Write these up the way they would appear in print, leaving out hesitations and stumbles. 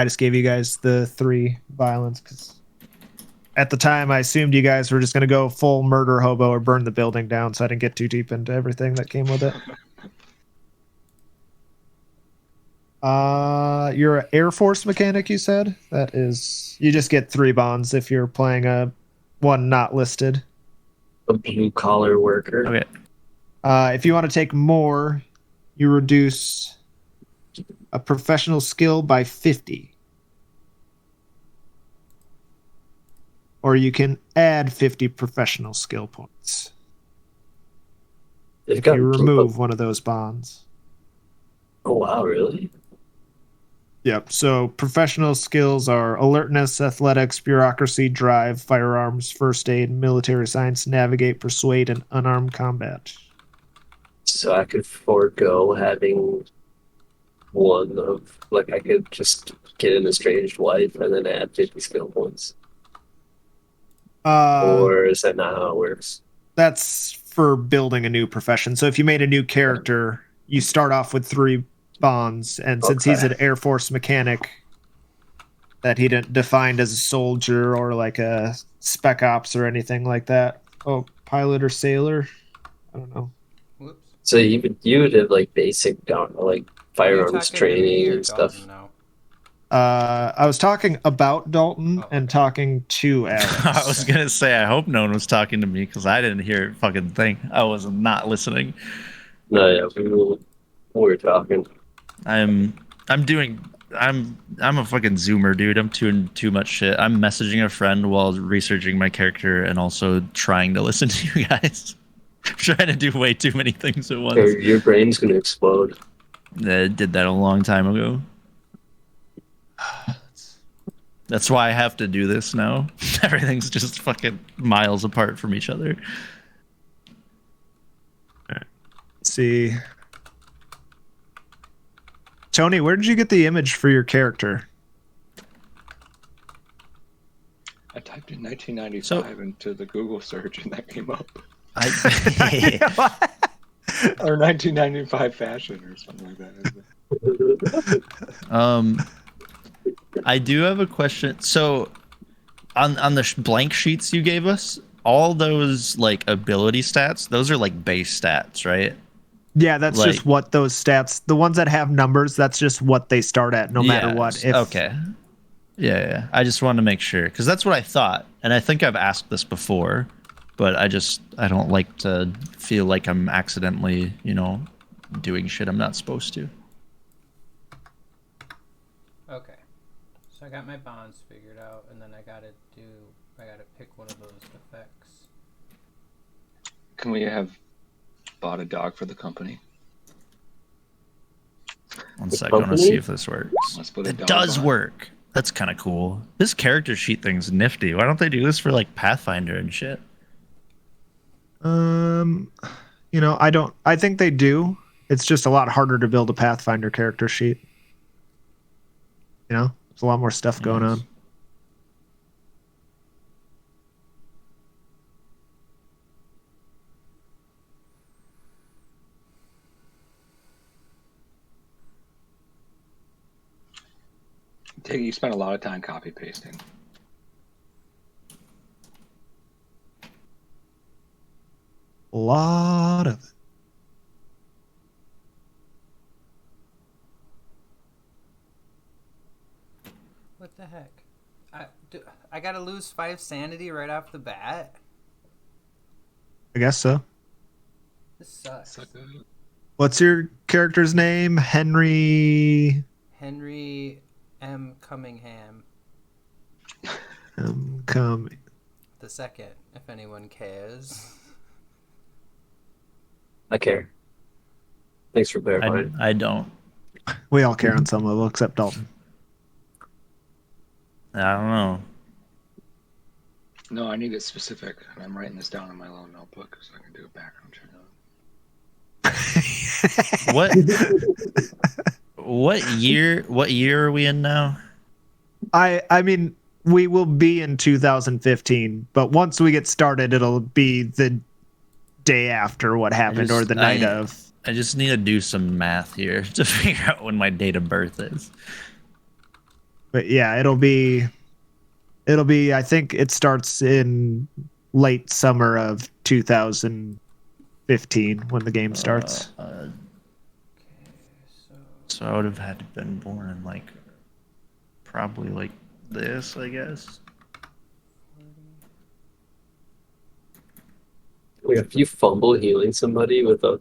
I just gave you guys the 3 violence because at the time I assumed you guys were just going to go full murder hobo or burn the building down, so I didn't get too deep into everything that came with it. You're an Air Force mechanic, you said? That is, you just get 3 bonds if you're playing a one not listed. A blue collar worker. Okay. If you want to take more, you reduce a professional skill by 50. Or you can add 50 professional skill points. They've You remove one of those bonds. Oh, wow, really? Yep. So professional skills are alertness, athletics, bureaucracy, drive, firearms, first aid, military science, navigate, persuade, and unarmed combat. So I could forego having one of, like, I could just get an estranged wife and then add 50 skill points. Or is that not how it works? That's for building a new profession. So if you made a new character, you start off with 3 bonds, and since he's an Air Force mechanic that he didn't defined as a soldier or like a spec ops or anything like that. Oh, pilot or sailor? I don't know. Whoops. So you would have like basic like firearms training and stuff. I was talking about Dalton and talking to Alex. I was gonna say I hope no one was talking to me because I didn't hear a fucking thing. I was not listening. No, yeah, we were talking. I'm a fucking zoomer, dude. I'm doing too much shit. I'm messaging a friend while researching my character and also trying to listen to you guys. I'm trying to do way too many things at once. Your brain's gonna explode. I did that a long time ago. That's why I have to do this now. Everything's just fucking miles apart from each other. Let's see. Tony, where did you get the image for your character? I typed in 1995 into the Google search and that came up. Or 1995 fashion or something like that. I do have a question. So on the blank sheets you gave us, all those like ability stats, those are like base stats, right? Yeah, that's like, just what those stats, the ones that have numbers, that's just what they start at no matter what. Okay. Yeah. I just wanted to make sure because that's what I thought. And I think I've asked this before, but I don't like to feel like I'm accidentally, doing shit I'm not supposed to. Okay. So I got my bonds figured out and then I gotta pick one of those effects. Can we have bought a dog for the company? One sec, I want to see if this works. It does work. That's kind of cool. This character sheet thing's nifty. Why don't they do this for like Pathfinder and shit? I think they do. It's just a lot harder to build a Pathfinder character sheet. There's a lot more stuff going on. You spent a lot of time copy pasting. A lot of it. What the heck? I gotta lose 5 sanity right off the bat? I guess so. This sucks. What's your character's name? Henry M. Cummingham. Cumming. The second, if anyone cares. I care. Thanks for clarifying. I don't. We all care on some level, except Dalton. I don't know. No, I need it specific. I'm writing this down in my little notebook so I can do a background check. What year are we in now? I mean, we will be in 2015, but once we get started, it'll be the day after what happened or the night of. I just need to do some math here to figure out when my date of birth is. But yeah, it'll be. I think it starts in late summer of 2015 when the game starts. Okay, So I would have had to been born in like probably like this, I guess. Like if you fumble healing somebody with a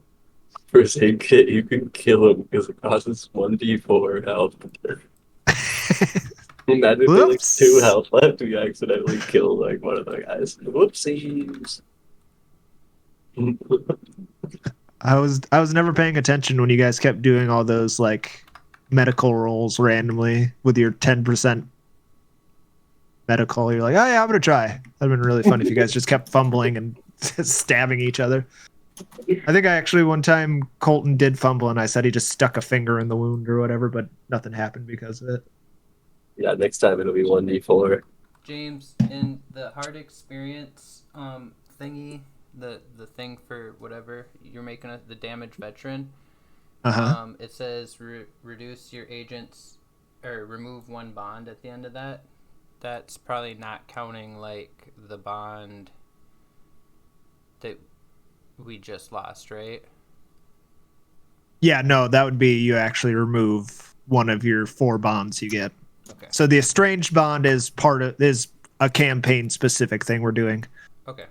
first aid kit, you can kill him because it causes 1d4 health. Imagine if they like Whoops. 2 health left, we accidentally kill like one of the guys. Whoopsies. I was never paying attention when you guys kept doing all those like medical rolls randomly with your 10% medical. You're like, oh yeah, I'm gonna try. That'd been really fun if you guys just kept fumbling and stabbing each other. I think I actually one time Colton did fumble and I said he just stuck a finger in the wound or whatever, but nothing happened because of it. Yeah, next time it'll be 1d4. James, in the hard experience thingy, the thing for whatever you're making the damage veteran, it says reduce your agents or remove 1 bond at the end of that. That's probably not counting like the bond that we just lost, right? Yeah, no, that would be you actually remove one of your 4 bonds you get. Okay. So the estranged bond is a campaign specific thing we're doing. Okay.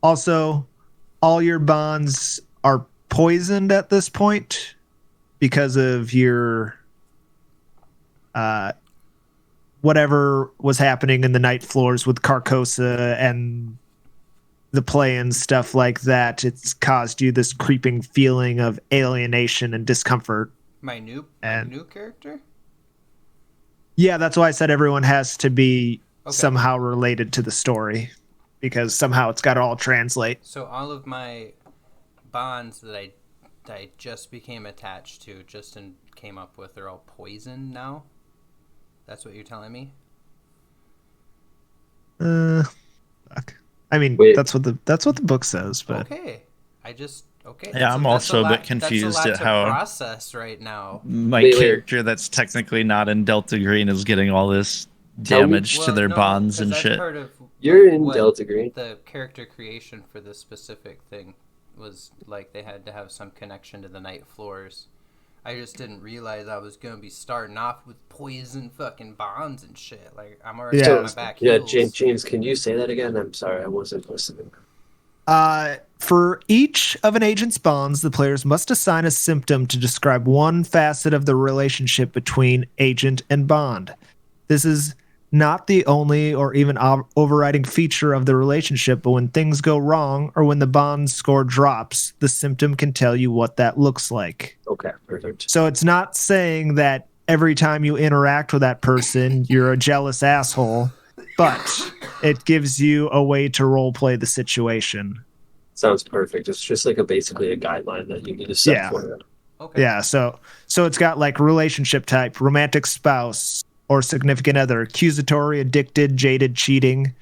Also, all your bonds are poisoned at this point because of your whatever was happening in the night floors with Carcosa and the play and stuff like that. It's caused you this creeping feeling of alienation and discomfort. My new character? Yeah, that's why I said everyone has to be Okay. somehow related to the story, because somehow it's got to all translate. So all of my bonds that I just became attached to, came up with, are all poison now? That's what you're telling me? Fuck. I mean, Wait. that's what the book says, but Okay. Okay. Yeah, I'm also a bit confused that's a lot at how- to process right now. My Wait. character that's technically not in Delta Green is getting all this damage to their bonds 'cause and that's shit. part of You're in what Delta Green. the character creation for this specific thing was like they had to have some connection to the night floors. I just didn't realize I was gonna be starting off with poison fucking bonds and shit. Like I'm already Yeah. on my back Yeah, heels. James, can you say that again? I'm sorry, I wasn't listening. for each of an agent's bonds, the players must assign a symptom to describe one facet of the relationship between agent and bond. This is not the only or even overriding feature of the relationship, but when things go wrong or when the bond score drops, the symptom can tell you what that looks like. Okay, perfect. So it's not saying that every time you interact with that person, you're a jealous asshole, but it gives you a way to role play the situation. Sounds perfect. It's just like basically a guideline that you need to set Yeah. for it. Okay. Yeah, so it's got like relationship type, romantic spouse or significant other, accusatory, addicted, jaded, cheating,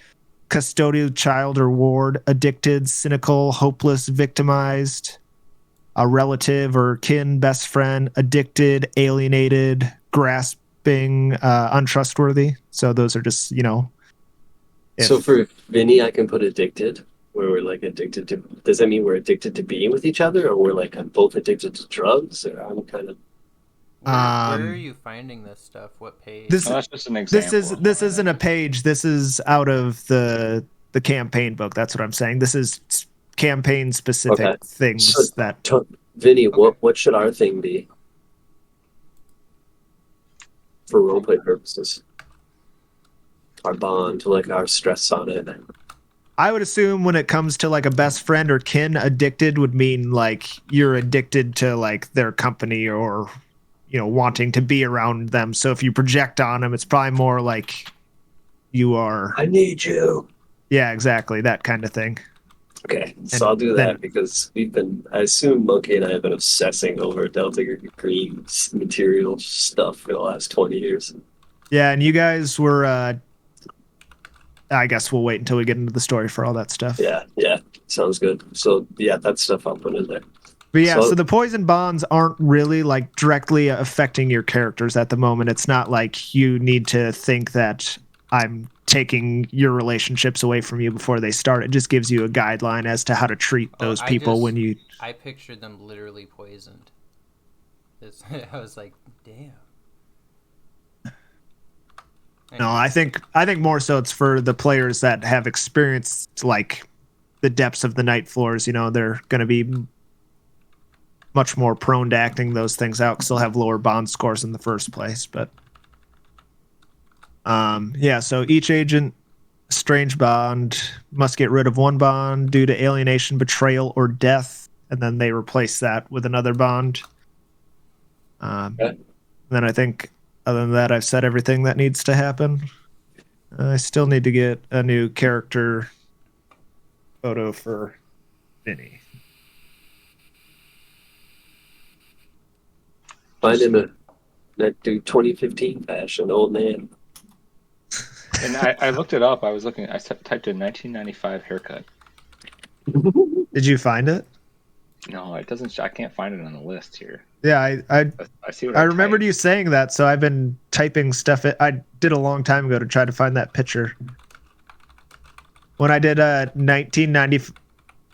custodial child or ward, addicted, cynical, hopeless, victimized, a relative or kin, best friend, addicted, alienated, grasping, untrustworthy. So those are just, So for Vinny, I can put addicted, where we're like addicted to. Does that mean we're addicted to being with each other, or we're like both addicted to drugs? Or I'm kind of. Where are you finding this stuff? What page? this No, that's just an example. this isn't a page. This is out of the campaign book. That's what I'm saying. This is campaign specific Okay. things So- that. Vinny, Okay. what should our thing be for roleplay purposes? Our bond, like our stress on it. I would assume when it comes to like a best friend or kin, addicted would mean like you're addicted to like their company or wanting to be around them. So if you project on them, it's probably more like you are. I need you. Yeah, exactly, that kind of thing. Okay, so And I'll do that then- because I assume Monkey and I have been obsessing over Delta Green material stuff for the last 20 years. Yeah, and you guys were. I guess we'll wait until we get into the story for all that stuff. Yeah, sounds good. So yeah, that stuff I'll put in there. But yeah, So- so the poison bonds aren't really like directly affecting your characters at the moment. It's not like you need to think that I'm taking your relationships away from you before they start. It just gives you a guideline as to how to treat Oh, those people when you. I pictured them literally poisoned. I was like, damn. No, I think more so it's for the players that have experienced like the depths of the night floors. You know, they're going to be much more prone to acting those things out because they'll have lower bond scores in the first place. But yeah, so each agent strange bond must get rid of one bond due to alienation, betrayal, or death, and then they replace that with another bond. Okay. Then I think, other than that, I've said everything that needs to happen. I still need to get a new character photo for Vinny. Find him a that dude 2015 fashion, old man. And I looked it up. I was looking. I typed in 1995 haircut. Did you find it? No, it doesn't. I can't find it on the list here. Yeah, I I see what I remembered typed. you saying that, so I've been typing stuff. I did a long time ago to try to find that picture. When I did 1990,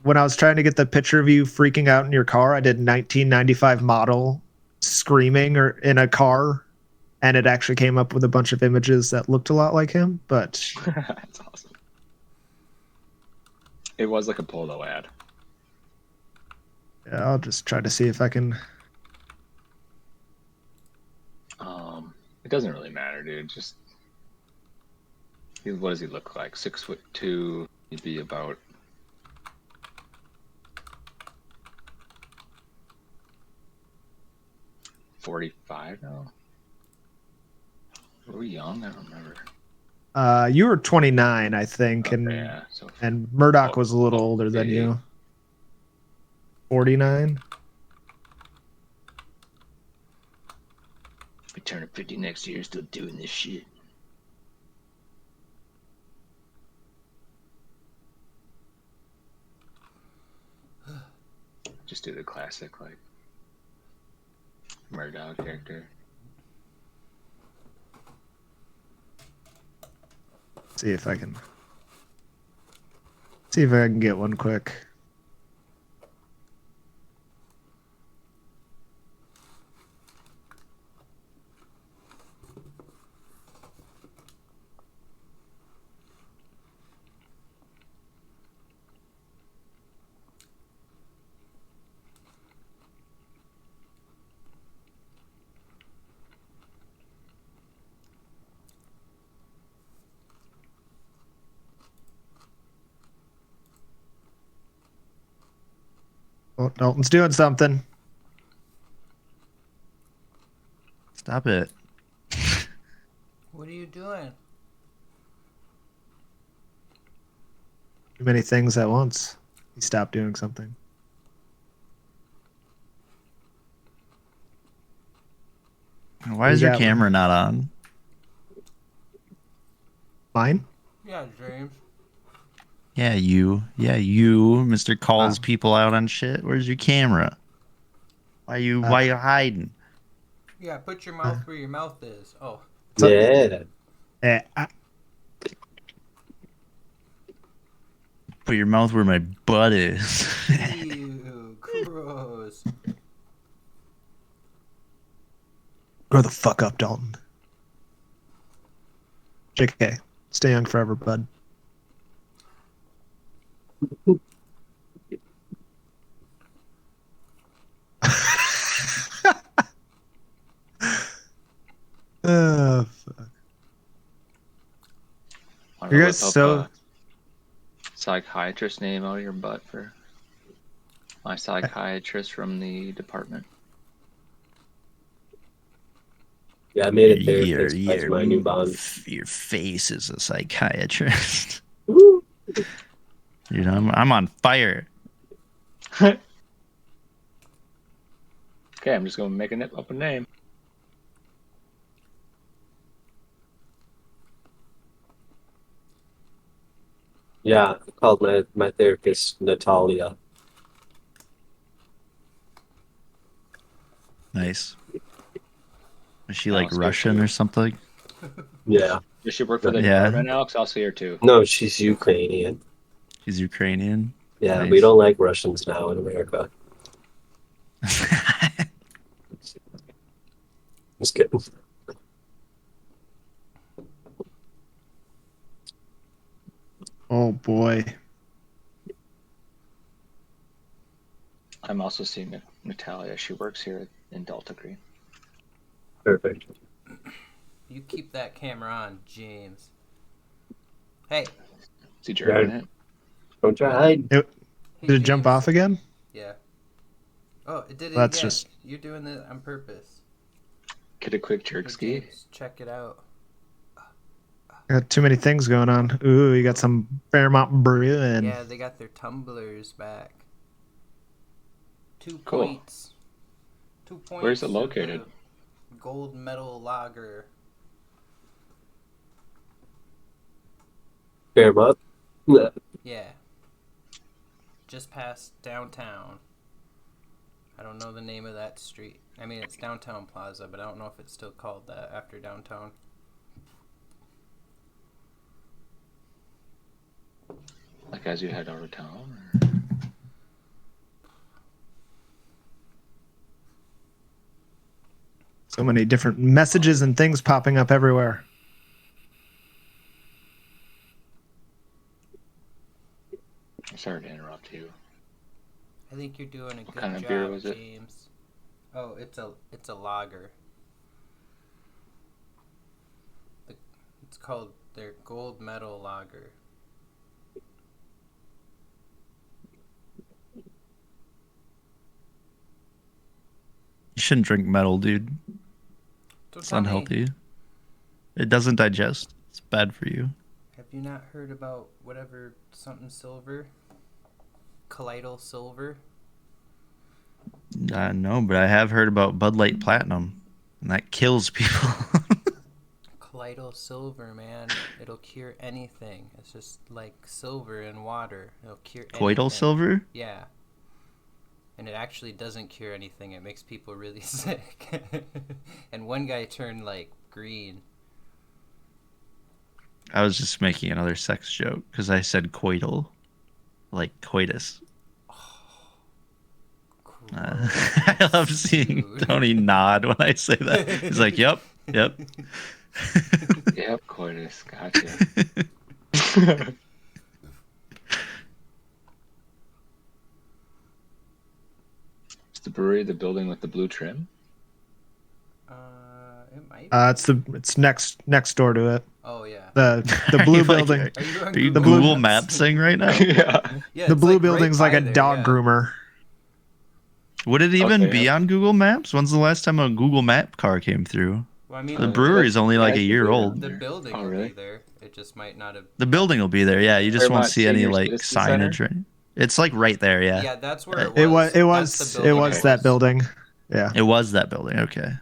when I was trying to get the picture of you freaking out in your car, I did 1995 model screaming or in a car, and it actually came up with a bunch of images that looked a lot like him. But That's awesome. It was like a polo ad. yeah, I'll just try to see if I can. It doesn't really matter, dude. Just what does he look like? 6'2". He'd be about 45 now. Were we young? I don't remember. You were 29, I think, Okay, and yeah, so Murdoch was a little older than maybe. you. 49. we turn 50 next year, still doing this shit. Just do the classic, like Murdoch character. See if I can get one quick. Oh, Dalton's doing something. Stop it. What are you doing? Too many things at once. He stopped doing something. Why is your got camera not on? Mine? Yeah, James. Yeah, you, Mr. Calls people out on shit. Where's your camera? Why you hiding? Yeah, put your mouth where your mouth is. Oh. So- Yeah. Put your mouth where my butt is. Ew, gross. Grow the fuck up, Dalton. JK, stay young forever, bud. Oh, fuck. Wanna You whip guys up so- a psychiatrist name out of your butt for my psychiatrist from the department. Yeah, I made a therapist. That's my new bond. Your face is a psychiatrist. Woo. Dude, I'm on fire. Okay, I'm just gonna make up a name. Yeah, I called my therapist Natalia. Nice. Is she I'll like see her Russian too. or something? Yeah. Does she work for the Yeah. government, Alex? I'll see her too. No, she's Ukrainian. She's Ukrainian. Yeah, Nice. we don't like Russians now in America. Just kidding. Oh boy. I'm also seeing Natalia. She works here in Delta Green. Perfect. You keep that camera on, James. Hey. Is he jerking it? Don't try to hide. Hey, Did it jump James. off again? Yeah. Oh, it did it That's again. just- You're doing it on purpose. Get a quick Hey, jerk ski. James, check it out. Got too many things going on. Ooh, you got some Fairmont Brewing. Yeah, they got their tumblers back. 2 Cool. points. 2 points. Where's it of located? the Gold medal lager. Fairmont. Yeah. Yeah. Just past downtown. I don't know the name of that street. I mean, it's Downtown Plaza, but I don't know if it's still called that after downtown. Like as you head out of town? So many different messages and things popping up everywhere. I'm sorry to interrupt you. I think you're doing a good kind of job, beer was it? James. Oh, it's a lager. It's called their Gold Medal Lager. You shouldn't drink metal, dude. Don't It's tell me. unhealthy. It doesn't digest. It's bad for you. Have you not heard about whatever something silver? Colloidal silver? No, but I have heard about Bud Light Platinum, and that kills people. Colloidal silver, man. It'll cure anything. It's just like silver in water. It'll cure Coital anything. silver? Yeah. And it actually doesn't cure anything. It makes people really sick. And one guy turned like green. I was just making another sex joke because I said coital, like coitus. I love seeing Dude. Tony nod when I say that. He's like, "Yep, yep." Yep, coitus. Gotcha. Is the brewery the building with the blue trim? It might. It's next door to it. Oh yeah. The Are blue you, like, building. Are you The Google blue- Mapsing right now? Yeah. Yeah, The it's, blue like, building's right like by a there, dog yeah. groomer. Would it even Okay, be yeah. on Google Maps? When's the last time a Google Map car came through? Well, I mean, The Uh, brewery's only like a yeah, year yeah. old. the building Oh, will really? be there. It just might not have. The building will be there. Yeah, you just won't Fairmont see any Senior like Citizen Center? signage or anything. It's like right there. Yeah, Yeah, that's where it It was. was That's the it building was Okay. that building. Yeah. it was that building. Okay.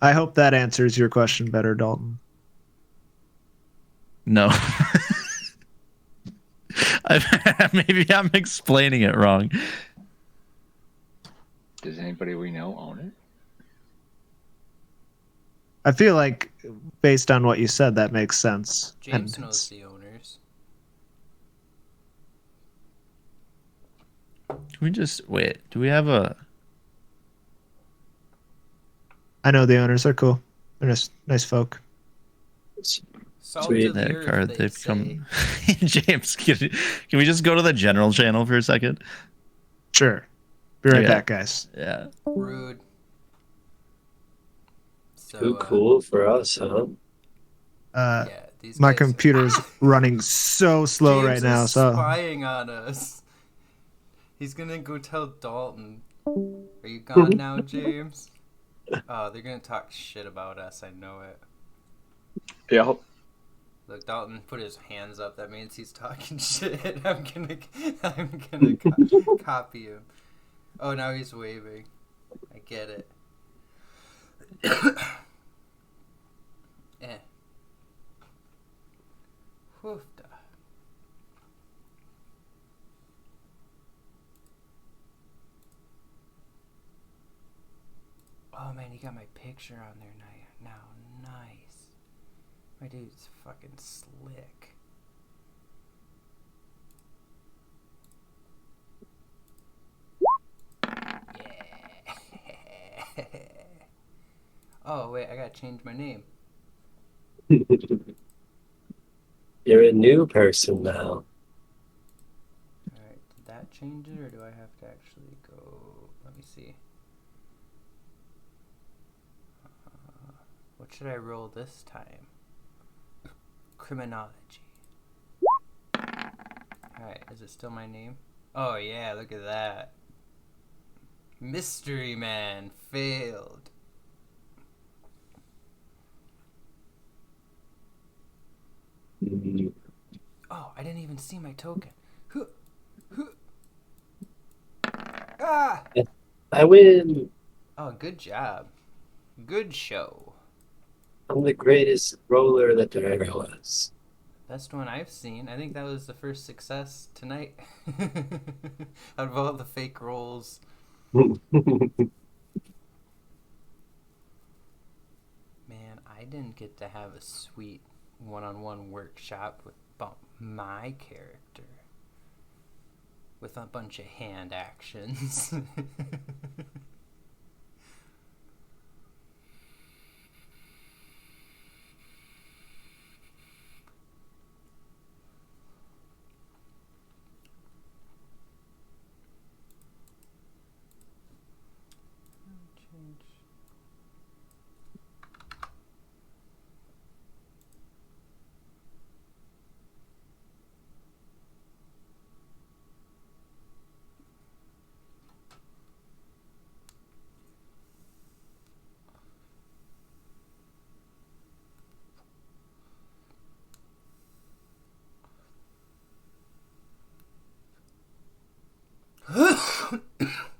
I hope that answers your question better, Dalton. No. Maybe I'm explaining it wrong. Does anybody we know own it? I feel like based on what you said, that makes sense. James And knows the owners. Can we just wait? Do we have a? I know the owners are cool. They're nice folk. Salt Sweet. of the That earth, card they they've say. come. James, can we just go to the general channel for a second? Sure. Be right Yeah. back, guys. Yeah. Rude. So, Too cool for us, huh? Yeah, these My guys- computer's running so slow James right now, is so spying on us. He's gonna go tell Dalton. Are you gone now, James? Oh, they're gonna talk shit about us. I know it. Yeah. Look, Dalton put his hands up. That means he's talking shit. I'm gonna copy him. Oh, now he's waving. I get it. Eh. Woofda. you got my picture on there now. Nice. My dude's fucking slick. Yeah. Oh, wait, I gotta change my name. You're a new person now. Alright, did that change it, or do I have to actually go... Let me see. What should I roll this time? Criminology. Alright, is it still my name? Oh yeah, look at that. Mystery Man failed. Mhm. Oh, I didn't even see my token. Ah! I win. Oh, good job. Good show. I'm the greatest roller that there ever was. Best one I've seen. I think that was the first success tonight. Out of all the fake rolls. Man, I didn't get to have a sweet one-on-one workshop with my character. With a bunch of hand actions.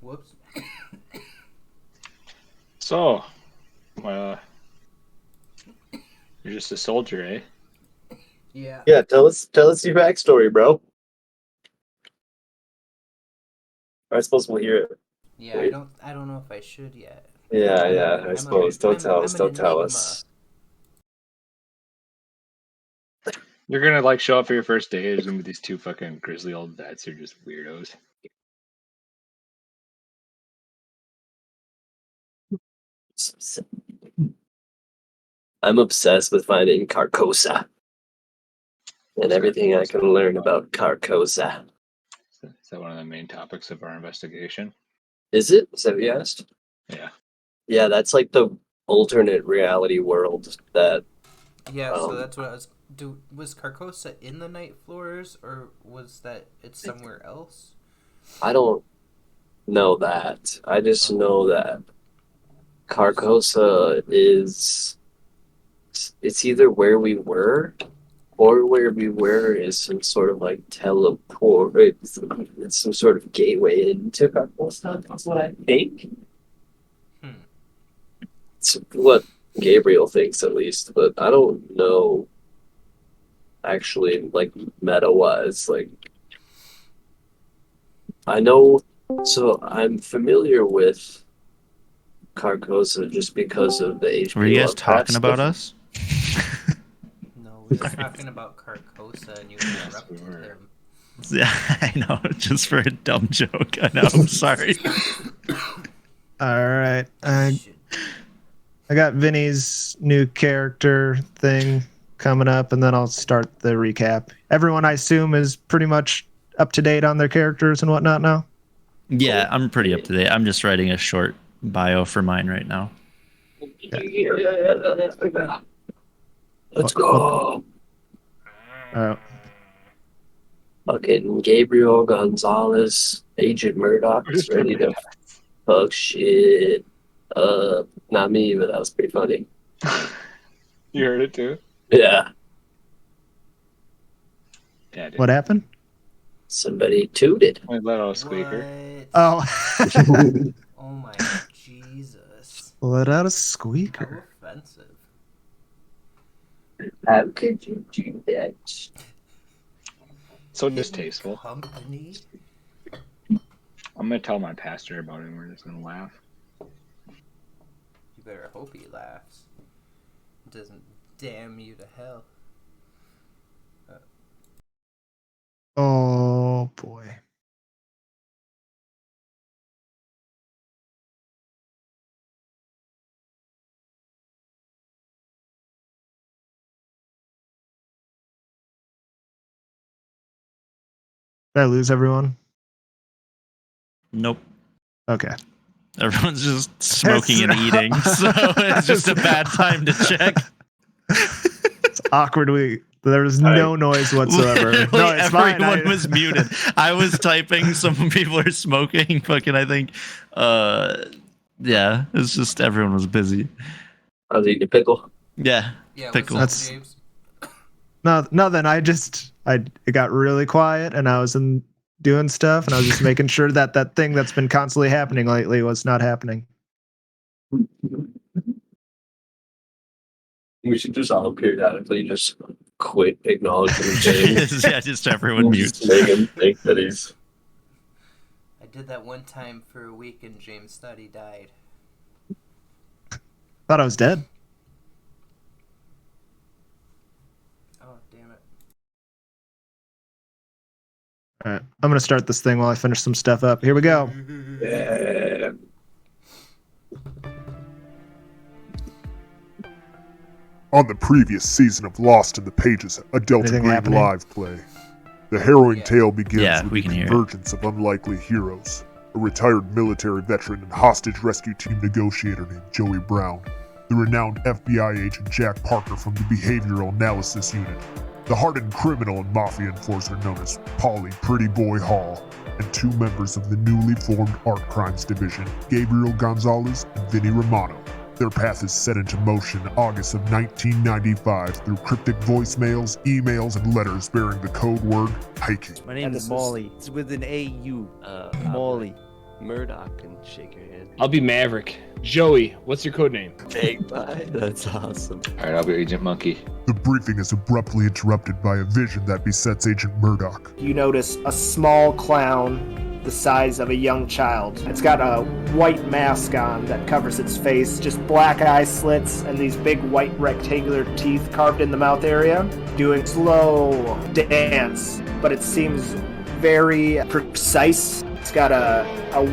Whoops. So, you're just a soldier, eh? Yeah. Yeah, tell us your backstory, bro. I suppose we'll hear it. Yeah, Wait. I don't know if I should yet. Yeah, I suppose. Don't tell us. I'm Don't an tell enigma. us. You're gonna like show up for your first day. There's gonna be these two fucking grizzly old vets who are just weirdos. I'm obsessed with finding Carcosa and everything I can learn about Carcosa. Is that one of the main topics of our investigation? Is it? Is that what you asked? Yeah. Yeah, that's like the alternate reality world that Yeah, so that's what I was. Was Carcosa in the Night Floors, or was that it's somewhere else? I don't know that. I just know that Carcosa is it's either where we were or where we were is some sort of like teleport. It's some sort of gateway into Carcosa. That's what I think. Hmm. It's what Gabriel thinks at least, but I don't know actually like meta wise. Like I know so I'm familiar with Carcosa just because of the HP Were you guys Lovecraft talking about stuff. us? No, we were talking about Carcosa, and you Yes, we interrupted were. him. Yeah, I know. Just for a dumb joke. I know. I'm sorry. All right. You should. I got Vinny's new character thing coming up, and then I'll start the recap. Everyone, I assume, is pretty much up to date on their characters and whatnot now. Yeah, I'm pretty up to date. I'm just writing a short bio for mine right now. Yeah. Let's go. Fucking Gabriel Gonzalez, Agent Murdoch's ready to fuck shit. Not me, but that was pretty funny. You heard it too? Yeah. Yeah, dude. What happened? Somebody tooted. I let out a squeaker. What? Oh, Oh my Jesus! let out a How squeaker. offensive! How could you do that? So Hidden distasteful. Company. I'm gonna tell my pastor about it and we're just gonna laugh. You better hope he laughs. Doesn't damn you to hell. Oh boy. Did I lose everyone? Nope. Okay. Everyone's just smoking and eating, so it's just a bad time to check. It's awkwardly. There was no noise whatsoever. Literally No, it's fine. everyone was muted. I was typing. Some people are smoking. Fucking, I think. Yeah, it's just everyone was busy. I was eating a pickle. Yeah, Yeah, pickle. what's up, James? Nothing. It got really quiet, and I was doing stuff, and I was just making sure that thing that's been constantly happening lately was not happening. We should just all periodically just quit acknowledging James. Yeah, just everyone mutes. Just make him think that he's. I did that one time for a week and James thought he died. Thought I was dead. Oh, damn it. All right, I'm gonna start this thing while I finish some stuff up. Here we go. Yeah. On the previous season of Lost in the Pages, a Delta Anything Green happening? live play. The harrowing Yeah. tale begins Yeah, with we the can hear it. convergence of unlikely heroes. A retired military veteran and hostage rescue team negotiator named Joey Brown. The renowned FBI agent Jack Parker from the Behavioral Analysis Unit. The hardened criminal and mafia enforcer known as Paulie Pretty Boy Hall. And two members of the newly formed Art Crimes Division, Gabriel Gonzalez and Vinny Romano. Their path is set into motion August of 1995 through cryptic voicemails, emails, and letters bearing the code word hiking. My name is Molly. It's with an A-U. Molly. Murdoch can shake your hand. I'll be Maverick. Joey, what's your code name? Big Bye. That's awesome. Alright, I'll be Agent Monkey. The briefing is abruptly interrupted by a vision that besets Agent Murdoch. You notice a small clown the size of a young child. It's got a white mask on that covers its face, just black eye slits and these big white rectangular teeth carved in the mouth area, doing slow dance, but it seems very precise. It's got a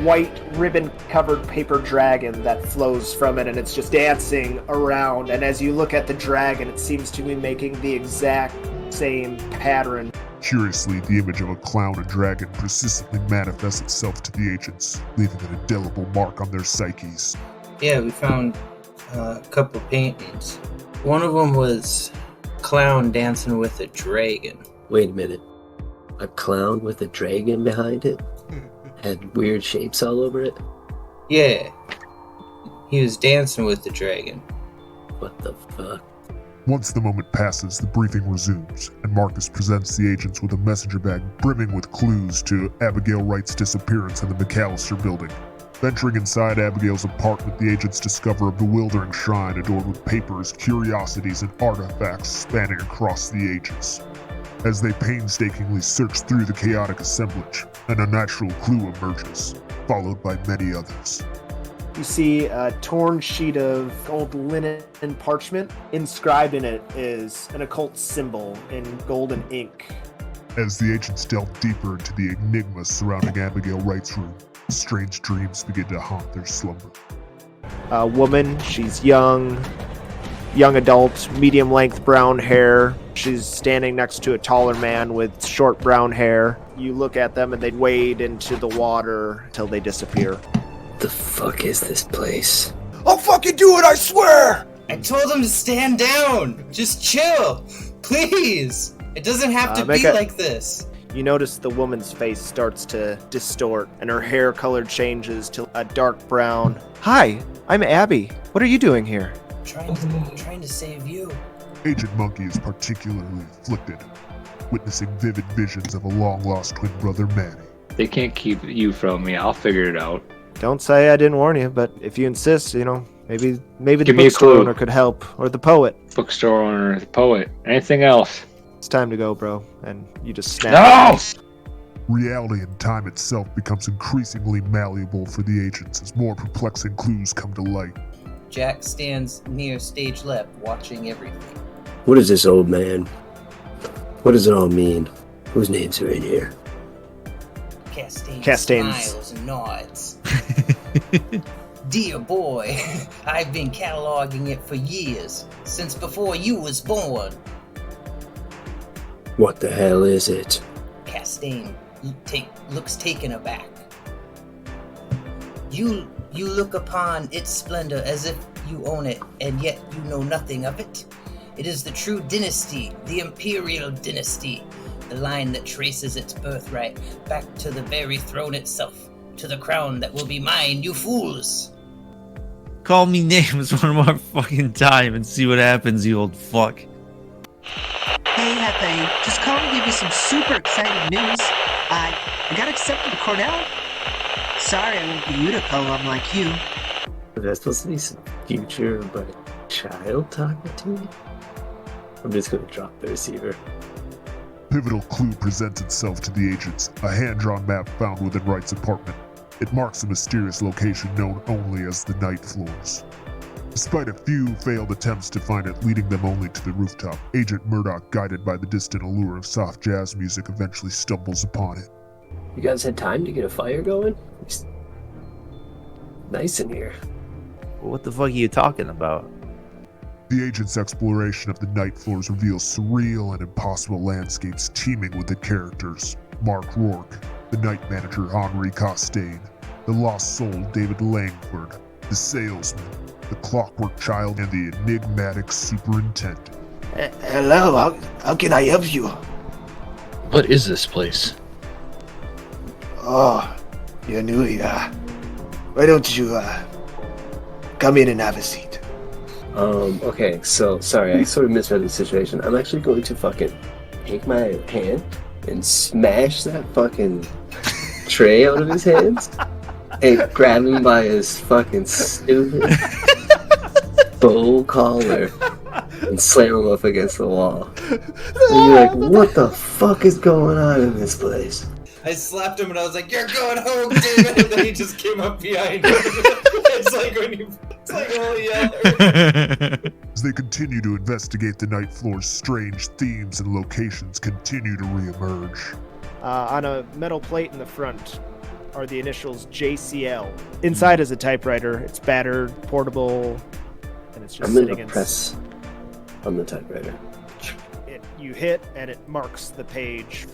white ribbon-covered paper dragon that flows from it, and it's just dancing around. And as you look at the dragon, it seems to be making the exact same pattern. Curiously, the image of a clown and dragon persistently manifests itself to the agents, leaving an indelible mark on their psyches. Yeah, we found a couple paintings. One of them was clown dancing with a dragon. Wait a minute. A clown with a dragon behind it? Had weird shapes all over it? Yeah, he was dancing with the dragon. What the fuck? Once the moment passes, the briefing resumes, and Marcus presents the agents with a messenger bag brimming with clues to Abigail Wright's disappearance in the McAllister building. Venturing inside Abigail's apartment, the agents discover a bewildering shrine adorned with papers, curiosities, and artifacts spanning across the ages. As they painstakingly search through the chaotic assemblage, an unnatural clue emerges, followed by many others. You see a torn sheet of old linen and parchment. Inscribed in it is an occult symbol in golden ink. As the agents delve deeper into the enigma surrounding Abigail Wright's room, strange dreams begin to haunt their slumber. A woman, she's young adult, medium-length brown hair. She's standing next to a taller man with short brown hair. You look at them and they wade into the water until they disappear. The fuck is this place? I'll fucking do it, I swear! I told him to stand down! Just chill! Please! It doesn't have to make be a- like this. You notice the woman's face starts to distort and her hair color changes to a dark brown. Hi, I'm Abby. What are you doing here? Trying to save you. Agent Monkey is particularly afflicted, witnessing vivid visions of a long-lost twin brother Manny. They can't keep you from me. I'll figure it out. Don't say I didn't warn you, but if you insist, maybe the Give me a bookstore clue. owner could help, or the poet. Bookstore owner, the poet. Anything else? It's time to go, bro. And you just snap. No! Reality and time itself becomes increasingly malleable for the agents as more perplexing clues come to light. Jack stands near stage left, watching everything. What is this, old man? What does it all mean? Whose names are in here? Castaigne smiles and nods. Dear boy, I've been cataloging it for years, since before you was born. What the hell is it? Castaigne looks taken aback. You look upon its splendor as if you own it, and yet you know nothing of it. It is the true dynasty, the imperial dynasty, the line that traces its birthright back to the very throne itself, to the crown that will be mine, you fools! Call me names one more fucking time and see what happens, you old fuck. Hey, Hefe, just calling to give you some super exciting news. I got accepted to Cornell. Sorry I won't be Utica alum like you. Is that supposed to be some future but child talking to me? I'm just gonna drop the receiver. Pivotal clue presents itself to the agents, a hand-drawn map found within Wright's apartment. It marks a mysterious location known only as the Night Floors. Despite a few failed attempts to find it leading them only to the rooftop, Agent Murdoch, guided by the distant allure of soft jazz music, eventually stumbles upon it. You guys had time to get a fire going? It's nice in here. What the fuck are you talking about? The agent's exploration of the Night Floors reveals surreal and impossible landscapes teeming with the characters. Mark Rourke, the Night Manager Henri Castaigne, the Lost Soul David Langford, the Salesman, the Clockwork Child, and the enigmatic Superintendent. Hello, how can I help you? What is this place? Oh, you're new here. Why don't you, come in and have a seat? Okay, so, sorry, I sort of misread the situation. I'm actually going to fucking take my hand and smash that fucking tray out of his hands and grab him by his fucking stupid bow collar and slam him up against the wall. And you're like, what the fuck is going on in this place? I slapped him and I was like, "You're going home, David!" And then he just came up behind me. It's like when you, it's like, oh yeah. As they continue to investigate the Night Floor's strange themes and locations continue to reemerge. On a metal plate in the front are the initials JCL. Inside is a typewriter. It's battered, portable, and it's just I'm sitting gonna in. press on the typewriter. You hit and it marks the page.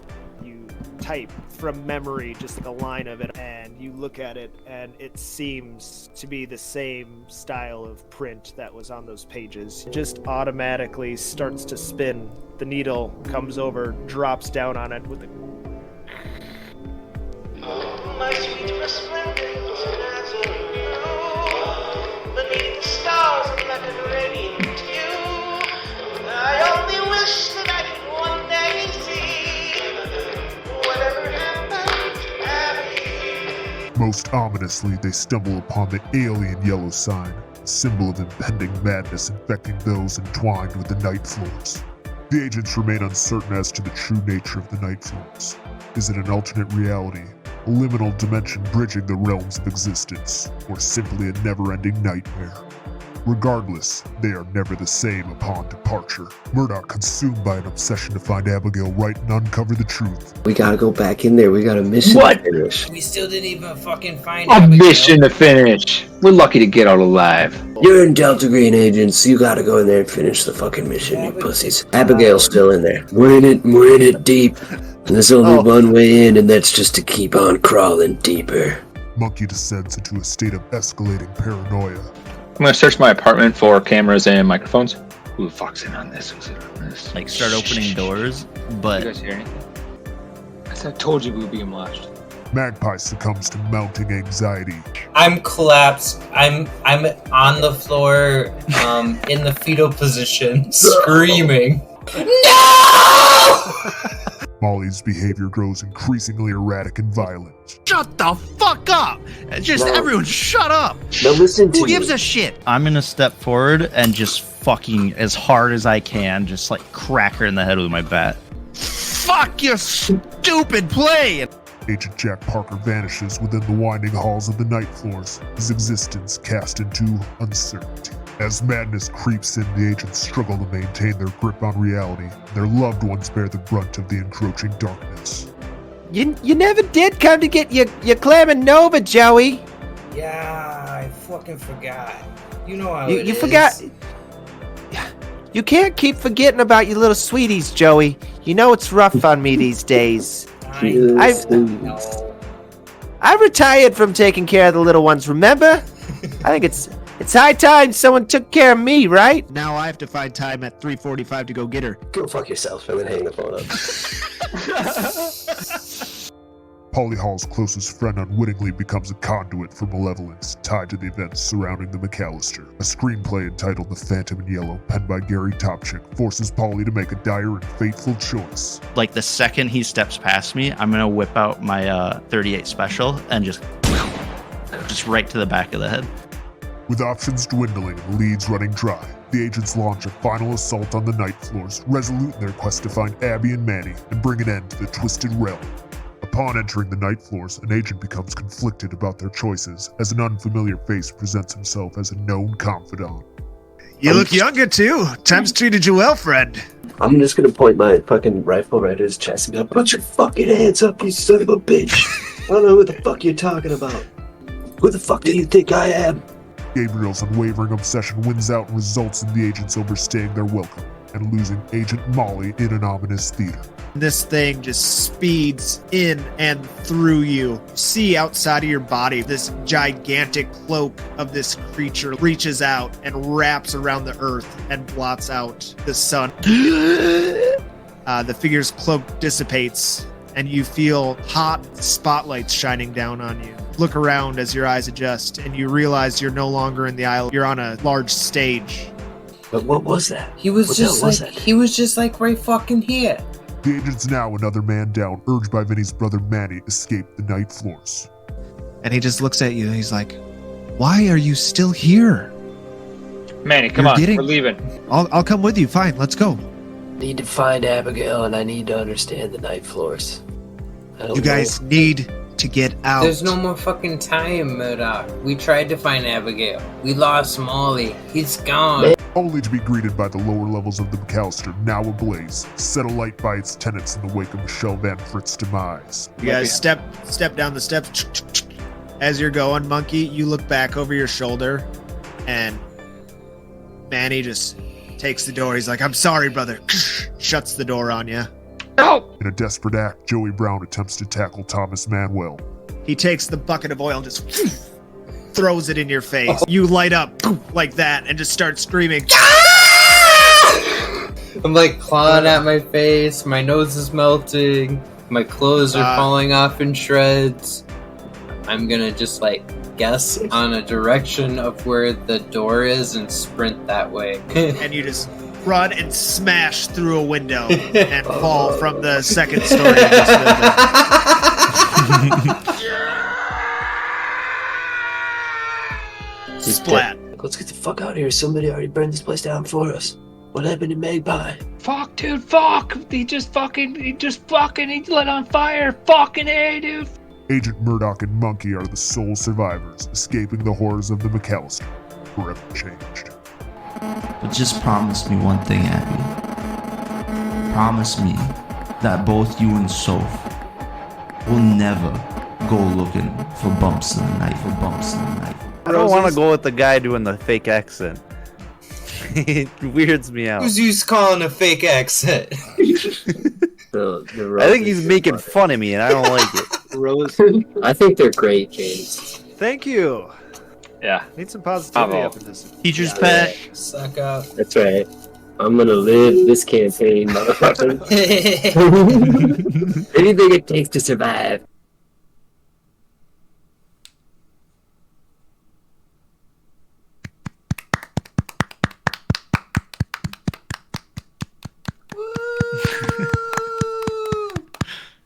You type from memory just like a line of it, and you look at it, and it seems to be the same style of print that was on those pages. It just automatically starts to spin. The needle comes over, drops down on it with a my sweet resplendence as a blue beneath the stars like a radiant hue. I only wish that I could one day see whatever happened. Most ominously, they stumble upon the alien yellow sign, a symbol of impending madness infecting those entwined with the Night Floors. The agents remain uncertain as to the true nature of the Night Floors. Is it an alternate reality, a liminal dimension bridging the realms of existence, or simply a never-ending nightmare? Regardless, they are never the same upon departure. Murdoch, consumed by an obsession to find Abigail Wright and uncover the truth. We gotta go back in there. We got a mission to finish. We still didn't even fucking find A Abigail. mission to finish. We're lucky to get out alive. You're in Delta Green, agents. You gotta go in there and finish the fucking mission, you pussies. Abigail's still in there. We're in it deep. And there's only one way in, and that's just to keep on crawling deeper. Monkey descends into a state of escalating paranoia. I'm gonna search my apartment for cameras and microphones. Who the fuck's in on this? Who's in on this? Like start opening doors, but You guys hear anything? I told you we would be watched. Magpie succumbs to mounting anxiety. I'm collapsed. I'm on the floor, in the fetal position, screaming. No! Molly's behavior grows increasingly erratic and violent. shut the fuck up! Just everyone shut up! Now listen to Who gives a shit? I'm gonna step forward and just fucking as hard as I can, just like crack her in the head with my bat. Fuck your stupid play! Agent Jack Parker vanishes within the winding halls of the night floors, his existence cast into uncertainty. As madness creeps in, the agents struggle to maintain their grip on reality. Their loved ones bear the brunt of the encroaching darkness. You never did come to get your clam and Nova, Joey. Yeah, I fucking forgot. You know how You forgot. You can't keep forgetting about your little sweeties, Joey. You know it's rough on me these days. I retired from taking care of the little ones, remember? I think it's high time someone took care of me, right? Now I have to find time at 3:45 to go get her. Go fuck yourself and then hang the phone up. Polly Hall's closest friend unwittingly becomes a conduit for malevolence tied to the events surrounding the McAllister. A screenplay entitled The Phantom in Yellow, penned by Gary Topchick, forces Polly to make a dire and fateful choice. Like the second he steps past me, I'm gonna whip out my 38 special and just right to the back of the head. With options dwindling and leads running dry, the agents launch a final assault on the night floors, resolute in their quest to find Abby and Manny and bring an end to the twisted realm. Upon entering the night floors, an agent becomes conflicted about their choices as an unfamiliar face presents himself as a known confidant. You look younger too. Time's treated you well, friend. I'm just gonna point my fucking rifle right at his chest and be like, put your fucking hands up, you son of a bitch. I don't know what the fuck you're talking about. Who the fuck do you think I am? Gabriel's unwavering obsession wins out and results in the agents overstaying their welcome and losing Agent Molly in an ominous theater. This thing just speeds in and through you. See outside of your body, this gigantic cloak of this creature reaches out and wraps around the earth and blots out the sun. The figure's cloak dissipates and you feel hot spotlights shining down on you. Look around as your eyes adjust and you realize you're no longer in the aisle. You're on a large stage. But what was that? He was just like right fucking here. The agents, now another man down, urged by Vinny's brother Manny, escape the night floors. And he just looks at you and he's like, why are you still here? Manny, come on, we're leaving. I'll come with you. Fine, let's go. Need to find Abigail and I need to understand the night floors. You guys need to get out. There's no more fucking time, Murdoch. We tried to find Abigail. We lost Molly. He's gone. Only to be greeted by the lower levels of the McAllister, now ablaze, set alight by its tenants in the wake of Michelle Van Fritz's demise. You guys step down the steps. As you're going, Monkey, you look back over your shoulder, and Manny just takes the door. He's like, I'm sorry, brother. Shuts the door on you. No! In a desperate act, Joey Brown attempts to tackle Thomas Manuel. He takes the bucket of oil and just throws it in your face. You light up like that and just start screaming. I'm like clawing at my face. My nose is melting. My clothes are falling off in shreds. I'm gonna just like guess on a direction of where the door is and sprint that way. And you just run and smash through a window and fall from the second story of this building. Splat. Let's get the fuck out of here. Somebody already burned this place down for us. What happened to Magpie? Fuck, dude, fuck! He lit on fire! Fucking A, dude! Agent Murdoch and Monkey are the sole survivors, escaping the horrors of the McAllister, forever changed. But just promise me one thing, Abby. Promise me that both you and Soph will never go looking for bumps in the night, I don't want to go with the guy doing the fake accent. It weirds me out. Who's you calling a fake accent? I think he's making fun of me, and I don't like it. Rose, I think they're great, James. Thank you. Yeah. Need some positivity Bravo. up in this. Teacher's pet. Suck up. That's right. I'm gonna live this campaign, motherfucker. Anything it takes to survive.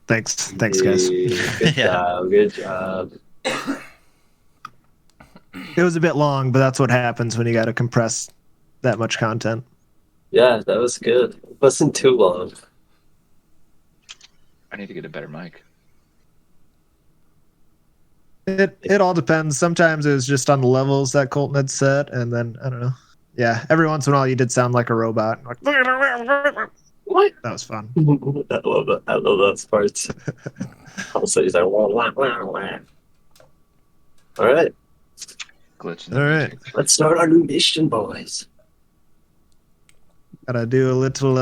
Thanks, guys. Good job. It was a bit long, but that's what happens when you got to compress that much content. Yeah, that was good. It wasn't too long. I need to get a better mic. It all depends. Sometimes it was just on the levels that Colton had set, and then I don't know. Yeah, every once in a while you did sound like a robot. Like, what? That was fun. I love that. I love those parts. Also, he's like, wah, wah, wah, wah. All right, Glitch. All right. let's start our new mission, boys. Gotta do a little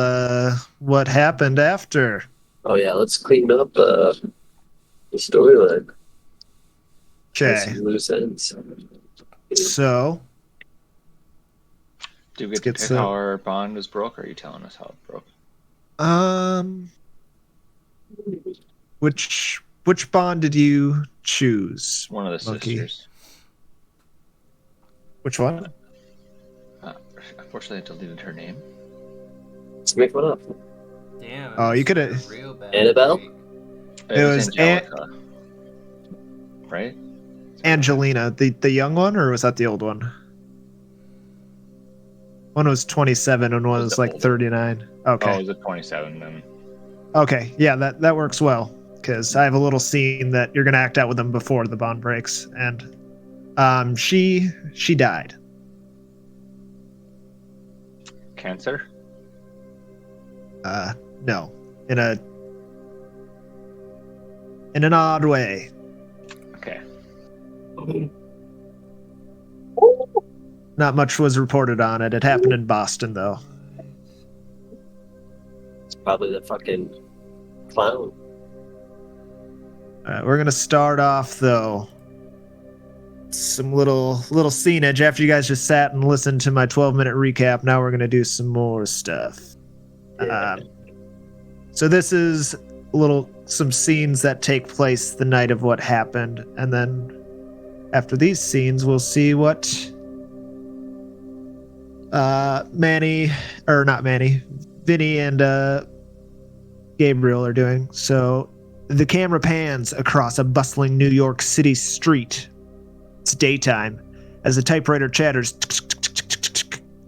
what happened after. Oh yeah, let's clean up the storyline. Okay. Some loose ends. So Do we Let's get to get pick some- how our bond was broke, or are you telling us how it broke? which bond did you choose? One of the Monkey? sisters. Which one? Unfortunately, I deleted her name. Let's make one up. Damn. Oh, you could have. Real bad. Annabelle? It was Angelica. Right? Angelina, the young one, or was that the old one? One was 27 and one was like 39. Oh, Okay. it was a 27 then. Okay. Yeah, that works well because I have a little scene that you're gonna act out with them before the bond breaks, and she died. Cancer? No, in an odd way. Okay. Not much was reported on it. It happened in Boston, though. It's probably the fucking clown. All right, we're gonna start off though. Some little scenage after you guys just sat and listened to my 12-minute recap. Now we're gonna do some more stuff. So this is some scenes that take place the night of what happened, and then after these scenes, we'll see what Vinny and Gabriel are doing. So the camera pans across a bustling New York City street. It's daytime as the typewriter chatters.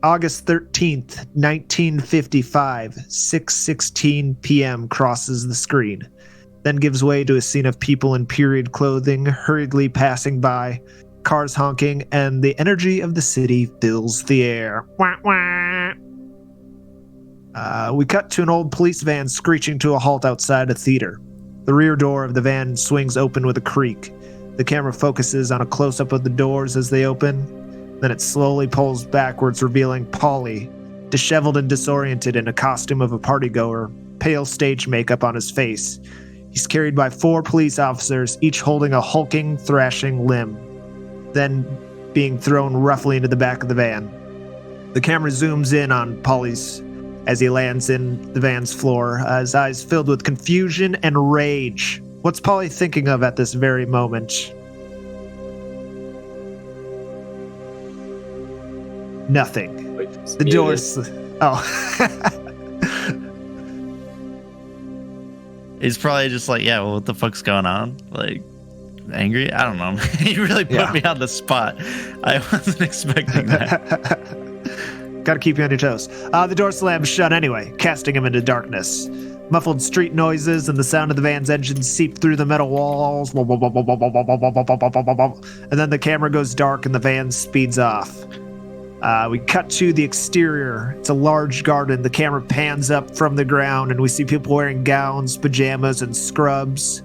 August 13th, 1955, 6:16 p.m. crosses the screen, then gives way to a scene of people in period clothing hurriedly passing by, cars honking, and the energy of the city fills the air. Wah, wah. We cut to an old police van screeching to a halt outside a theater. The rear door of the van swings open with a creak. The camera focuses on a close-up of the doors as they open. Then it slowly pulls backwards, revealing Paulie, disheveled and disoriented in a costume of a partygoer, pale stage makeup on his face. He's carried by 4 police officers, each holding a hulking, thrashing limb, then being thrown roughly into the back of the van. The camera zooms in on Paulie's as he lands in the van's floor, his eyes filled with confusion and rage. What's Paulie thinking of at this very moment? Nothing. The doors. Oh. He's probably just like, yeah, well, what the fuck's going on? Like, angry? I don't know. You really put me on the spot. I wasn't expecting that. Gotta keep you on your toes. The door slams shut anyway, casting him into darkness. Muffled street noises and the sound of the van's engine seep through the metal walls. And then the camera goes dark and the van speeds off. We cut to the exterior. It's a large garden. The camera pans up from the ground and we see people wearing gowns, pajamas, and scrubs.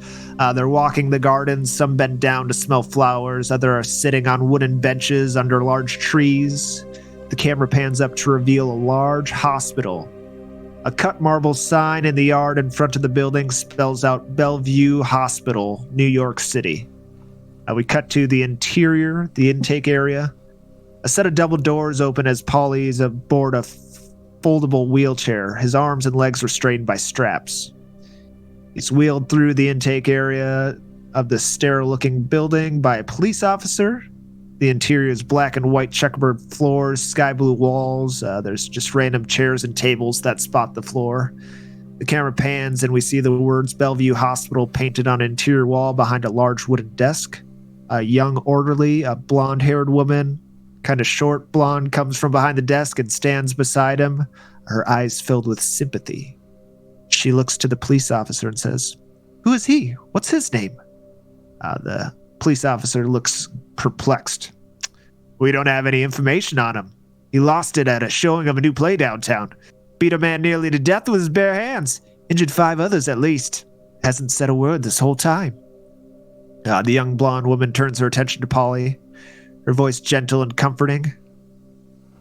They're walking the garden, some bent down to smell flowers, others are sitting on wooden benches under large trees. The camera pans up to reveal a large hospital. A cut marble sign in the yard in front of the building spells out Bellevue Hospital, New York City. We cut to the interior, the intake area. A set of double doors open as Paulie is aboard a foldable wheelchair, his arms and legs restrained by straps. He's wheeled through the intake area of the sterile-looking building by a police officer. The interior is black and white checkerboard floors, sky blue walls. There's just random chairs and tables that spot the floor. The camera pans and we see the words Bellevue Hospital painted on an interior wall behind a large wooden desk. A young orderly, a blonde-haired woman, kind of short blonde, comes from behind the desk and stands beside him, her eyes filled with sympathy. She looks to the police officer and says, "Who is he? What's his name?" The police officer looks perplexed. We don't have any information on him. He lost it at a showing of a new play downtown. Beat a man nearly to death with his bare hands. Injured 5 others at least. Hasn't said a word this whole time. The young blonde woman turns her attention to Polly, her voice gentle and comforting.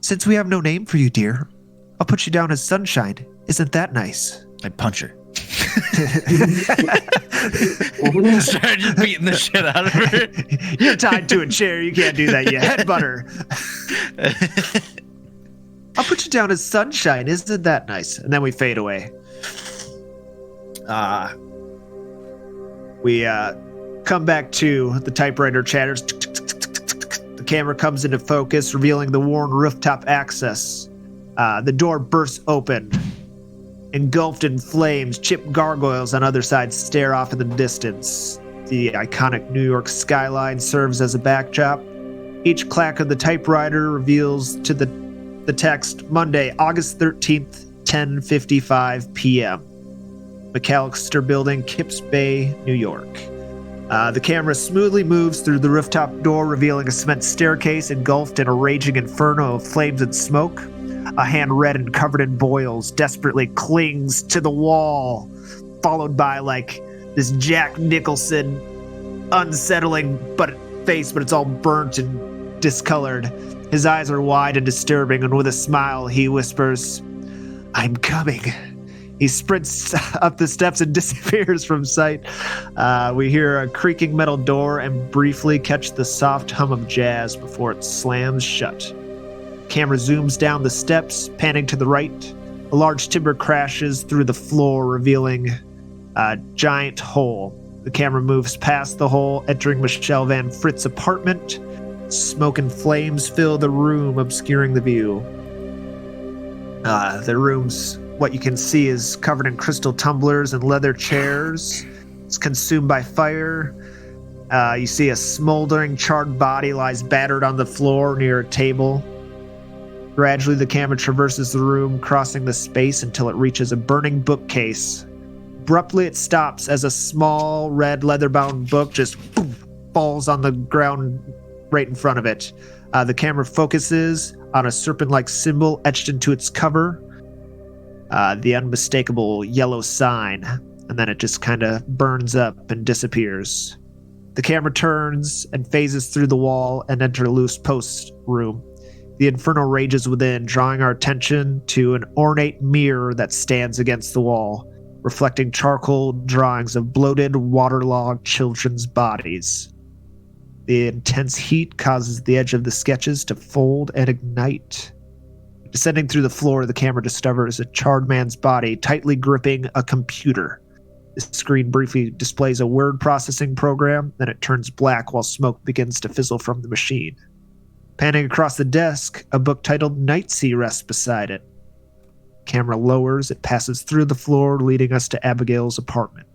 Since we have no name for you, dear, I'll put you down as Sunshine. Isn't that nice? I punch her. Started just beating the shit out of her. You're tied to a chair. You can't do that. You headbutt her. I'll put you down as Sunshine. Isn't that nice? And then we fade away. We come back to the typewriter chatters. The camera comes into focus, revealing the worn rooftop access. The door bursts open. Engulfed in flames, chipped gargoyles on other sides stare off in the distance. The iconic New York skyline serves as a backdrop. Each clack of the typewriter reveals to the text Monday, August 13th, 10:55 p.m. McAllister Building, Kips Bay, New York. The camera smoothly moves through the rooftop door, revealing a cement staircase engulfed in a raging inferno of flames and smoke. A hand red and covered in boils desperately clings to the wall, followed by this Jack Nicholson unsettling face, but it's all burnt and discolored. His eyes are wide and disturbing, and with a smile, he whispers, "I'm coming." He sprints up the steps and disappears from sight. We hear a creaking metal door and briefly catch the soft hum of jazz before it slams shut. Camera zooms down the steps, panning to the right. A large timber crashes through the floor, revealing a giant hole. The camera moves past the hole, entering Michelle Van Fritz's apartment. Smoke and flames fill the room, obscuring the view. The room's what you can see is covered in crystal tumblers and leather chairs. It's consumed by fire. You see a smoldering, charred body lies battered on the floor near a table. Gradually, the camera traverses the room, crossing the space until it reaches a burning bookcase. Abruptly, it stops as a small, red, leather-bound book just falls on the ground right in front of it. The camera focuses on a serpent-like symbol etched into its cover, the unmistakable yellow sign, and then it just kind of burns up and disappears. The camera turns and phases through the wall and enters a loose post room. The inferno rages within, drawing our attention to an ornate mirror that stands against the wall, reflecting charcoal drawings of bloated, waterlogged children's bodies. The intense heat causes the edge of the sketches to fold and ignite. Descending through the floor, the camera discovers a charred man's body tightly gripping a computer. The screen briefly displays a word processing program, then it turns black while smoke begins to fizzle from the machine. Panning across the desk, a book titled Nightsea rests beside it. Camera lowers, it passes through the floor, leading us to Abigail's apartment.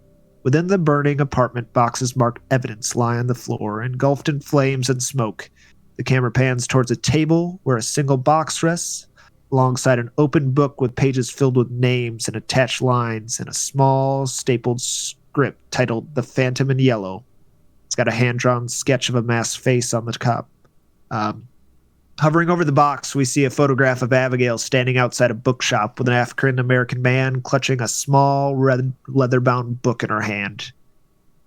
Within the burning apartment, boxes marked evidence lie on the floor, engulfed in flames and smoke. The camera pans towards a table where a single box rests, alongside an open book with pages filled with names and attached lines, and a small stapled script titled The Phantom in Yellow. It's got a hand-drawn sketch of a masked face on the top. Hovering over the box, we see a photograph of Abigail standing outside a bookshop with an African-American man clutching a small red leather-bound book in her hand.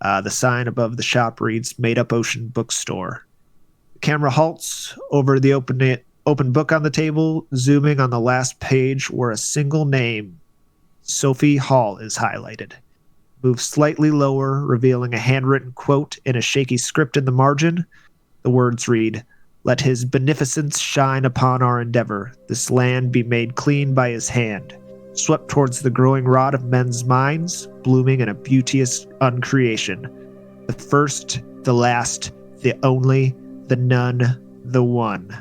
The sign above the shop reads Made Up Ocean Bookstore. The camera halts over the open book on the table, zooming on the last page where a single name, Sophie Hall, is highlighted. Moves slightly lower, revealing a handwritten quote in a shaky script in the margin. The words read, "Let his beneficence shine upon our endeavor. This land be made clean by his hand. Swept towards the growing rod of men's minds, blooming in a beauteous uncreation. The first, the last, the only, the none, the one."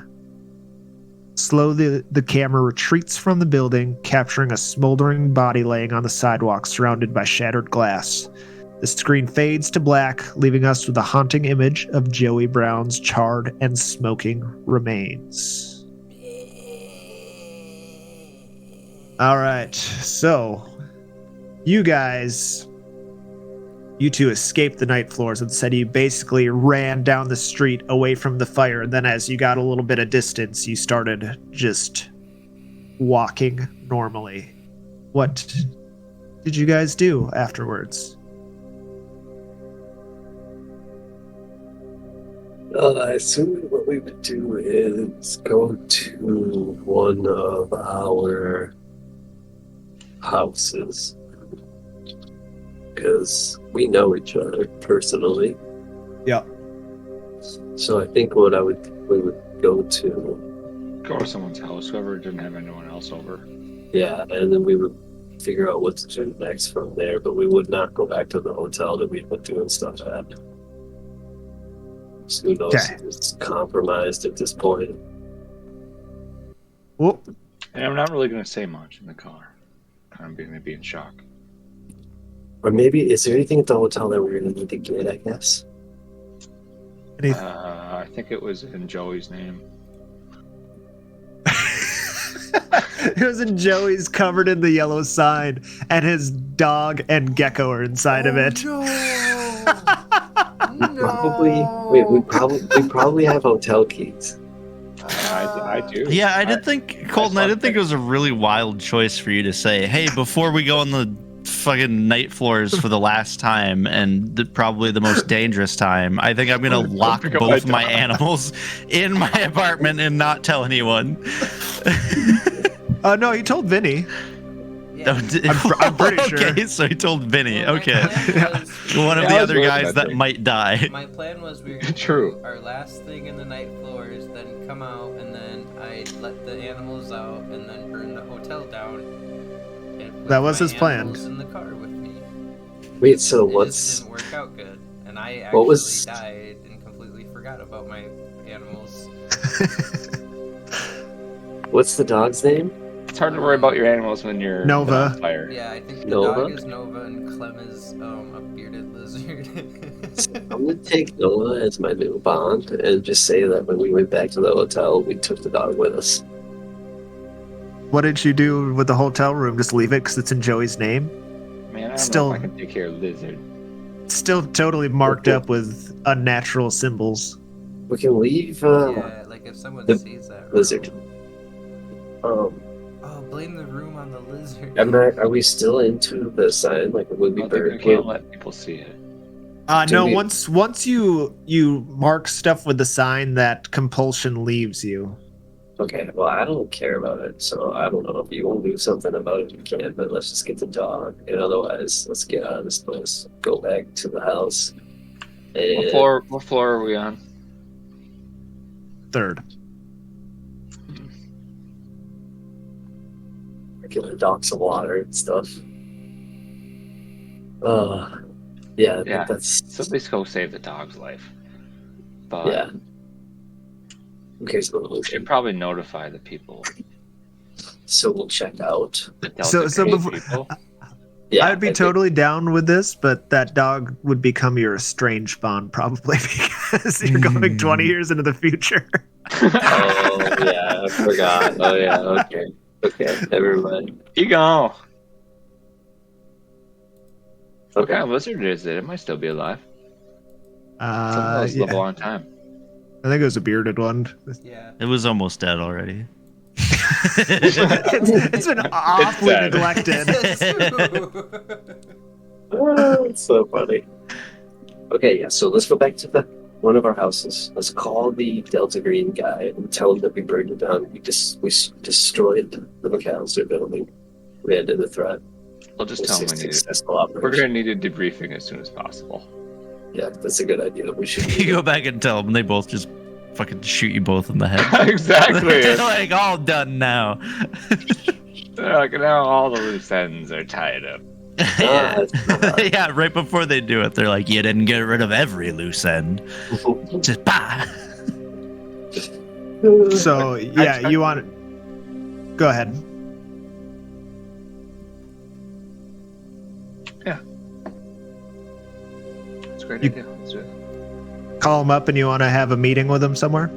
Slowly, the camera retreats from the building, capturing a smoldering body laying on the sidewalk surrounded by shattered glass. The screen fades to black, leaving us with a haunting image of Joey Brown's charred and smoking remains. All right, so you guys you two escaped the night floors, and said you basically ran down the street away from the fire. And then as you got a little bit of distance, you started just walking normally. What did you guys do afterwards? I assume what we would do is go to one of our houses. Because we know each other personally. Yeah. So I think we would go to... Go to someone's house, whoever didn't have anyone else over. Yeah, and then we would figure out what to do next from there, but we would not go back to the hotel that we've been doing stuff at. So who knows if it's compromised at this point. Whoop. And I'm not really going to say much in the car. I'm going to be in shock. Or maybe, is there anything at the hotel that we're going to need to get, I guess? I think it was in Joey's name. It was in Joey's, covered in the yellow sign, and his dog and gecko are inside of it. We probably have hotel keys. I do. Yeah, I did think, Colton, I did think it was a really wild choice for you to say, hey, before we go on the fucking night floors for the last time and probably the most dangerous time, I think I'm going to lock both my animals in my apartment and not tell anyone. No, he told Vinny. Yeah. I'm pretty sure. Okay, so he told Vinny. Okay. One of Yeah, the I was other worried guys about that that. might die. My plan was we were gonna True. do our last thing in the night floors, then come out, and then I'd let the animals out, and then burn the hotel down. And put That was my his plan. animals in the car with me. Wait, so It what's... just didn't work out good, and I What actually was- died and completely forgot about my animals. What's the dog's name? It's hard to worry about your animals when you're Nova. on fire. Yeah, I think the Nova? dog is Nova and Clem is a bearded lizard. I'm gonna take Noah as my new bond and just say that when we went back to the hotel, we took the dog with us. What did you do with the hotel room? Just leave it because it's in Joey's name? Man, I don't Still- know if I can take care of lizard. Still totally marked up with unnatural symbols. We can leave Yeah, like if someone the sees that lizard. room- Oh, blame the room on the lizard. Are we still into the sign? Like, would we I don't think we barricade? can't let people see it. No, we- once you mark stuff with the sign, that compulsion leaves you. Okay, well, I don't care about it, so I don't know if you want to do something about it. You can, but let's just get the dog, and otherwise, let's get out of this place. Go back to the house. And What floor are we on? Third. get the dog some water and stuff. Yeah, Yeah. that's Somebody's go save the dog's life. But yeah. Who cares about the we ocean? should probably notify the people. So we'll check out. The So Delta Green before, people. Yeah, I'd be totally down with this, but that dog would become your estranged bond probably because you're going 20 years into the future. Oh yeah, I forgot. Oh yeah, okay, never mind. You go. What Okay. kind of lizard is it? It might still be alive. Some of those live a Yeah. long time. I think it was a bearded one. Yeah. It was almost dead already. it's been awfully dead. neglected. Oh, it's so funny. Okay, yeah. So let's go back to one of our houses. Let's call the Delta Green guy and tell him that we burned it down. We destroyed the McAllister building. We ended the threat. We'll just It tell was them a we need it. successful We're operation. going to need a debriefing as soon as possible. Yeah, that's a good idea. We should. You go back and tell them they both just fucking shoot you both in the head. Exactly. They're like all done now. They're like, now all the loose ends are tied up. yeah. Yeah, right before they do it, they're like, you didn't get rid of every loose end. Just bah. So yeah, you want? Go ahead. It's a great You- idea. Let's do it. Call him up, and you want to have a meeting with him somewhere?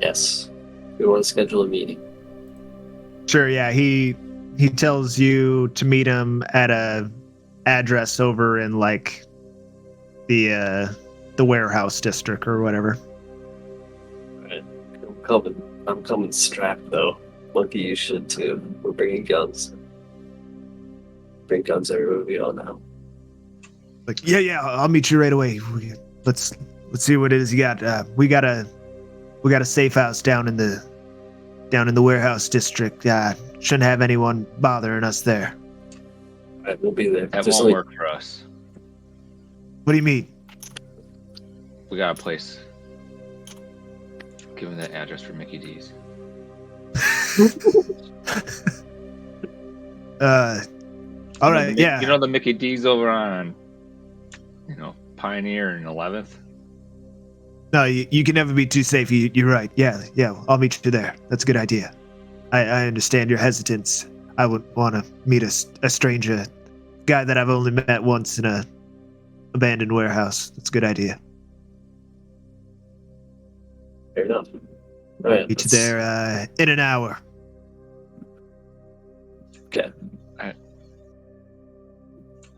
Yes, we want to schedule a meeting. Sure. Yeah. He tells you to meet him at a address over in like the warehouse district or whatever. I'm coming strapped though. Monkey, you should too. We're bringing guns. Bring guns everywhere we go now. Like, yeah, I'll meet you right away. Let's see what it is you got. We got a safe house down in the warehouse district. Shouldn't have anyone bothering us there. All right, we'll be there. That Just won't like- work for us. What do you mean? We got a place. Give him that address for Mickey D's. All right, yeah. You know the Mickey D's over on, Pioneer and 11th? No, you can never be too safe. You're right. Yeah, I'll meet you there. That's a good idea. I understand your hesitance. I wouldn't want to meet a stranger, guy that I've only met once in a abandoned warehouse. That's a good idea. Fair enough. All right, Meet you there in an hour. Okay.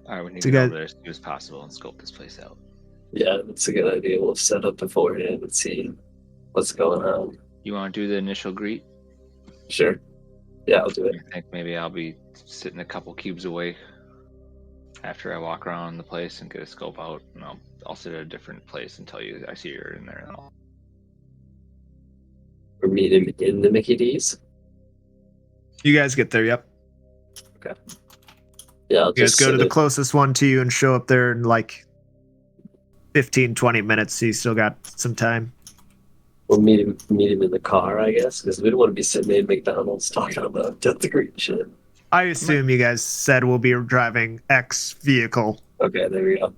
All right, we need So to go guys- over there as soon as possible and scope this place out. Yeah, that's a good idea. We'll set up beforehand and see what's going on. You want to do the initial greet? Sure. Yeah, I'll do it. I think maybe I'll be sitting a couple cubes away after I walk around the place and get a scope out, and I'll sit at a different place until I see you're in there. We're meeting in the Mickey D's. You guys get there. Yep. Okay. Yeah, I'll You guys just go to sit the it. closest one to you and show up there in like 15, 20 minutes. So you still got some time. We'll meet him in the car, I guess, because we don't want to be sitting in McDonald's talking about Death to Green shit. I assume you guys said we'll be driving X vehicle. Okay, there we go.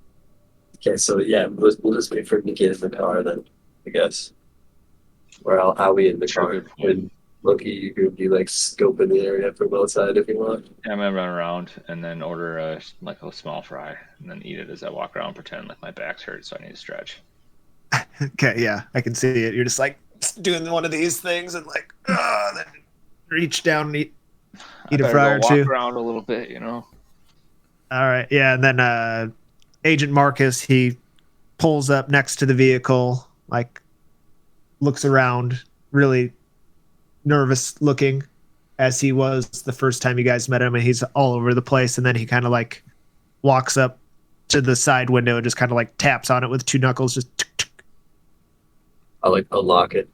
Okay, so yeah, we'll just wait for him to get in the car then, I guess. Or I'll be in the car. And Loki, you could be like scoping the area from outside if you want. Yeah, I'm gonna run around and then order a small fry and then eat it as I walk around, pretend like my back's hurt, so I need to stretch. Okay, yeah, I can see it. You're just like doing one of these things and like, then reach down and eat a better fry or go two. walk around a little bit, All right, yeah, and then Agent Marcus, he pulls up next to the vehicle, like looks around, really nervous looking as he was the first time you guys met him, and he's all over the place, and then he kind of like walks up to the side window and just kind of like taps on it with two knuckles, just I'll like unlock it.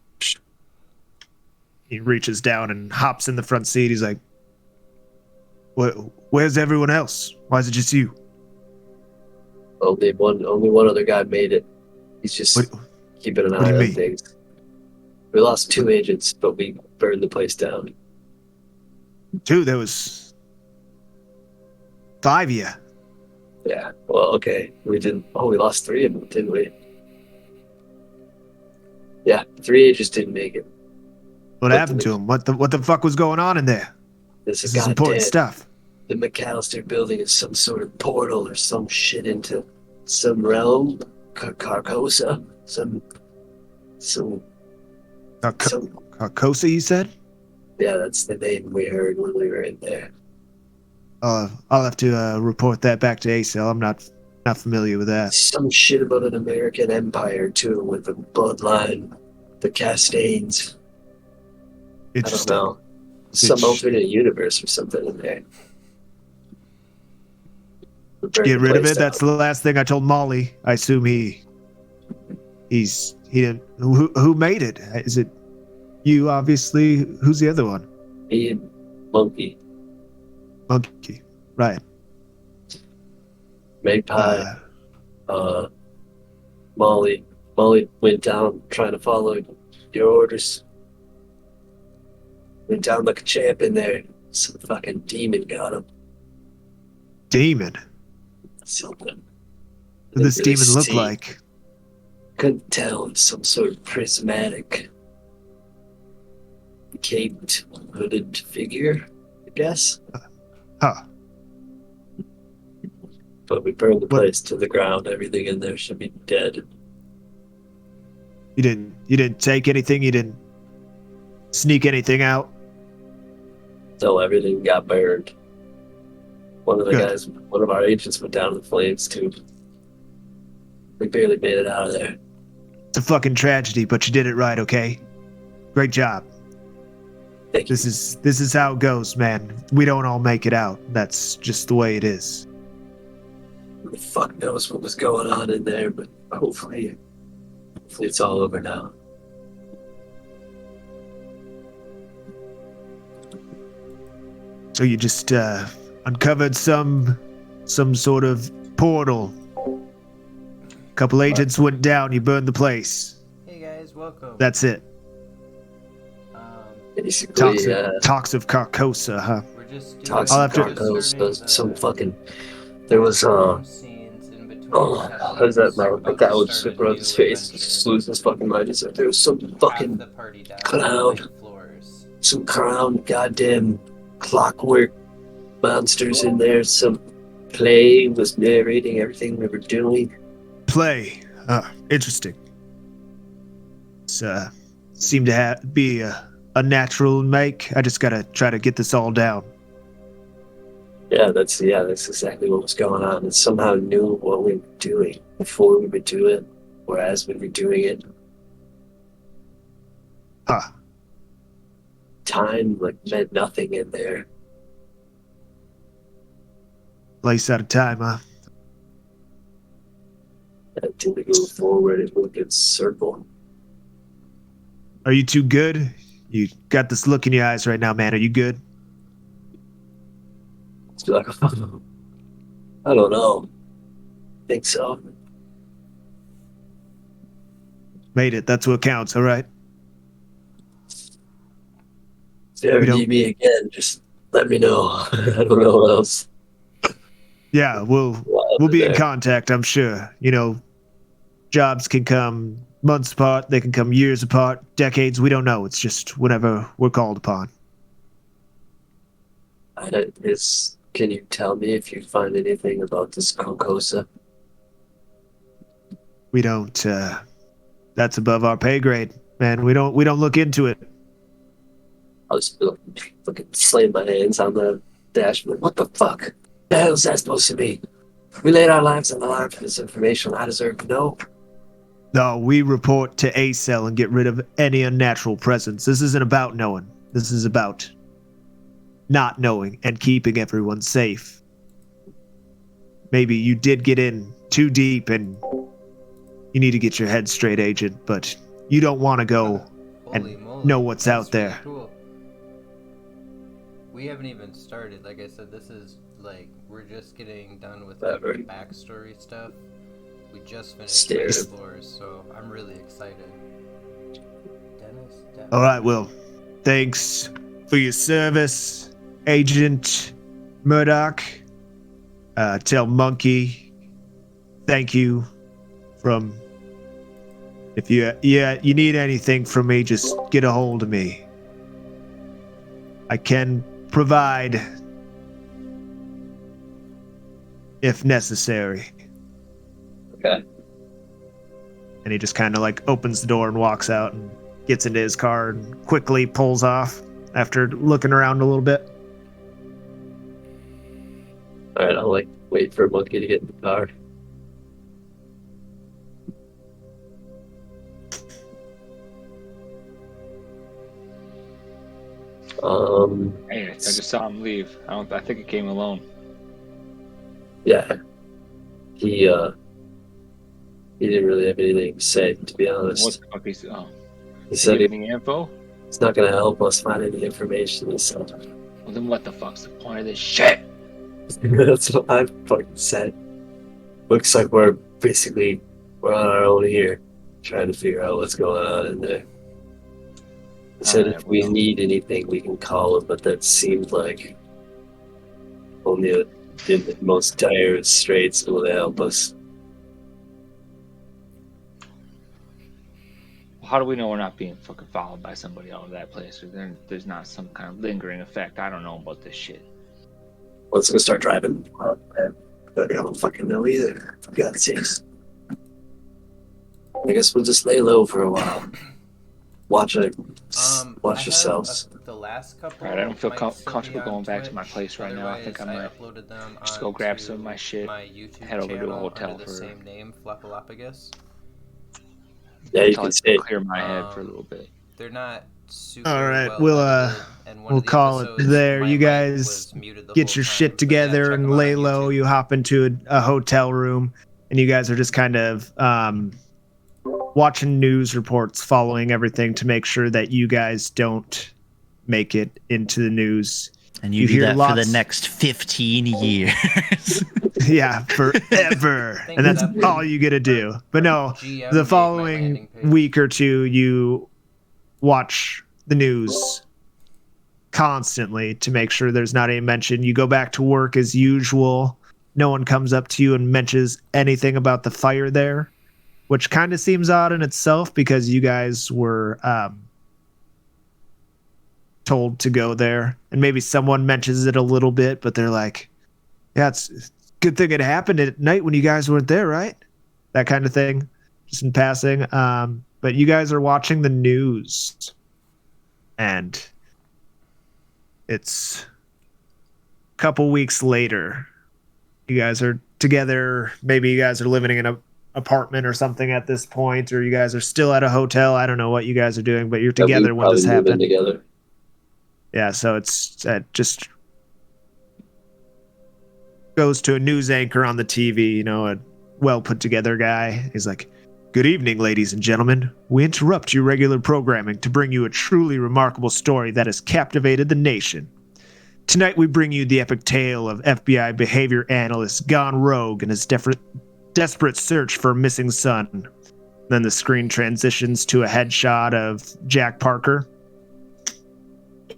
he reaches down and hops in the front seat. He's like, where's everyone else? Why is it just you? Only one other guy made it. He's just keeping an what do eye you on mean? things. We lost 2 agents, but we burned the place down. Dude, there was 5 of you. Yeah. Well, okay. We lost 3 of them, didn't we? Yeah, 3 agents didn't make it. What happened to him? What the fuck was going on in there? This This is important stuff. The McAllister building is some sort of portal or some shit into some realm. Carcosa? Some Carcosa, you said? yeah, that's the name we heard when we were in there. I'll have to report that back to ACL. I'm not familiar with that. Some shit about an American empire too, with the bloodline, the Castains. I don't Interesting. know. Some alternate universe or something in there. We burned Get the rid of place it. That's the last thing I told Molly. I assume he didn't. Who made it? Is it you? Obviously. Who's the other one? down. Me and Monkey. Monkey. Right. Magpie. Molly went down trying to follow your orders. Went down like a champ in there. Some fucking demon got him. Demon. Something. What does this Didn't really demon look see. like? Couldn't tell. Some sort of prismatic, caped, hooded figure, I guess. Huh. But we burned the place to the ground. Everything in there should be dead. You didn't take anything. You didn't sneak anything out. So everything got burned. One of the Good. guys, one of our agents went down in the flames too. We barely made it out of there. It's a fucking tragedy, but you did it right, okay? Great job. Thank you. This is how it goes, man. We don't all make it out. That's just the way it is. Who the fuck knows what was going on in there, but hopefully it's all over now. So you just uncovered some sort of portal. A couple agents went down. You burned the place. Hey guys, welcome. That's it. Basically, Talks of Carcosa, huh? We're just doing Talks I'll of have to- Carcosa, some fucking. There was scenes in between. how's that now? The guy would just rub his face, just lose his fucking mind. He said there was some fucking clown, some clown, goddamn clockwork monsters in there. Some play was narrating everything we were doing. Play. Interesting. It's, seemed to be a natural make. I just gotta try to get this all down. Yeah, that's exactly what was going on. And somehow knew what we were doing before we would do it, or as we were doing it. Huh. Time meant nothing in there. Place out of time, huh? Until we go forward and look at circle. Are you too good? You got this look in your eyes right now, man. Are you good? It's like, I don't know. Think so. Made it. That's what counts, all right? If you ever need me again, just let me know. I don't know what else. Yeah, we'll be in contact, I'm sure. You know, jobs can come months apart, they can come years apart, decades, we don't know. It's just whenever we're called upon. Can you tell me if you find anything about this Carcosa? We don't that's above our pay grade, man. We don't look into it. I was fucking slaying my hands on the dashboard. What the fuck? The hell is that supposed to be? We laid our lives on the line for this information. I deserve to know. No, we report to A-Cell and get rid of any unnatural presence. This isn't about knowing. This is about not knowing and keeping everyone safe. Maybe you did get in too deep and you need to get your head straight, Agent, but you don't want to go and know what's out there. Cool. We haven't even started. Like I said, this is we're just getting done with the backstory stuff. We just finished the floors, so I'm really excited. Dennis. All right, well, thanks for your service, Agent Murdoch. Tell Monkey thank you from. If you need anything from me, just get a hold of me. I can provide if necessary. Okay. And he just kind of opens the door and walks out and gets into his car and quickly pulls off after looking around a little bit. All right, I'll wait for Monkey to get in the car. Hey, I just saw him leave. I think he came alone. Yeah. He didn't really have anything to say, to be honest. What the fuck is? Oh, He said any info? It's not gonna help us find any information. He said. Well, then what the fuck's the point of this shit? That's what I fucking said. Looks like we're on our own here, trying to figure out what's going on in there. He said if we need anything, we can call him, but that seemed like only in the most dire straits will help us. How do we know we're not being fucking followed by somebody out of that place? Or there's not some kind of lingering effect? I don't know about this shit. Let's go start driving. I don't fucking know either, for God's sakes. I guess we'll just lay low for a while. Watch yourselves. The last couple. Alright, I don't feel might still comfortable be on going back to my Twitch. place right now. I think I Otherwise, might uploaded them just go grab some of my onto shit, my YouTube head over to a channel hotel under the for same name, Fluffalapagus. Yeah, you until I can say clear my head for a little bit. They're not super All right, well edited, and one we'll of the call it episodes, there. my You mic guys was muted the get whole your time. shit But yeah, together check and them out lay on low. YouTube. You hop into a hotel room, and you guys are just kind of watching news reports, following everything to make sure that you guys don't make it into the news. And you do hear that for the lots- next 15 years. Yeah, forever. Thanks, And that's Zap. all you get to do. But no, GM the made my following landing page. week or two, you watch the news constantly to make sure there's not any mention. You go back to work as usual. No one comes up to you and mentions anything about the fire there, which kind of seems odd in itself because you guys were told to go there. And maybe someone mentions it a little bit, but they're like, yeah, it's a good thing it happened at night when you guys weren't there, right? That kind of thing, just in passing. But you guys are watching the news, and it's a couple weeks later. You guys are together. Maybe you guys are living in an apartment or something at this point, or you guys are still at a hotel. I don't know what you guys are doing, but you're together when this happened. Together. Yeah, so it's just goes to a news anchor on the TV, you know, a well put together guy. He's like, "Good evening, ladies and gentlemen. We interrupt your regular programming to bring you a truly remarkable story that has captivated the nation. Tonight we bring you the epic tale of FBI behavior analyst gone rogue in his desperate search for a missing son." Then the screen transitions to a headshot of Jack Parker.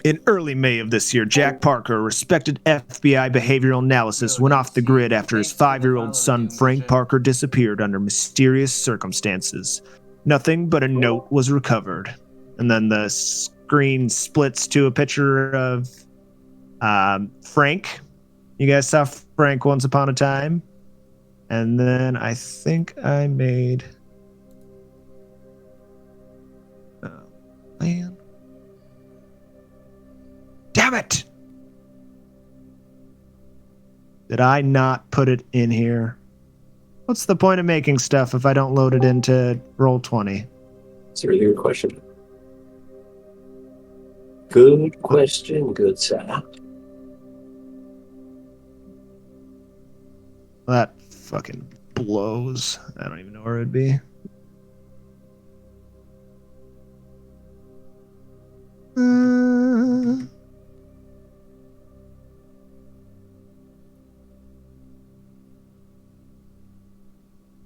In early May of this year, Jack Parker, a respected FBI behavioral analyst, went off the grid after his 5-year-old son Frank Parker disappeared under mysterious circumstances. Nothing but a note was recovered. And then the screen splits to a picture of Frank. You guys saw Frank once upon a time. And then I think I made... Oh, man. Damn it! Did I not put it in here? What's the point of making stuff if I don't load it into Roll20? It's a really good question. Good question, good sir. That fucking blows. I don't even know where it'd be.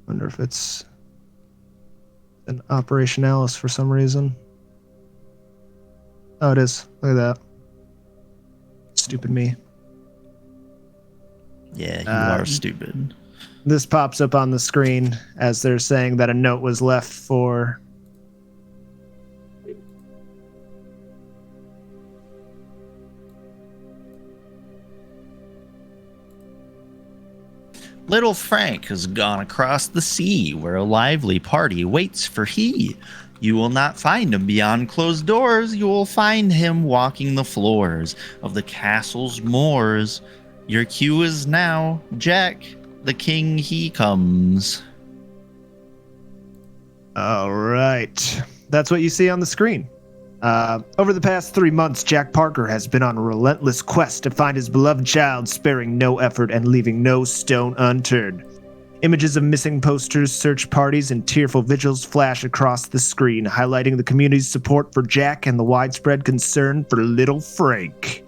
Wonder if it's an operationalis for some reason. Oh, it is. Look at that. Stupid me. Yeah, you are stupid. This pops up on the screen as they're saying that a note was left for... Little Frank has gone across the sea where a lively party waits for he. You will not find him beyond closed doors. You will find him walking the floors of the castle's moors. Your cue is now, Jack, the king he comes. All right. That's what you see on the screen. Over the past 3 months, Jack Parker has been on a relentless quest to find his beloved child, sparing no effort and leaving no stone unturned. Images of missing posters, search parties, and tearful vigils flash across the screen, highlighting the community's support for Jack and the widespread concern for little Frank.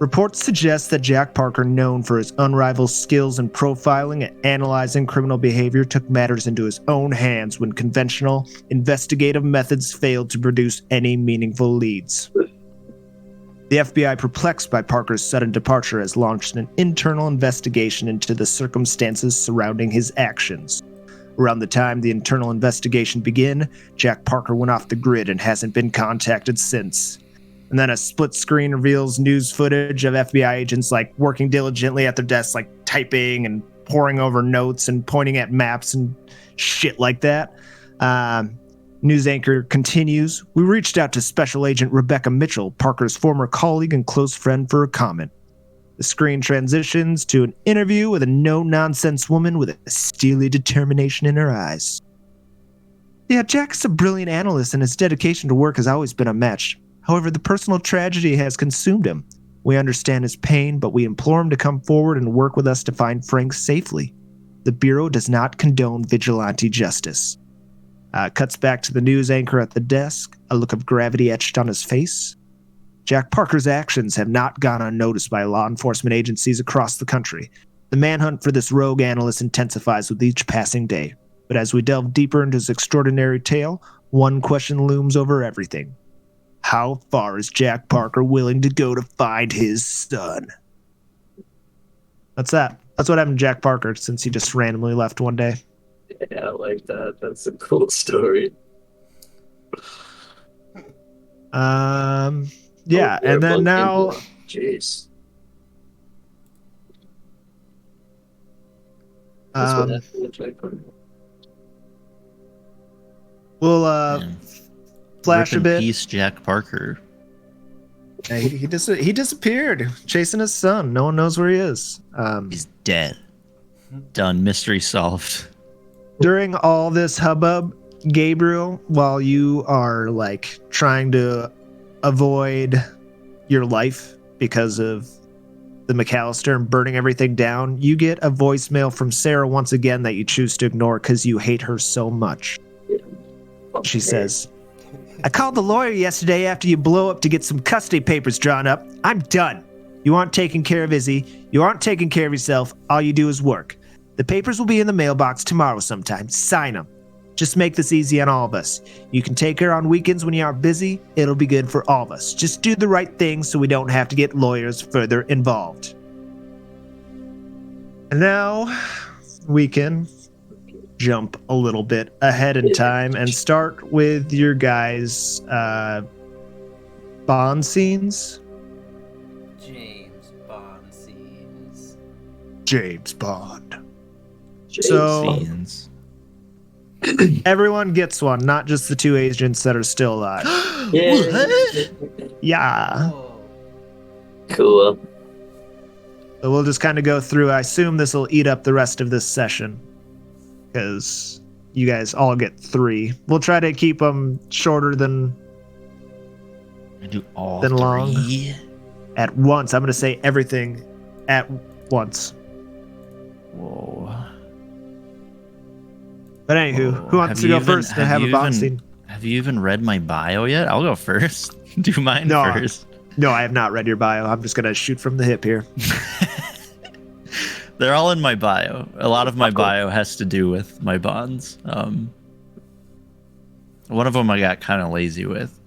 Reports suggest that Jack Parker, known for his unrivaled skills in profiling and analyzing criminal behavior, took matters into his own hands when conventional investigative methods failed to produce any meaningful leads. The FBI, perplexed by Parker's sudden departure, has launched an internal investigation into the circumstances surrounding his actions. Around the time the internal investigation began, Jack Parker went off the grid and hasn't been contacted since. And then a split screen reveals news footage of FBI agents working diligently at their desks, typing and poring over notes and pointing at maps and shit like that. News anchor continues, we reached out to Special Agent Rebecca Mitchell, Parker's former colleague and close friend, for a comment. The screen transitions to an interview with a no-nonsense woman with a steely determination in her eyes. Yeah, Jack's a brilliant analyst and his dedication to work has always been unmatched. However, the personal tragedy has consumed him. We understand his pain, but we implore him to come forward and work with us to find Frank safely. The Bureau does not condone vigilante justice. Cuts back to the news anchor at the desk, a look of gravity etched on his face. Jack Parker's actions have not gone unnoticed by law enforcement agencies across the country. The manhunt for this rogue analyst intensifies with each passing day. But as we delve deeper into his extraordinary tale, one question looms over everything. How far is Jack Parker willing to go to find his son? That's that. That's what happened to Jack Parker since he just randomly left one day. Yeah, I like that. That's a cool story. Yeah, and then now... Jeez. We'll flash Rip a in bit. Peace, Jack Parker. Yeah, he disappeared, chasing his son. No one knows where he is. He's dead. Done. Mystery solved. During all this hubbub, Gabriel, while you are like trying to avoid your life because of the McAllister and burning everything down, you get a voicemail from Sarah once again that you choose to ignore because you hate her so much. She says, I called the lawyer yesterday after you blow up to get some custody papers drawn up. I'm done. You aren't taking care of Izzy. You aren't taking care of yourself. All you do is work. The papers will be in the mailbox tomorrow sometime. Sign them. Just make this easy on all of us. You can take her on weekends when you aren't busy. It'll be good for all of us. Just do the right thing so we don't have to get lawyers further involved. And now we can jump a little bit ahead in time and start with your guys' Bond scenes. James Bond scenes. James Bond. Scenes. Everyone gets one, not just the two agents that are still alive. Yeah. Cool. So we'll just kind of go through. I assume this will eat up the rest of this session because you guys all get 3. We'll try to keep them shorter than long. At once. I'm going to say everything at once. Whoa. But anywho, who wants to go first and have a Bond scene? Have you even read my bio yet? I'll go first. Do mine first. No, I have not read your bio. I'm just going to shoot from the hip here. They're all in my bio. A lot of my bio has to do with my Bonds. One of them I got kind of lazy with.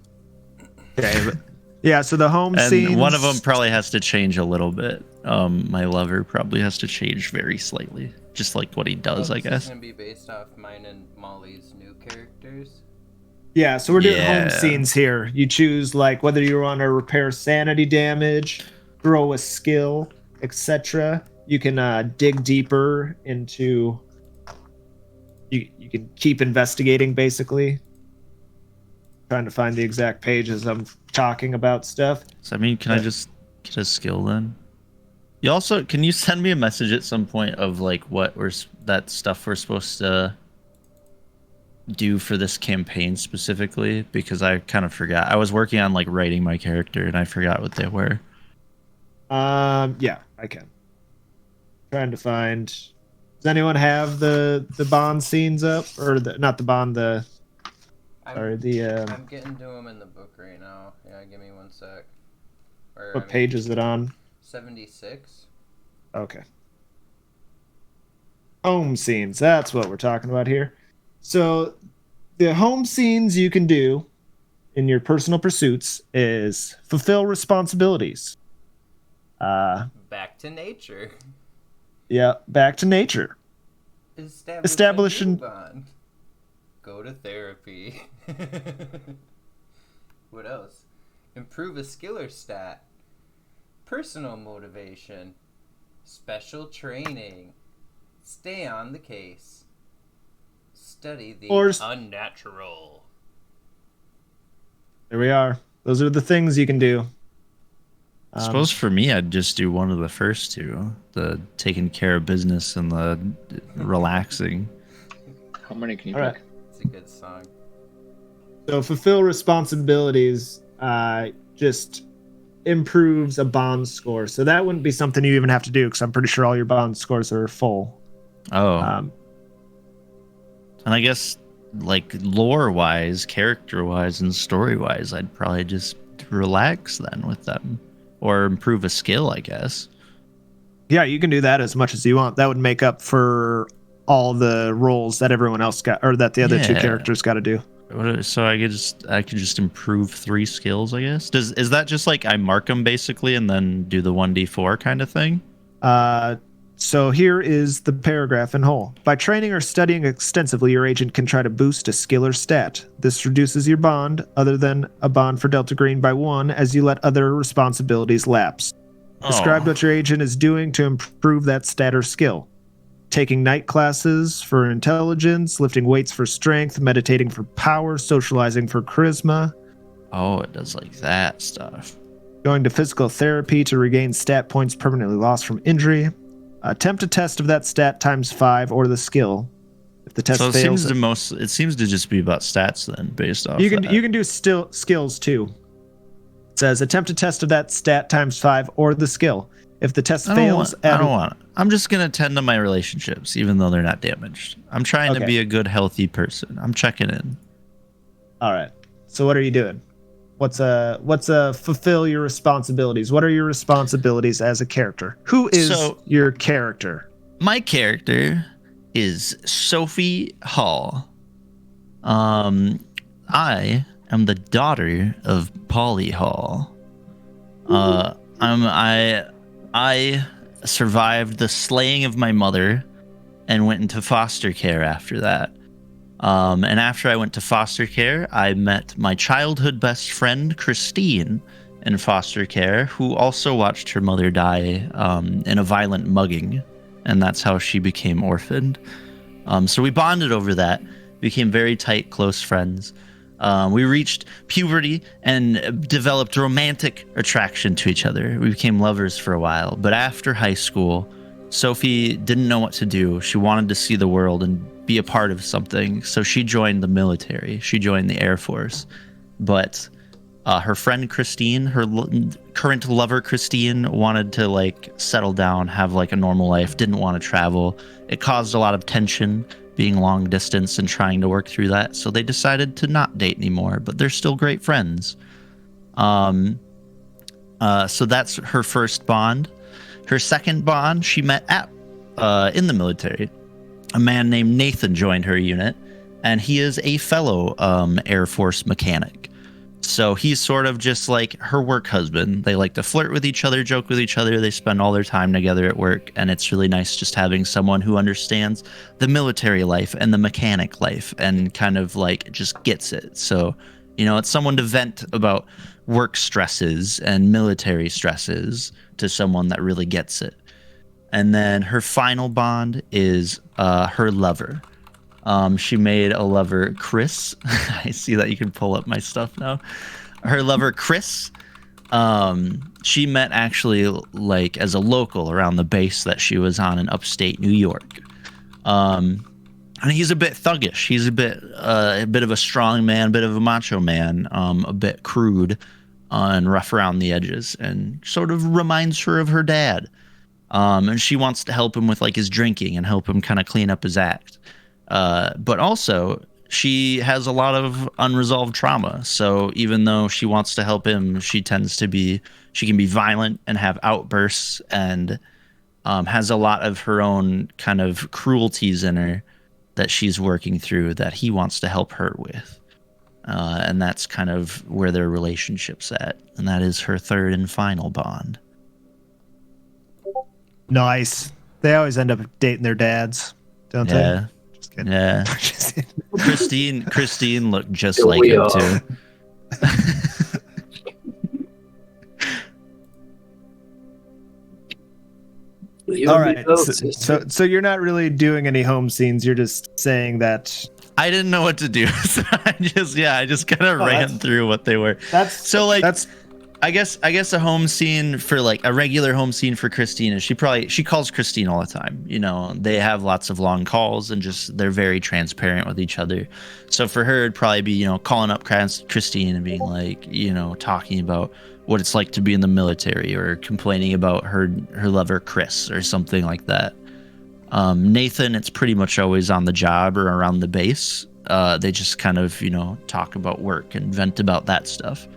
Okay, but yeah, so the home and scenes... one of them probably has to change a little bit. My lover probably has to change very slightly. Just like what he does, I guess. This is going to be based off mine and Molly's new characters. Yeah, so we're doing home scenes here. You choose like whether you want to repair sanity damage, grow a skill, etc. You can dig deeper into... You can keep investigating, basically. Trying to find the exact page as I'm talking about stuff. So, I mean, can I just get a skill then? You also, can you send me a message at some point of like that stuff we're supposed to do for this campaign specifically? Because I kind of forgot. I was working on like writing my character and I forgot what they were. Yeah, I can. Trying to find. Does anyone have the Bond scenes up, or not the Bond? I'm getting to them in the book right now. Yeah, give me 1 sec. What page is it on? 76. Okay. Home scenes. That's what we're talking about here. So the home scenes you can do in your personal pursuits is fulfill responsibilities. Back to nature. Yeah, back to nature. Establish a new bond. Go to therapy. What else? Improve a skill or stat. Personal motivation. Special training. Stay on the case. Study the unnatural. There we are. Those are the things you can do. I suppose for me, I'd just do one of the first two, the taking care of business and the relaxing. How many can you All right. pick? It's a good song. So fulfill responsibilities just improves a bond score. So that wouldn't be something you even have to do because I'm pretty sure all your bond scores are full. Oh. Um, And I guess, like, lore-wise, character-wise, and story-wise, I'd probably just relax then with them. Or improve a skill, I guess. yeah, you can do that as much as you want. That would make up for all the roles that everyone else got, or that the other two Yeah. characters got to do. So I could just improve 3 skills, I guess. Is that just like I mark them basically and then do the 1d4 kind of thing? So here is the paragraph in whole. By training or studying extensively, your agent can try to boost a skill or stat. This reduces your bond, other than a bond for Delta Green, by 1 as you let other responsibilities lapse. Describe what your agent is doing to improve that stat or skill. Taking night classes for intelligence, lifting weights for strength, meditating for power, socializing for charisma. Oh, it does like that stuff. Going to physical therapy to regain stat points permanently lost from injury. Attempt a test of that stat times 5 or the skill. If the test So fails, it seems to just be about stats then, based off. you can that. do skills too. It says attempt a test of that stat times 5 or the skill. If the test fails, I don't want it. I'm just gonna tend to my relationships, even though they're not damaged. I'm trying to Okay. be a good, healthy person. I'm checking in. All right. So what are you doing? What's a fulfill your responsibilities? What are your responsibilities as a character? Who is your character? My character is Sophie Hall. I am the daughter of Polly Hall. I survived the slaying of my mother and went into foster care after that. And after I went to foster care, I met my childhood best friend, Christine, in foster care, who also watched her mother die in a violent mugging. And that's how she became orphaned. So we bonded over that, became very tight, close friends. We reached puberty and developed romantic attraction to each other. We became lovers for a while. But after high school, Sophie didn't know what to do. She wanted to see the world and be a part of something. So she joined the military. She joined the Air Force. But her friend Christine, her current lover Christine, wanted to like settle down, have like a normal life, didn't want to travel. It caused a lot of tension being long distance and trying to work through that. So they decided to not date anymore, but they're still great friends. So that's her first bond. Her second bond, she met at in the military. A man named Nathan joined her unit, and he is a fellow Air Force mechanic. So he's sort of just like her work husband. They like to flirt with each other, joke with each other. They spend all their time together at work, and it's really nice just having someone who understands the military life and the mechanic life and kind of like just gets it. So, you know, it's someone to vent about work stresses and military stresses to someone that really gets it. And then her final bond is her lover. She made a lover, Chris. I see that you can pull up my stuff now. Her lover, Chris. She met actually like as a local around the base that she was on in upstate New York. And he's a bit thuggish. He's a bit of a strong man, a bit of a macho man, a bit crude and rough around the edges, and sort of reminds her of her dad. And she wants to help him with like his drinking and help him kind of clean up his act. But also she has a lot of unresolved trauma. So even though she wants to help him, she can be violent and have outbursts and has a lot of her own kind of cruelties in her that she's working through that he wants to help her with. And that's kind of where their relationship's at. And that is her third and final bond. Nice. They always end up dating their dads, don't they? Just kidding. Yeah. Christine looked just like him too. All right. So you're not really doing any home scenes. You're just saying that I didn't know what to do. So I just kind of ran through what they were. I guess a home scene for like a regular home scene for Christine is she calls Christine all the time. You know, they have lots of long calls and they're very transparent with each other. So for her, it'd probably be, you know, calling up Christine and being like, you know, talking about what it's like to be in the military or complaining about her lover Chris or something like that. Nathan, it's pretty much always on the job or around the base. They just kind of, you know, talk about work and vent about that stuff.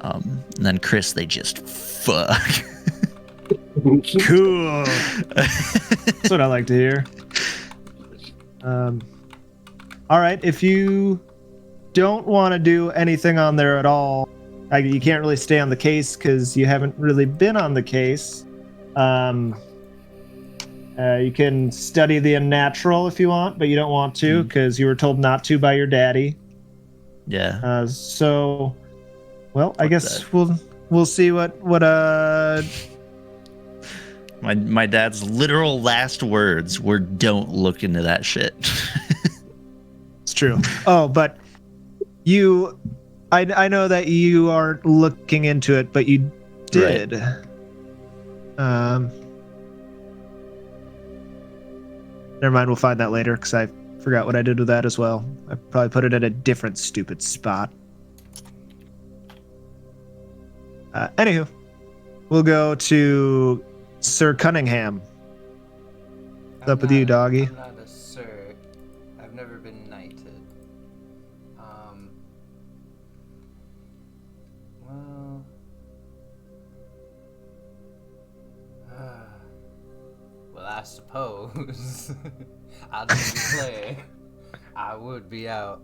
And then Chris, they just fuck. Cool. That's what I like to hear. All right, if you don't want to do anything on there at all, you can't really stay on the case because you haven't really been on the case. You can study the unnatural if you want, but you don't want to because you were told not to by your daddy. Yeah. So, well, I guess we'll see what my dad's literal last words were, "Don't look into that shit." It's true. Oh, but I know that you aren't looking into it, but you did. Right. Never mind, we'll find that later because I forgot what I did with that as well. I probably put it at a different stupid spot. Anywho, we'll go to Sir Cunningham. What's up with you, doggy? I'm not a sir. I've never been knighted. Well, I suppose I'll just play. I would be out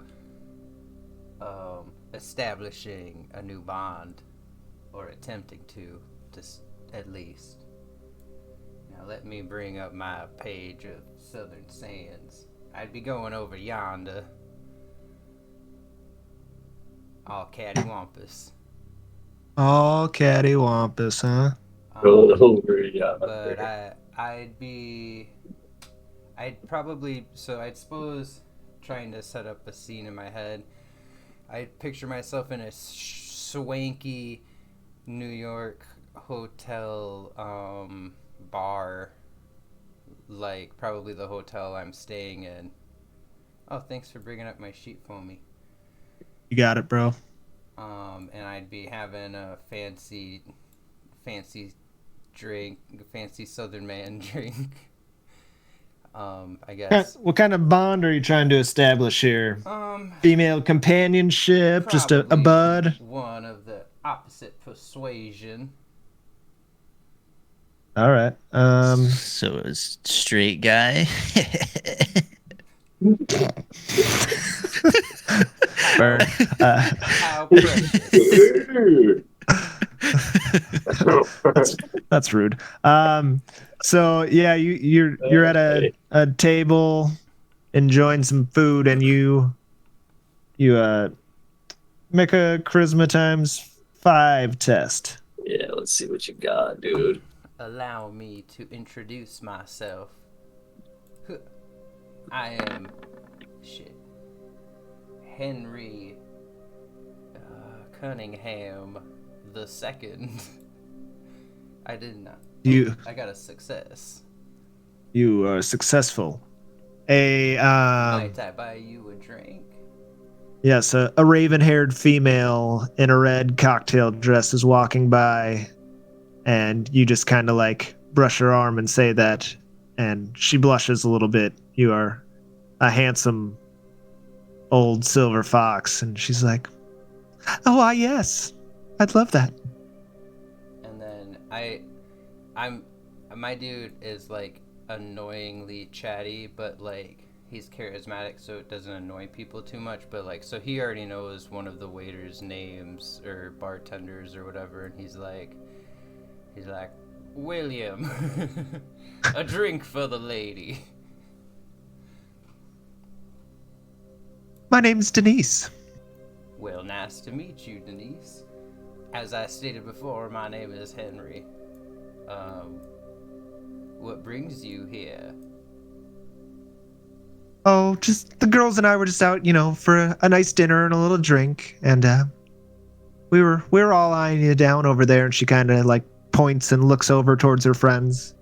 establishing a new bond, or attempting to at least. Now let me bring up my page of Southern Sands. I'd be going over yonder. All cattywampus. All cattywampus, huh? Over yonder. But I'd suppose, trying to set up a scene in my head, I'd picture myself in a swanky New York hotel bar, like probably the hotel I'm staying in. Oh, thanks for bringing up my sheet for me. You got it, bro. And I'd be having a fancy drink, fancy Southern man drink. I guess. What kind of bond are you trying to establish here? Female companionship, just a bud? One of the opposite persuasion. All right. So a straight guy. Burn. How precious. That's rude. So yeah, you're at a table enjoying some food, and you make a charisma ×5 test. Yeah, let's see what you got, dude. Allow me to introduce myself. I am Henry Cunningham the Second. I did not. I got a success. You are successful. Might I buy you a drink? Yes, a raven-haired female in a red cocktail dress is walking by, and you just kind of like brush her arm and say that, and she blushes a little bit. You are a handsome old silver fox, and she's like, "Oh, yes, I'd love that." And then my dude is like annoyingly chatty, but like he's charismatic, so it doesn't annoy people too much. But like, so he already knows one of the waiters' names or bartenders or whatever, and he's like, "William, a drink for the lady." My name's Denise. Well, nice to meet you, Denise. As I stated before, my name is Henry. What brings you here? Oh, just the girls and I were just out, for a nice dinner and a little drink, and we were all eyeing you down over there, and she kind of like points and looks over towards her friends,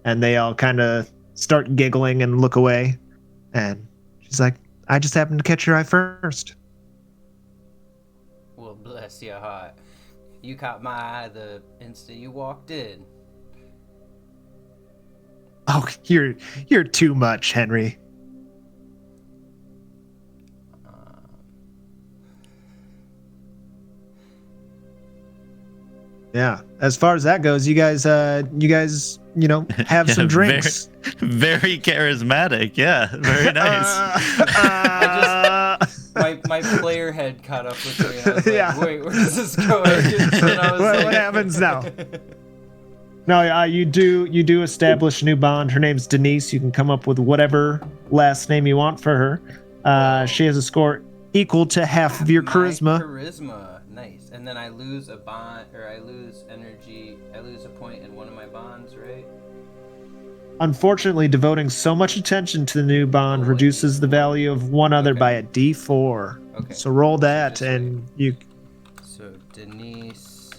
and they all kind of start giggling and look away, and she's like, I just happened to catch your eye first. Well, bless your heart. You caught my eye the instant you walked in. Oh, you're too much, Henry. Yeah. As far as that goes, you guys, have Yeah, some drinks. Very charismatic. Yeah, very nice. My player head caught up with me. And I was like, Yeah. wait, where is this going? And I was What happens now? No, you do establish a new bond. Her name's Denise. You can come up with whatever last name you want for her. She has a score equal to half of your charisma. Charisma, nice. And then I lose a bond, or I lose energy. I lose a point in one of my bonds, right? Unfortunately, devoting so much attention to the new bond reduces the value of one other by a D4. Okay. So roll that, and you. So Denise.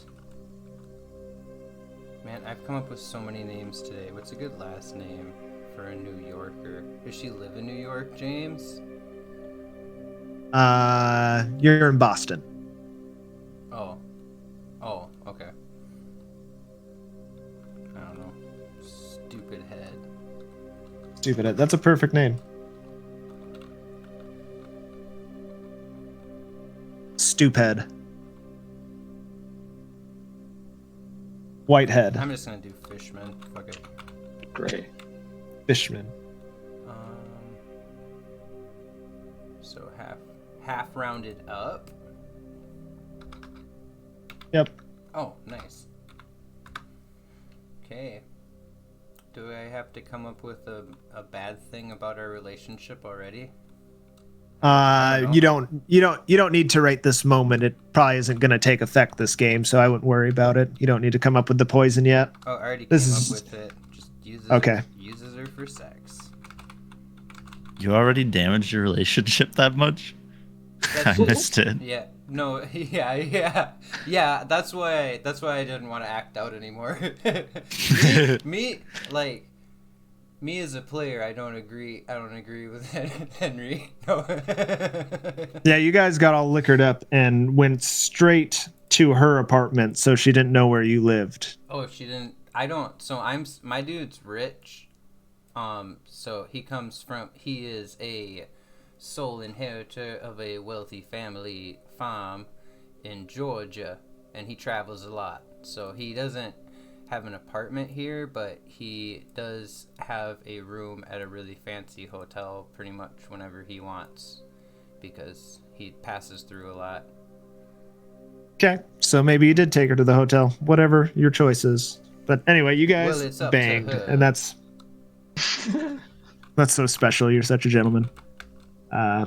Man, I've come up with so many names today. What's a good last name for a New Yorker? Does she live in New York, James? You're in Boston. Oh, okay. I don't know. Stupid head. Stupid. That's a perfect name. Stupid. Whitehead. I'm just gonna do Fishman. Fuck it. Great. Fishman. So half rounded up. Yep. Oh, nice. Okay. Do I have to come up with a bad thing about our relationship already? You don't need to rate this moment. It probably isn't going to take effect this game, so I wouldn't worry about it. You don't need to come up with the poison yet. Oh, I already This came is- up with it. Just uses Okay. Uses her for sex. You already damaged your relationship that much? I missed it. Yeah. No. Yeah. That's why I didn't want to act out anymore. me as a player, I don't agree with Henry. No. Yeah, you guys got all liquored up and went straight to her apartment, so she didn't know where you lived. Oh, if she didn't, I don't. So my dude's rich. So he is a sole inheritor of a wealthy family farm in Georgia, and he travels a lot. So he doesn't have an apartment here, but he does have a room at a really fancy hotel pretty much whenever he wants, because he passes through a lot. Okay, so maybe you did take her to the hotel. Whatever your choice is. But anyway, you guys Well, it's up to banged, her. and that's so special. You're such a gentleman. How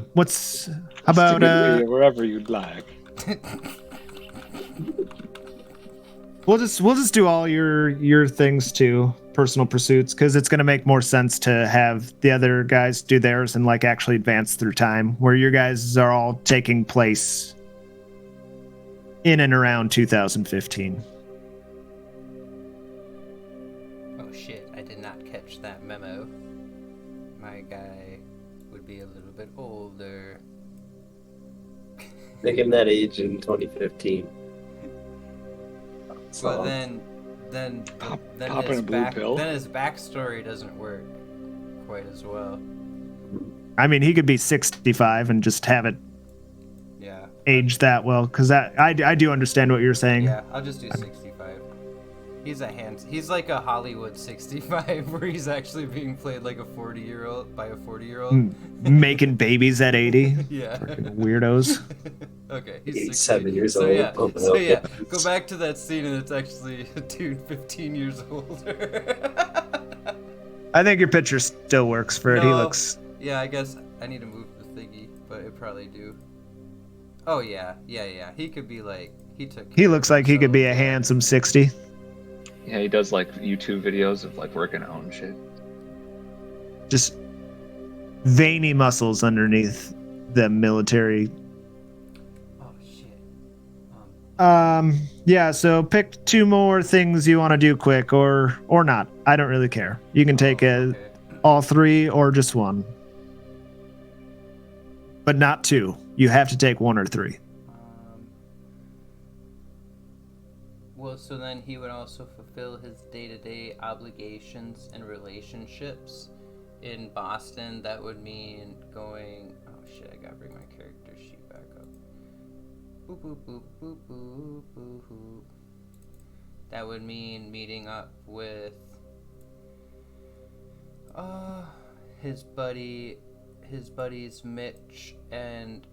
about wherever you'd like. we'll just do all your things too, personal pursuits, because it's gonna make more sense to have the other guys do theirs and like actually advance through time, where your guys are all taking place in and around 2015. Oh shit, I did not catch that memo. My guy would be a little bit older. Make him that age in 2015. But then popping a blue pill? Then his backstory doesn't work quite as well. I mean, he could be 65 and just have it age that well, because I do understand what you're saying. Yeah, I'll just do 65. He's like a Hollywood 65, where he's actually being played like a 40-year-old by a 40-year-old. Making babies at 80. Yeah. Freaking weirdos. Okay, he's 87 years so old. Yeah, pumping so out yeah, babies. go back to that scene and it's actually a dude 15 years older. I think your picture still works for it. He No. looks. Yeah, I guess I need to move the thingy, but it probably do. Oh yeah. He could be like He looks like he could be a handsome 60. Yeah, he does like YouTube videos of like working out and shit. Just veiny muscles underneath the military. Oh shit. Yeah, so pick 2 more things you want to do quick or not. I don't really care. You can take all 3 or just 1. But not 2. You have to take 1 or 3. Well, so then he would also fulfill his day-to-day obligations and relationships in Boston. That would mean going... Oh shit, I gotta bring my character sheet back up. Boop, boop, boop, boop, boop, boop, boop. That would mean meeting up with his buddies Mitch and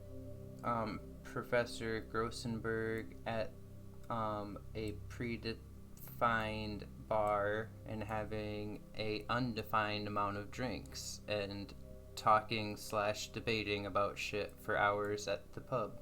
Professor Grossenberg at a predefined bar and having a undefined amount of drinks and talking/debating about shit for hours at the pub.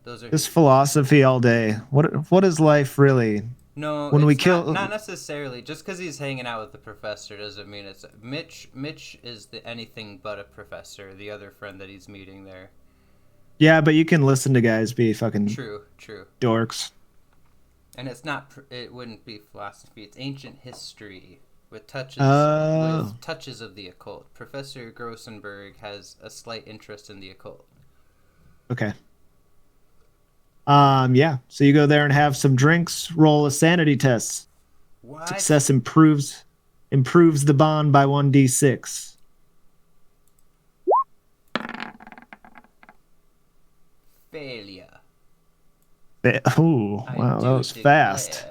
Those are Just philosophy all day. What is life really? No, when it's we kill not necessarily. Just because he's hanging out with the professor doesn't mean it's Mitch. Mitch is anything but a professor. The other friend that he's meeting there. Yeah, but you can listen to guys be fucking True. dorks. And it's not. It wouldn't be philosophy. It's ancient history with touches of the occult. Professor Grossenberg has a slight interest in the occult. Okay. Yeah. So you go there and have some drinks. Roll a sanity test. What? Success improves the bond by 1d6. Failure. Oh, wow, that was fast.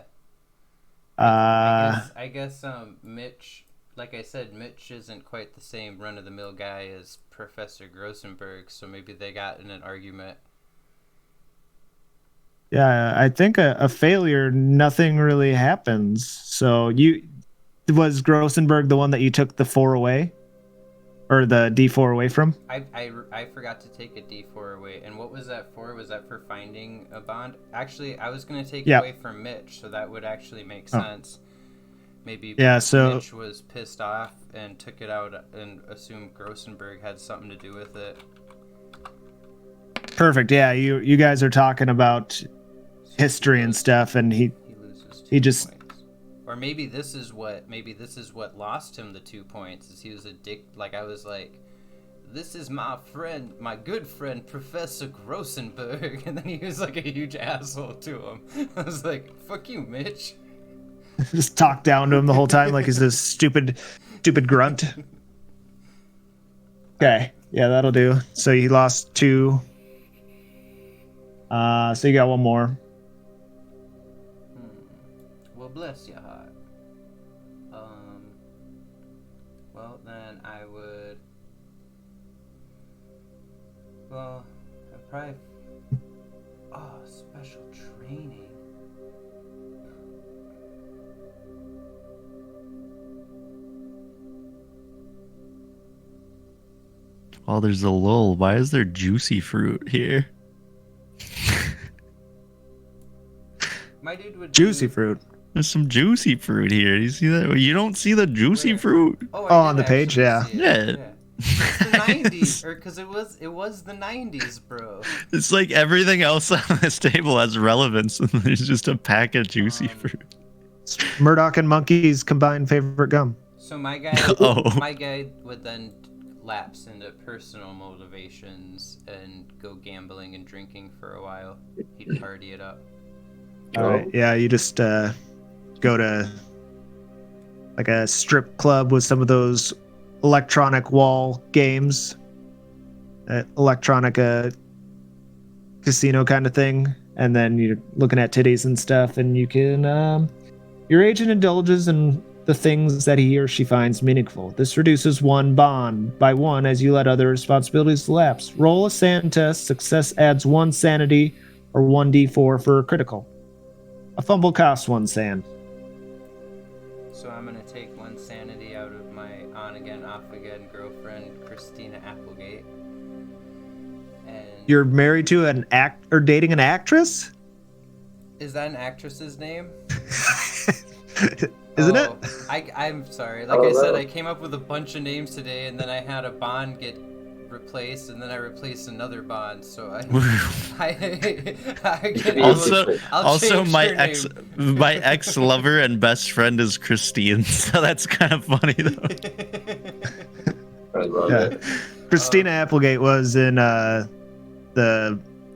I guess Mitch, like I said, Mitch isn't quite the same run-of-the-mill guy as Professor Grossenberg, so maybe they got in an argument. Yeah, I think a failure, nothing really happens. So was Grossenberg the one that you took the 4 away? Or the D4 away from? I forgot to take a D4 away. And what was that for? Was that for finding a bond? Actually, I was going to take it away from Mitch, so that would actually make sense. Maybe Mitch was pissed off and took it out and assumed Grossenberg had something to do with it. Perfect. Yeah, you guys are talking about history and stuff, and he just. Or maybe this is what lost him the 2 points. Is he was a dick. Like I was like, this is my good friend Professor Grossenberg, and then he was like a huge asshole to him. I was like, fuck you, Mitch. Just talk down to him the whole time like he's a stupid grunt. Okay, yeah, that'll do. So you lost 2. So you got 1 more. Well, bless your heart. Well, then I would. Well, I'd probably. Oh, special training. Oh, there's a lull. Why is there juicy fruit here? My dude would juicy fruit. There's some juicy fruit here. Do you see that? You don't see the juicy fruit? Oh, on the page, yeah. Yeah. It's the 90s, or because it was the 90s, bro. It's like everything else on this table has relevance, and there's just a pack of juicy fruit. Murdoch and Monkey's combined favorite gum. So my guy would then lapse into personal motivations and go gambling and drinking for a while. He'd party it up. All right. Yeah, you just go to like a strip club with some of those electronic wall games, electronic casino kind of thing, and then you're looking at titties and stuff, and you can your agent indulges in the things that he or she finds meaningful. This reduces 1 bond by 1 as you let other responsibilities lapse. Roll a sand test. Success adds 1 sanity or 1d4 for a critical. A fumble costs 1 sand. So I'm gonna take 1 sanity out of my on-again, off-again girlfriend, Christina Applegate. And You're married to an or dating an actress? is that an actress's name? isn't it? I'm sorry. Like I said, I came up with a bunch of names today, and then I had a bond get replaced, and then I replaced another bond. So I also my ex lover and best friend is Christine, so that's kind of funny though. I love it. Christina Applegate was in the.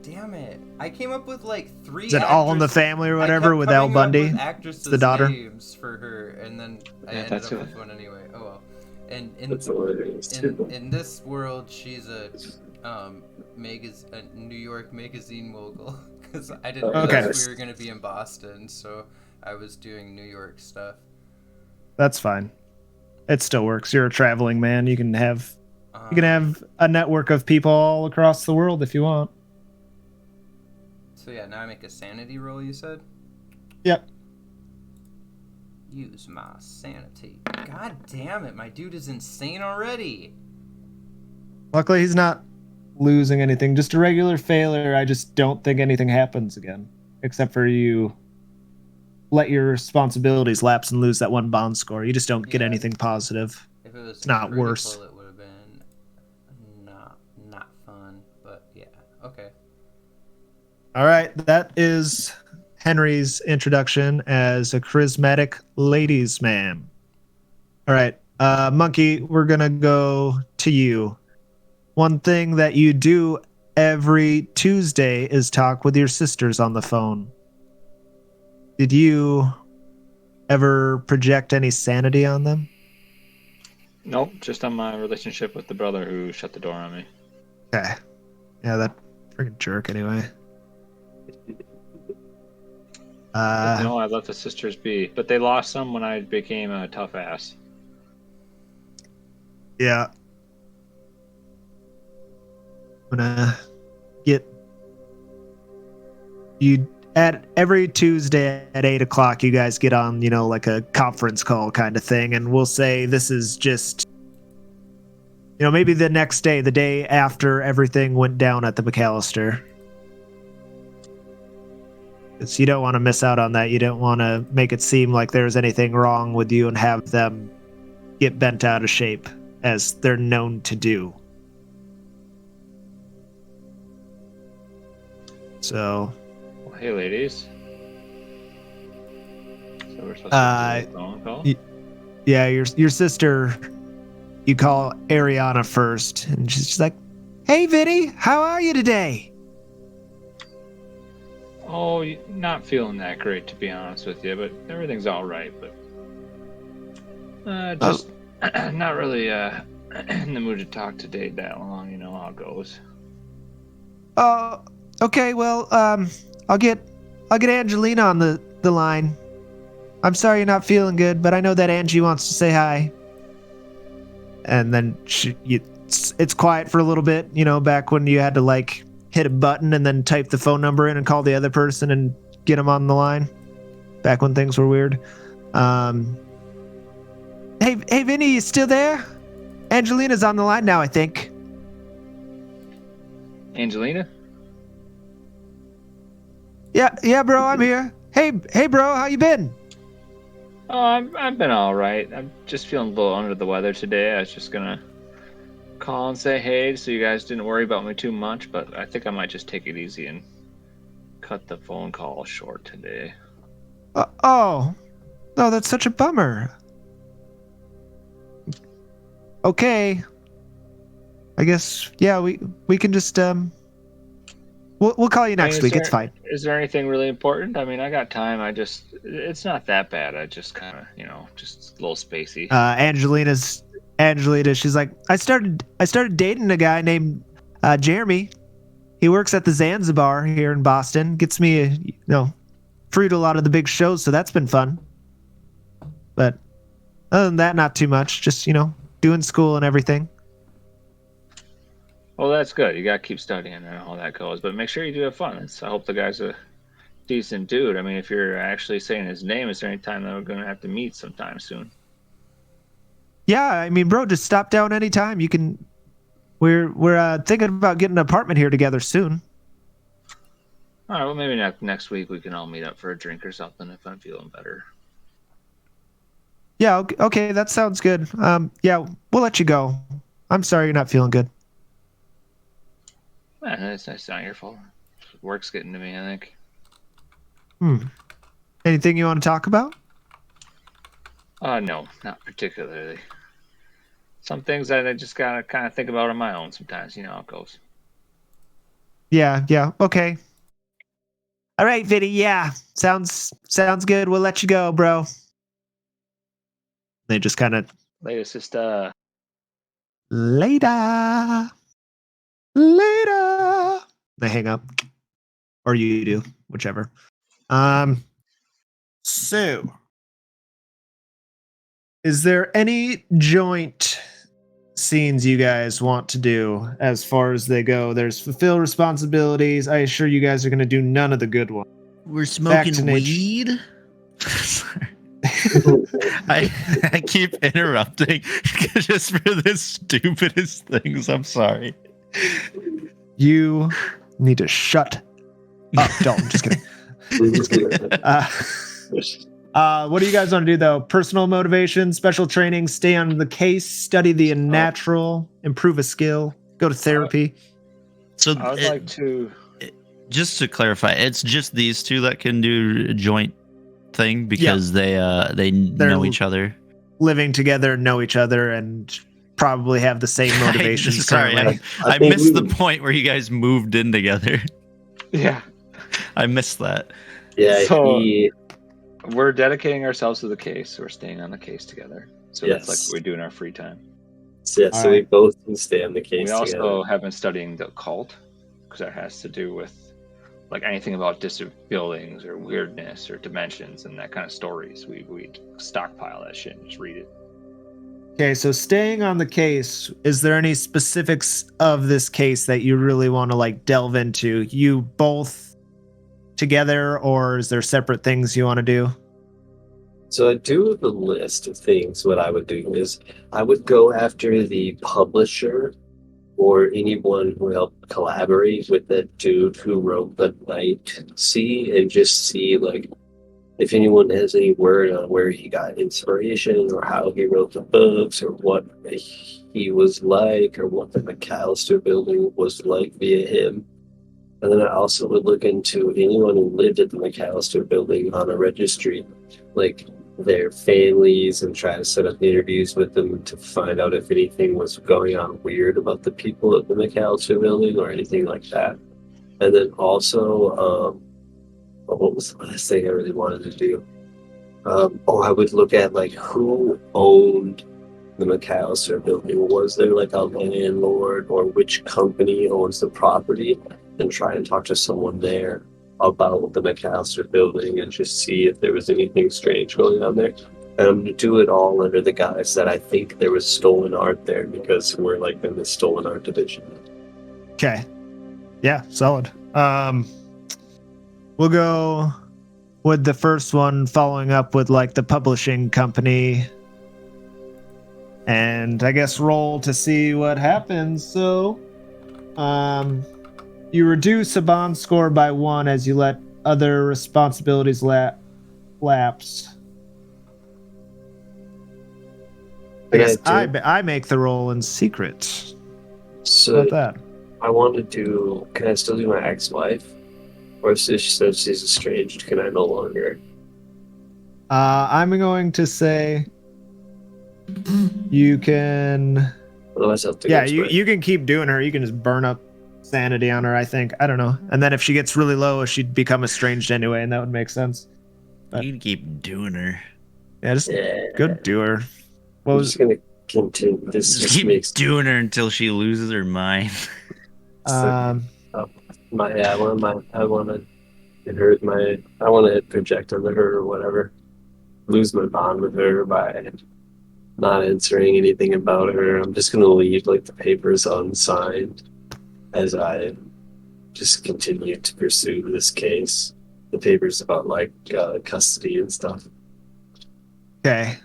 Damn it! I came up with like 3. Is it All in the Family or whatever with Al Bundy? Actresses' the daughter. names for her, and then I ended up with one anyway. Oh well. And in this world, she's a New York magazine mogul, because I didn't realize we were gonna be in Boston, so I was doing New York stuff. That's fine. It still works. You're a traveling man. You can have a network of people all across the world if you want. So yeah, now I make a sanity roll, you said? Yep. Use my sanity. God damn it, my dude is insane already. Luckily, he's not losing anything. Just a regular failure. I just don't think anything happens again. Except for you let your responsibilities lapse and lose that 1 bond score. You just don't get anything positive. If it was it's not worse. It would have been not fun, but yeah, okay. All right, that is Henry's introduction as a charismatic ladies' man. All right, Monkey, we're gonna go to you. One thing that you do every Tuesday is talk with your sisters on the phone. Did you ever project any sanity on them? Nope, just on my relationship with the brother who shut the door on me. Okay. Yeah, that freaking jerk anyway. No, I let the sisters be, but they lost some when I became a tough ass. Yeah. I'm gonna get you at every Tuesday at 8:00. You guys get on, like a conference call kind of thing, and we'll say this is just, maybe the next day, the day after everything went down at the McAllister. Because you don't want to miss out on that. You don't want to make it seem like there's anything wrong with you and have them get bent out of shape, as they're known to do. So, well, hey, ladies. So we're supposed to do a phone call? Yeah, your sister, you call Ariana first, and she's like, "Hey, Vinny, how are you today?" Oh, not feeling that great, to be honest with you, but everything's all right. But just not really in the mood to talk to Dave that long. You know how it goes. Okay. Well, I'll get Angelina on the line. I'm sorry you're not feeling good, but I know that Angie wants to say hi. And then it's quiet for a little bit. Back when you had to hit a button and then type the phone number in and call the other person and get them on the line. Back when things were weird. Hey, Vinny, you still there? Angelina's on the line now, I think. Angelina? Yeah, bro, I'm here. Hey, bro, how you been? Oh, I've been all right. I'm just feeling a little under the weather today. I was just gonna call and say hey, so you guys didn't worry about me too much, but I think I might just take it easy and cut the phone call short today. No, that's such a bummer. Okay. I guess, yeah, we can just, we'll call you next week. It's fine. Is there anything really important? I mean, I got time. It's not that bad. I just kind of, just a little spacey. Angelina, she's like, I started dating a guy named Jeremy. He works at the Zanzibar here in Boston. Gets me, free to a lot of the big shows, so that's been fun. But other than that, not too much. Just, doing school and everything. Well, that's good. You got to keep studying and all that goes. But make sure you do have fun. I hope the guy's a decent dude. I mean, if you're actually saying his name, is there any time that we're going to have to meet sometime soon? Yeah, I mean, bro, just stop down anytime. You can. We're thinking about getting an apartment here together soon. All right, well, maybe next week we can all meet up for a drink or something if I'm feeling better. Yeah, okay, that sounds good. Yeah, we'll let you go. I'm sorry you're not feeling good. It's not your fault. Work's getting to me, I think. Anything you want to talk about? No, not particularly. Some things that I just gotta kind of think about on my own sometimes. You know how it goes. Yeah, okay. All right, Vinny, yeah. Sounds good. We'll let you go, bro. They just kind of... Later, sister. Later. They hang up. Or you do, whichever. So, is there any joint scenes you guys want to do as far as they go? There's fulfill responsibilities. I assure you guys are going to do none of the good ones. We're Back to smoking nature. weed. I keep interrupting just for the stupidest things. I'm sorry. You need to shut up, Dalton. Just kidding. What do you guys want to do though? Personal motivation, special training, stay on the case, study the unnatural, improve a skill, go to therapy. So I would like to. Just to clarify, it's just these two that can do a joint thing because they know each other. Living together, know each other, and probably have the same motivations. Sorry, I missed the point where you guys moved in together. Yeah. I missed that. Yeah, So we're dedicating ourselves to the case. We're staying on the case together. So that's like what we do in our free time. So we both can stay on the case We also together. have been studying the occult because that has to do with like anything about distant buildings or weirdness or dimensions and that kind of stories. We stockpile that shit and just read it. Okay, so staying on the case, is there any specifics of this case that you really want to like delve into? You both together, or is there separate things you want to do? So I do have a list of things. What I would do is I would go after the publisher or anyone who helped collaborate with that dude who wrote the Night Sea and just see like if anyone has any word on where he got inspiration or how he wrote the books or what he was like or what the McAllister building was like via him. And then I also would look into anyone who lived at the McAllister building on a registry, like their families, and try to set up interviews with them to find out if anything was going on weird about the people at the McAllister building or anything like that. And then also, what was the last thing I really wanted to do? I would look at like who owned the McAllister building. Was there like a landlord or which company owns the property? And try and talk to someone there about the McAllister building and just see if there was anything strange going on there. And I'm gonna do it all under the guise that I think there was stolen art there because we're like in the stolen art division. Okay. Yeah, solid. We'll go with the first one, following up with like the publishing company. And I guess roll to see what happens. So, you reduce a bond score by 1 as you let other responsibilities lapse. I guess I make the roll in secret. So How about that? I want to do. Can I still do my ex-wife, or since she's estranged, can I no longer? I'm going to say you can. Otherwise, I'll Yeah, you can keep doing her. You can just burn up sanity on her, I think. I don't know. And then if she gets really low, she'd become estranged anyway, and that would make sense. But, you can keep doing her. Yeah, just go do her. What I'm was just gonna continue. This Just just keep makes doing her until she loses her mind. I want to project onto her or whatever. Lose my bond with her by not answering anything about her. I'm just gonna leave like the papers unsigned as I just continue to pursue this case. The papers about like custody and stuff. Okay.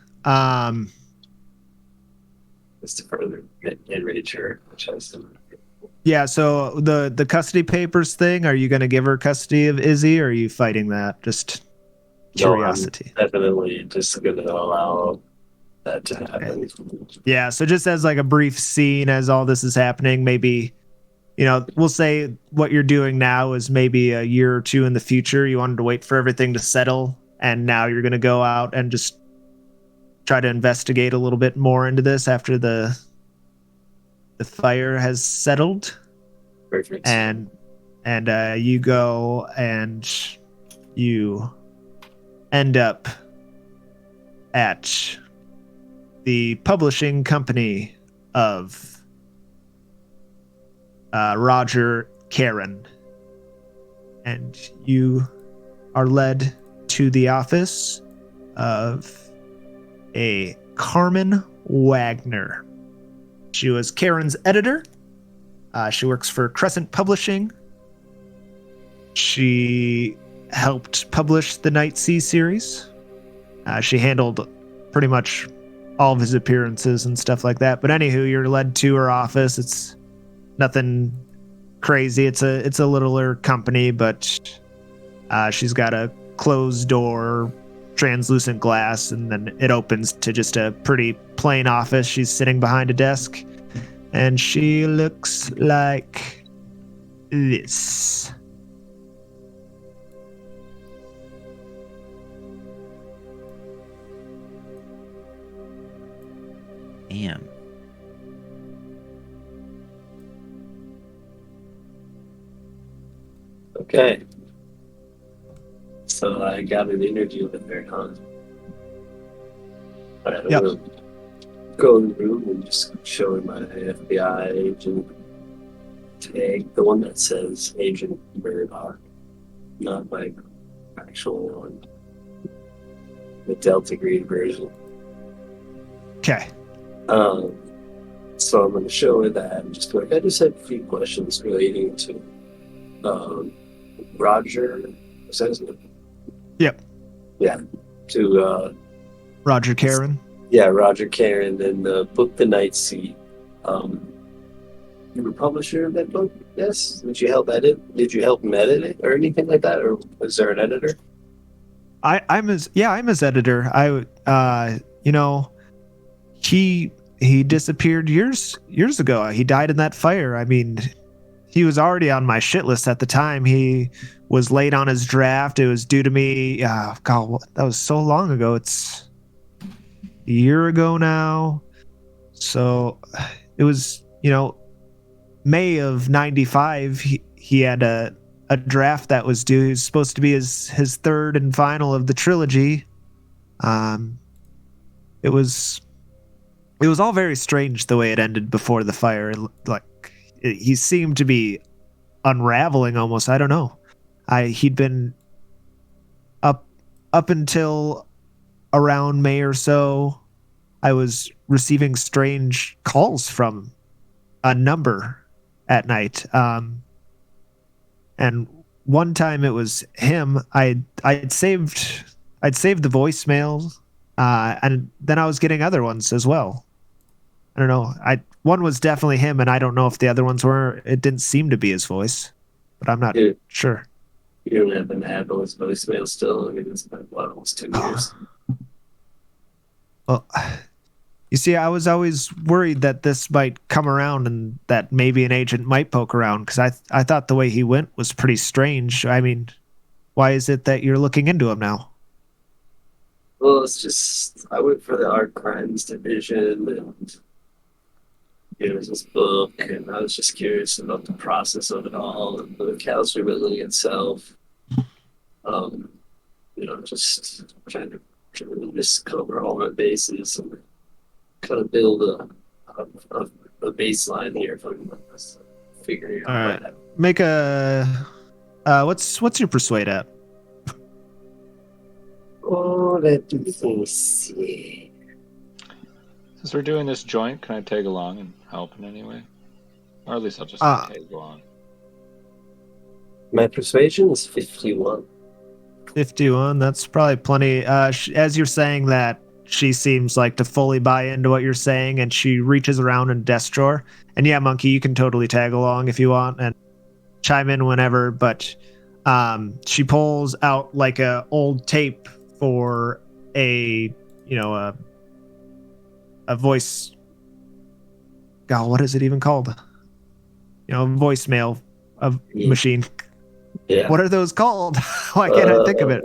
Just to further enrage her, which has to. Yeah, so the custody papers thing, are you going to give her custody of Izzy, or are you fighting that? Just curiosity. No, I'm definitely just going to allow that to happen. Yeah, so just as like a brief scene as all this is happening, maybe, we'll say what you're doing now is maybe a year or two in the future. You wanted to wait for everything to settle, and now you're going to go out and just try to investigate a little bit more into this after the fire has settled. Perfect. And you go and you end up at the publishing company of Roger Karen, and you are led to the office of a Carmen Wagner. She was Karen's editor. She works for Crescent Publishing. She helped publish the Night Sea series. She handled pretty much all of his appearances and stuff like that. But anywho, you're led to her office. It's nothing crazy. It's a littler company, but she's got a closed door, translucent glass, and then it opens to just a pretty plain office. She's sitting behind a desk, and she looks like this. Damn. Okay. So I got an interview with her, huh? Alright, Yep. we'll go in the room and just show her my FBI agent tag, the one that says Agent Murdoch, not my actual one. The Delta Green version. Okay. So I'm going to show her that and just like, I just had a few questions relating to Roger. Was that his name? Yep. Yeah. To Roger Karen. yeah, Roger Karen and the book The Night Sea. You were publisher of that book? Yes. Did you help edit? Did you help him edit it or anything like that? Or was there an editor? I'm his editor. He disappeared years ago. He died in that fire. I mean, he was already on my shit list at the time. He was late on his draft. It was due to me. God, that was so long ago. It's a year ago now. So it was, May of '95. He had a draft that was due. He was supposed to be his third and final of the trilogy. It was all very strange the way it ended before the fire. He seemed to be unraveling almost. I don't know. He'd been up until around May or so. I was receiving strange calls from a number at night. And one time it was him. I'd saved the voicemails, and then I was getting other ones as well. I don't know. One was definitely him, and I don't know if the other ones were. It didn't seem to be his voice, but I'm not sure. You don't happen to have those voicemails still? I mean, it's been almost 2 years. Well, you see, I was always worried that this might come around and that maybe an agent might poke around, because I thought the way he went was pretty strange. I mean, why is it that you're looking into him now? Well, it's just I went for the art crimes division, and there's this book, and I was just curious about the process of it all and the Callister building itself. Just trying to just cover all my bases and kind of build a baseline here for figuring out. All right, make a what's your persuade at? Oh, let me see. Since we're doing this joint, can I tag along and help in any way? Or at least I'll just tag along. My persuasion is 51. 51. That's probably plenty. As you're saying that, she seems like to fully buy into what you're saying, and she reaches around in desk drawer. And yeah, Monkey, you can totally tag along if you want and chime in whenever. But she pulls out like a old tape for a a voice. God, what is it even called? A voicemail machine. Yeah. What are those called? Why can't I think of it?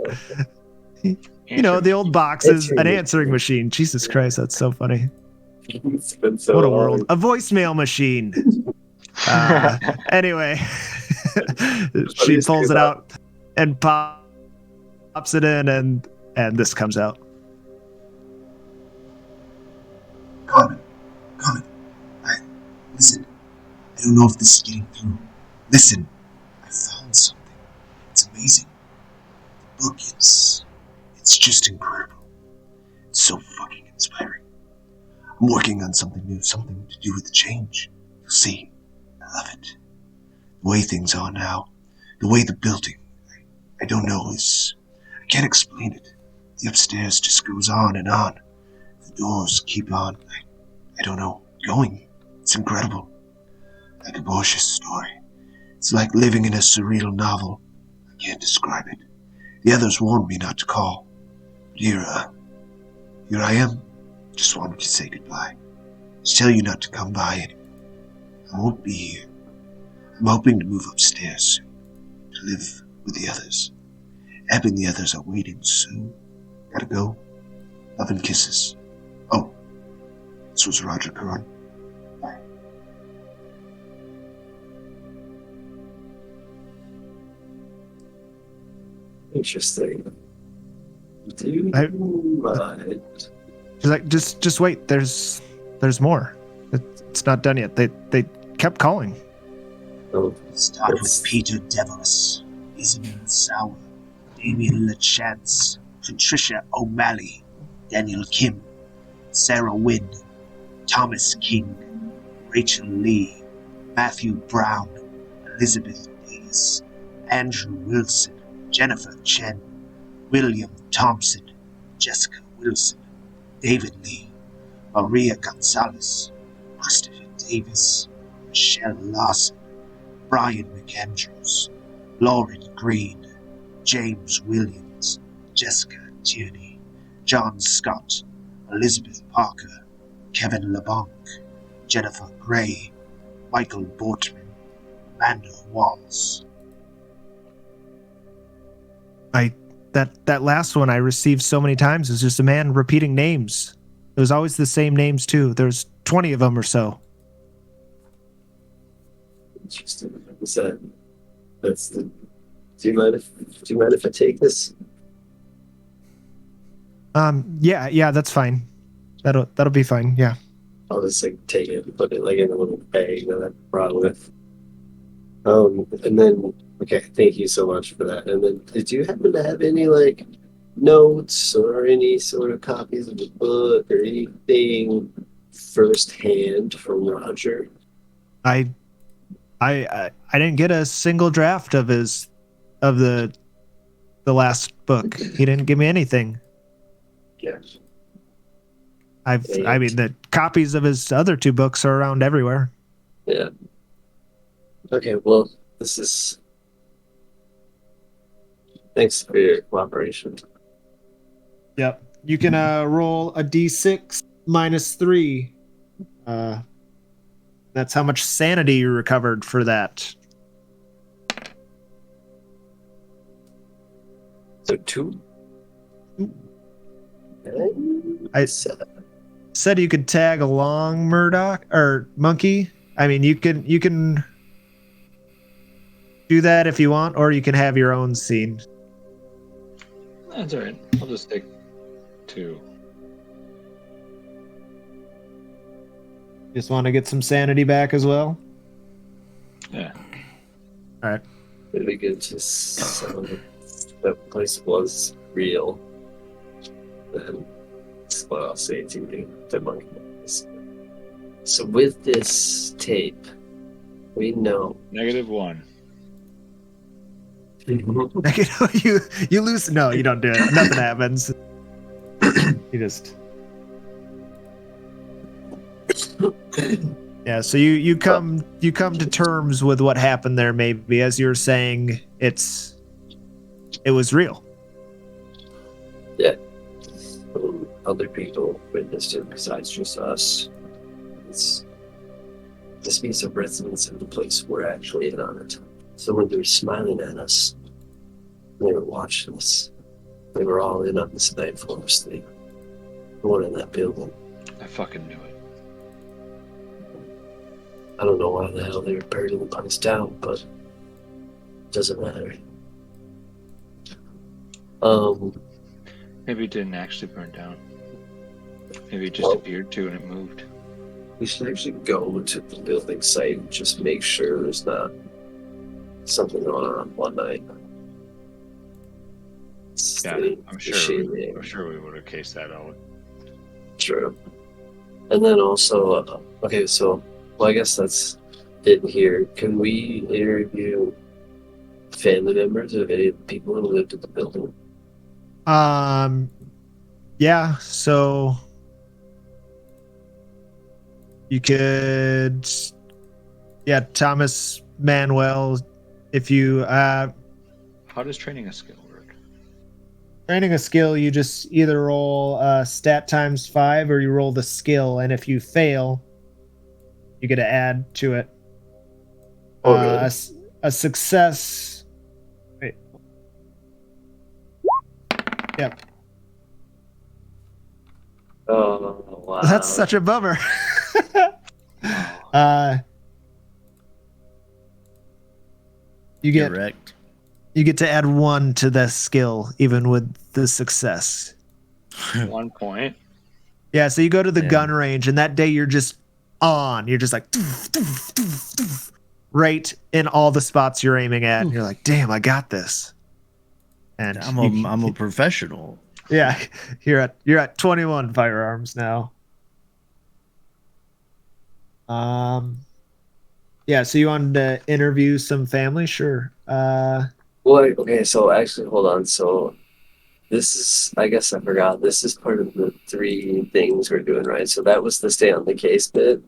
The old boxes, an answering machine. Jesus Christ, that's so funny. It's been so What a long. world. A voicemail machine. Anyway, she pulls it out and pops it in, and this comes out. Carmen, listen. I don't know if this is getting through. Listen, I found something. It's amazing. The book, it's just incredible. It's so fucking inspiring. I'm working on something new, something to do with the change. You'll see. I love it. The way things are now, the way the building, I don't know, I can't explain it. The upstairs just goes on and on. The doors keep on, I don't know, going. It's incredible. Like a Borges story. It's like living in a surreal novel. I can't describe it. The others warned me not to call. But here I am. Just wanted to say goodbye. Just tell you not to come by anymore. I won't be here. I'm hoping to move upstairs soon. To live with the others. Ebb and the others are waiting soon. Gotta go. Love and kisses. Oh, this was Roger Curran. Bye. Interesting. Do mind? She's like, just wait. There's more. It's not done yet. They kept calling. Oh, Start with Peter Deveris, Isabel Sauer, Damien LaChance, Patricia O'Malley, Daniel Kim, Sarah Wynn, Thomas King, Rachel Lee, Matthew Brown, Elizabeth Davis, Andrew Wilson, Jennifer Chen, William Thompson, Jessica Wilson, David Lee, Maria Gonzalez, Christopher Davis, Michelle Lawson, Brian McAndrews, Lauren Green, James Williams, Jessica Tierney, John Scott, Elizabeth Parker, Kevin LeBlanc, Jennifer Gray, Michael Bortman, Amanda Walls. That last one I received so many times is just a man repeating names. It was always the same names too. There's 20 of them or so. interesting. That's the. Do you mind if I take this? Yeah, that's fine. That'll be fine. Yeah. I'll just take it and put it in a little bag that I brought with. And then okay, thank you so much for that. And then did you happen to have any notes or any sort of copies of the book or anything firsthand from Roger? I didn't get a single draft of the last book. He didn't give me anything. Yes. I mean, the copies of his other two books are around everywhere. Yeah. Okay, well, this is... Thanks for your cooperation. Yep. You can roll a d6 minus 3. That's how much sanity you recovered for that. So 2? I said you could tag along, Murdoch or Monkey. I mean, you can do that if you want, or you can have your own scene. That's all right. I'll just take 2. Just want to get some sanity back as well? Yeah. All right. Really good. Just that place was real. Then that's what I'll say to you, the monkey. So with this tape, we know -1. you lose. No, you don't do it. Nothing happens. You just. Yeah, so you come to terms with what happened there. Maybe as you're saying, it was real. Yeah. other people witnessed it besides just us. This means a residents in the place were actually in on it. So when they were smiling at us, they were watching us. They were all in on this night force thing. The one in that building. I fucking knew it. I don't know why the hell they were burning the place down, but it doesn't matter. Maybe it didn't actually burn down. Maybe it just appeared to and it moved. We should actually go to the building site and just make sure there's not something going on one night. Yeah, I'm sure we would have cased that out. True. And then also, okay, so, well, I guess that's it here. Can we interview family members of any of the people who lived in the building? Yeah, so you could, yeah, Thomas Manuel, if you, How does training a skill work? training a skill, you just either roll stat times 5 or you roll the skill, and if you fail, you get to add to it. Oh, really? A success. Wait. Yep. Oh, wow. That's such a bummer. You get Correct. you get to add 1 to the skill, even with the success. 1 point. Yeah, so you go to the gun range, and that day you're just on. You're just like doof, doof, doof, doof, right in all the spots you're aiming at. And you're like, damn, I got this. And I'm a professional. Yeah, you're at 21 firearms now. Yeah, so you wanted to interview some family? Sure. Well, okay, so actually, hold on. So this is, I guess I forgot, this is part of the 3 things we're doing, right? So that was the stay on the case bit.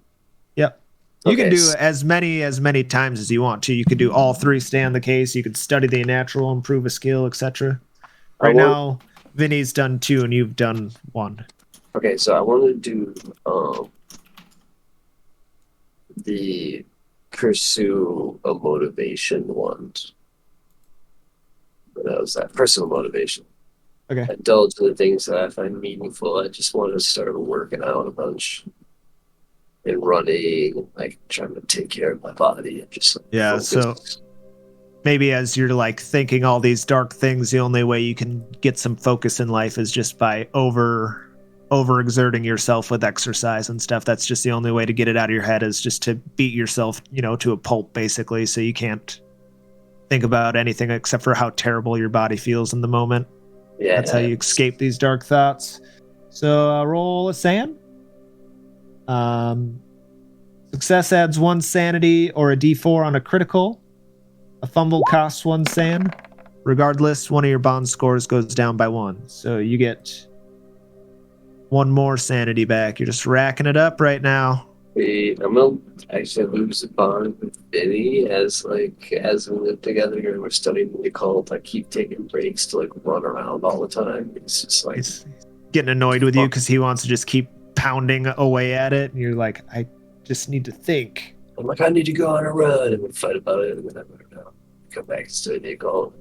Yep. You Okay, can do as many times as you want to. You could do all 3 stay on the case. You could study the natural, improve a skill, etc. Right now, Vinny's done 2 and you've done 1. Okay, so I want to do the pursue a motivation one. That was that personal motivation. Okay. Indulge in the things that I find meaningful. I just want to start working out a bunch and running, like trying to take care of my body and just Yeah, focus. so maybe as you're like thinking all these dark things, the only way you can get some focus in life is just by overexerting yourself with exercise and stuff. That's just the only way to get it out of your head, is just to beat yourself, to a pulp, basically, so you can't think about anything except for how terrible your body feels in the moment. Yeah, That's how you escape these dark thoughts. So roll a SAN. Success adds 1 sanity or a d4 on a critical. A fumble costs 1 SAN. Regardless, one of your bond scores goes down by 1. So you get 1 more sanity back. You're just racking it up right now. I'm gonna actually lose a bond with Vinny as we live together and we're studying the occult. I keep taking breaks to run around all the time. It's just He's getting annoyed with you because he wants to just keep pounding away at it, and you're like, I just need to think. I'm like, I need to go on a run, and we fight about it, and then I come back and study the occult.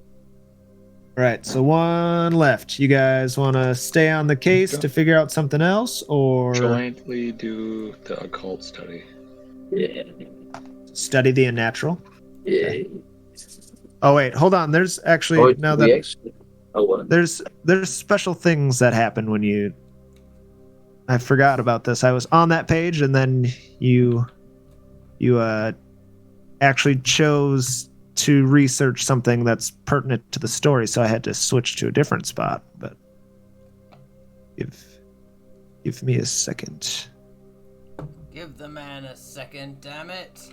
Right, so 1 left. You guys want to stay on the case to figure out something else, or Jointly do the occult study. Yeah. study the unnatural? Yeah. Okay. Oh wait, hold on. There's actually what? There's special things that happen when you. I forgot about this. I was on that page, and then you actually chose to research something that's pertinent to the story, so I had to switch to a different spot. But give me a second. Give the man a second, damn it.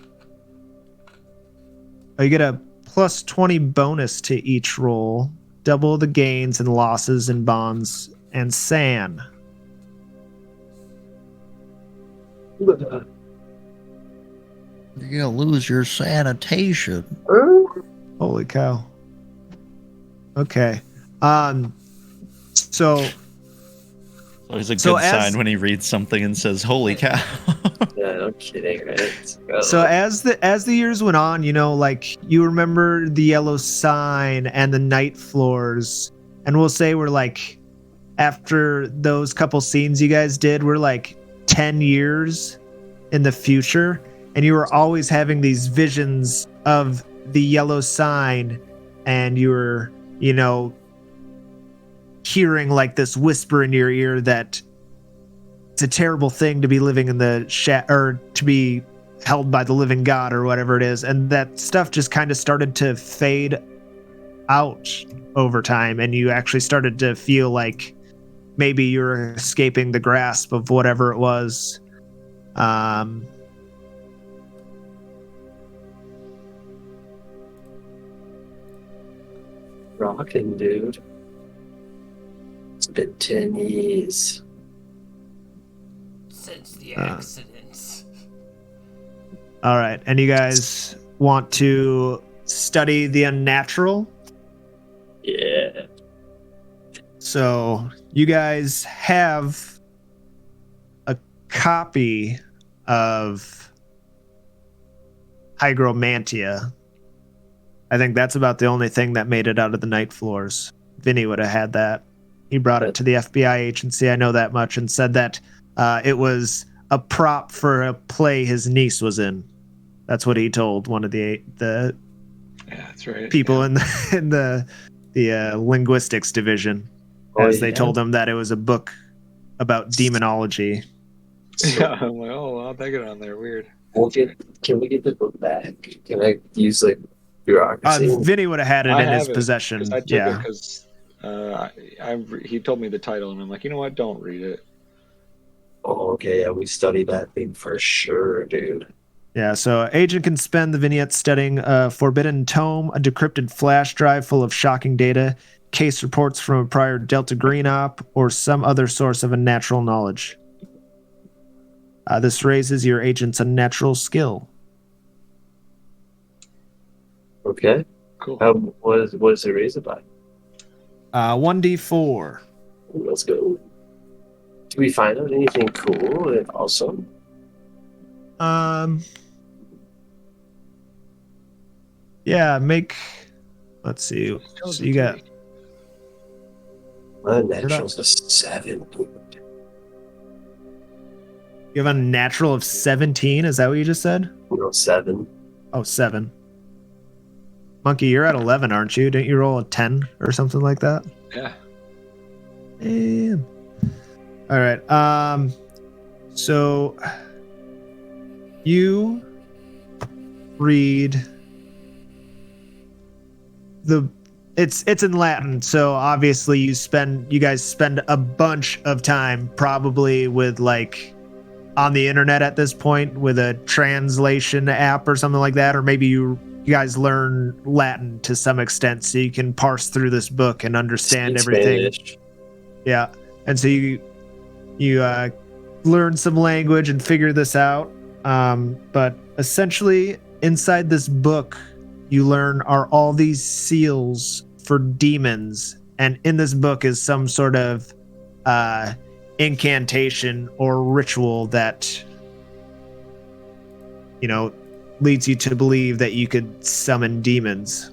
Oh, you get a plus 20 bonus to each roll, double the gains and losses in bonds and SAN. You're gonna lose your sanitation. Holy cow. Okay. So Always a good So as- sign when he reads something and says, "Holy cow!" Yeah, no kidding, right? So as the years went on, you know, like you remember the yellow sign and the night floors, and we'll say we're like, after those couple scenes you guys did, we're like 10 years in the future, and you were always having these visions of the yellow sign, and you were, you know, hearing like this whisper in your ear that it's a terrible thing to be living in the or to be held by the living God or whatever it is. And that stuff just kind of started to fade out over time. And you actually started to feel like maybe you're escaping the grasp of whatever it was. Rockin', dude. It's been 10 years. Since the accidents. All right. And you guys want to study the unnatural? Yeah. So you guys have a copy of Hygromantia. I think that's about the only thing that made it out of the night floors. Vinny would have had that. He brought it to the FBI agency, I know that much, and said that it was a prop for a play his niece was in. That's what he told one of the that's right. people in the linguistics division, as they told him that it was a book about demonology. Yeah, I'm like, oh, I'll take it on there. Weird. Can we get the book back? Can I use like bureaucracy? Vinny would have had it I in his have it, possession. 'cause I took Yeah. it because he told me the title, and I'm like, you know what? Don't read it. Oh, okay. Yeah, we studied that thing for sure, dude. Yeah, so agent can spend the vignette studying a forbidden tome, a decrypted flash drive full of shocking data, case reports from a prior Delta Green op, or some other source of unnatural knowledge. This raises your agent's unnatural skill. Okay. Cool. What is it raised by? 1d4. Let's go. Do we find out anything cool and awesome? Yeah, let's see. So you got Unnatural's a 7. You have a natural of 17, is that what you just said? No, 7. Oh, 7. Monkey, you're at 11, aren't you? Didn't you roll a 10 or something like that? Yeah. Damn. All right. So you read it's in Latin, so obviously you guys spend a bunch of time probably with like on the internet at this point with a translation app or something like that, or maybe you guys learn Latin to some extent so you can parse through this book and understand everything. Spanish. Yeah. And so you learn some language and figure this out. But essentially inside this book you learn are all these seals for demons, and in this book is some sort of incantation or ritual that leads you to believe that you could summon demons.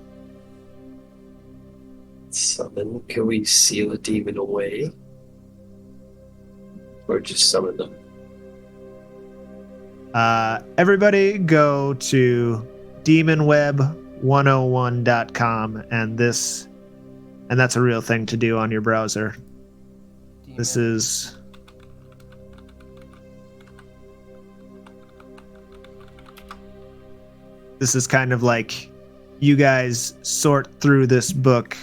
Summon? Can we seal a demon away? Or just summon them? Everybody go to demonweb101.com and that's a real thing to do on your browser. This is kind of like you guys sort through this book,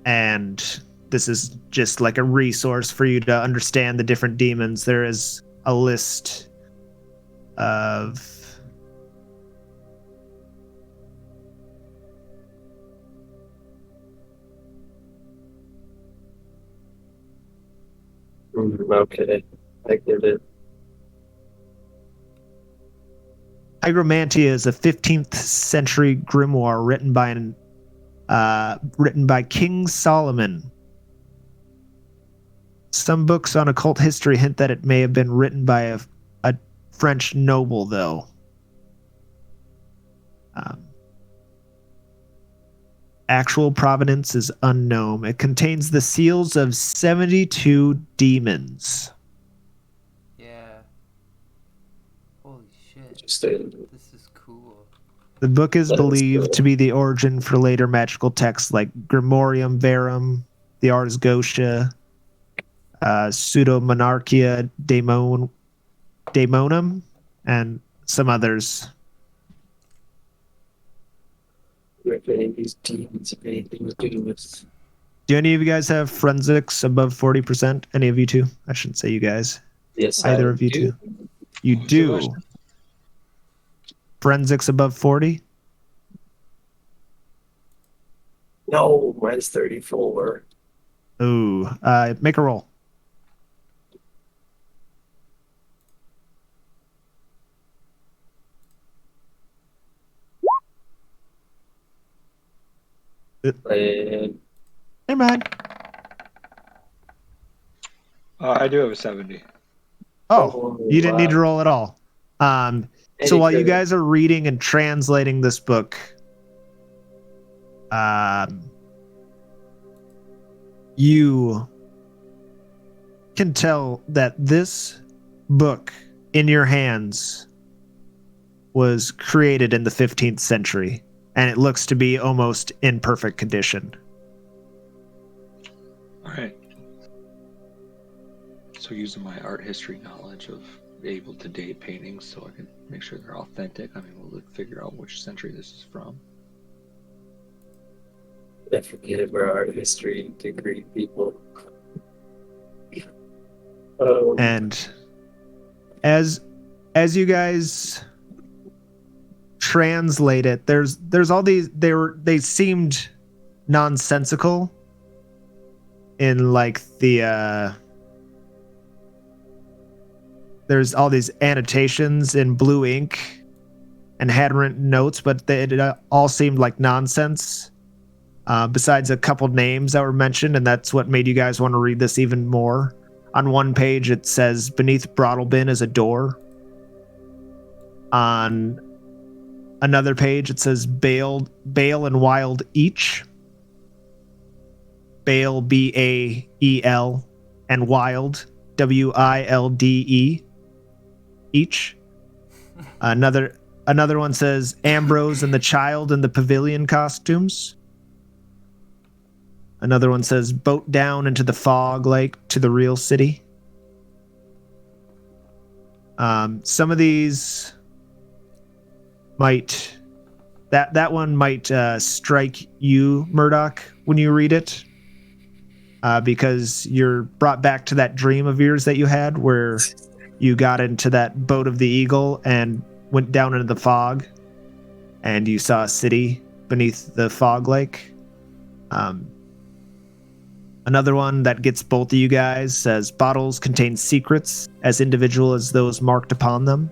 and this is just like a resource for you to understand the different demons. There is a list of okay, I get it. Hygromantia is a 15th century grimoire written by King Solomon. Some books on occult history hint that it may have been written by a French noble, though. Actual provenance is unknown. It contains the seals of 72 demons. Yeah. Holy shit. Interesting. This is cool. The book is That is believed cool. to be the origin for later magical texts like Grimorium Verum, the Ars Gotia, Pseudomonarchia Daemonum, and some others. If any of these demons have anything to do with. Do any of you guys have forensics above 40%? Any of you two? I shouldn't say you guys. Yes, Either I of you do. two. You do. Forensics above 40? No, mine's 34. Ooh. Make a roll. And Never mind. I do have a 70. Oh, you didn't need to roll at all. So while you guys are reading and translating this book, you can tell that this book in your hands was created in the 15th century, and it looks to be almost in perfect condition. All right. So using my art history knowledge of able to date paintings so I can make sure they're authentic, I'm able to figure out which century this is from. I forget we're art history degree people. And as you guys translate it, there's all these they seemed nonsensical in like the there's all these annotations in blue ink and handwritten notes, but it all seemed like nonsense. Besides a couple names that were mentioned, and that's what made you guys want to read this even more. On one page, it says beneath Broadlebin is a door. On another page, it says Bale and Wild each. Bale, B-A-E-L, and Wild, W-I-L-D-E, each. Another one says Ambrose and the Child in the pavilion costumes. Another one says boat down into the fog lake to the real city. Some of these might that one might strike you, Murdoch, when you read it, because you're brought back to that dream of yours that you had where you got into that boat of the Eagle and went down into the fog and you saw a city beneath the fog lake. Another one that gets both of you guys says bottles contain secrets as individual as those marked upon them.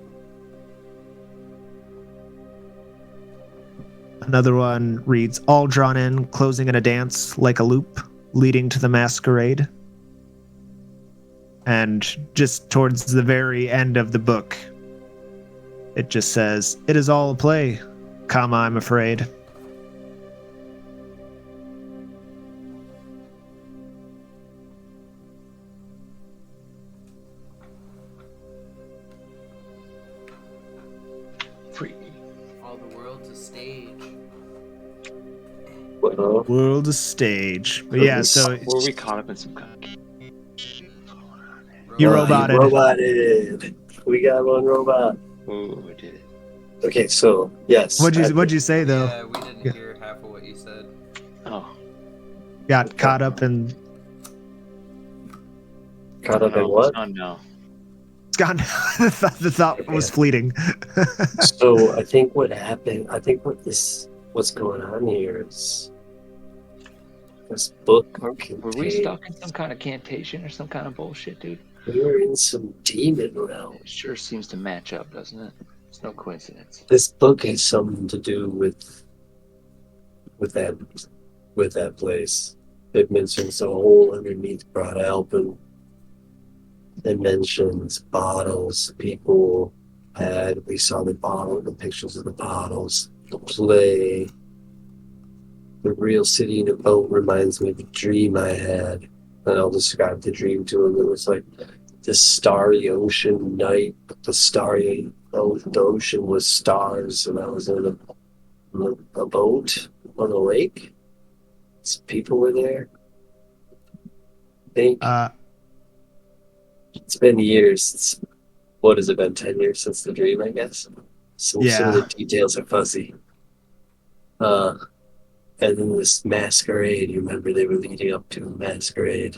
Another one reads all drawn in, closing in a dance like a loop, leading to the masquerade. And just towards the very end of the book, it just says, it is all a play, comma, I'm afraid. All the world's a stage. World is stage. But yeah, so Were we caught up in some kind you roboted. Roboted. We got one robot. Oh, we did it. Okay, so yes. What'd you say though? Yeah, we didn't hear half of what you said. Oh. Got caught up in. Caught up in what? Oh no. It's gone. the thought was fleeting. So I think what happened. I think what's going on here is this book. Were we stuck in some kind of cantation or some kind of bullshit, dude? We were in some demon realm. It sure seems to match up, doesn't it? It's no coincidence. This book has something to do with that place. It mentions a hole underneath Broad Alpin Inventions, bottles, people had. We saw the bottle, the pictures of the bottles, the play. The real city in a boat reminds me of a dream I had. And I'll describe the dream to him. It was like this starry ocean night, but the ocean was stars, and I was in a boat on a lake. Some people were there. I think it's been years. What has it been? 10 years since the dream, I guess. Some of the details are fuzzy. And then this masquerade. You remember they were leading up to a masquerade.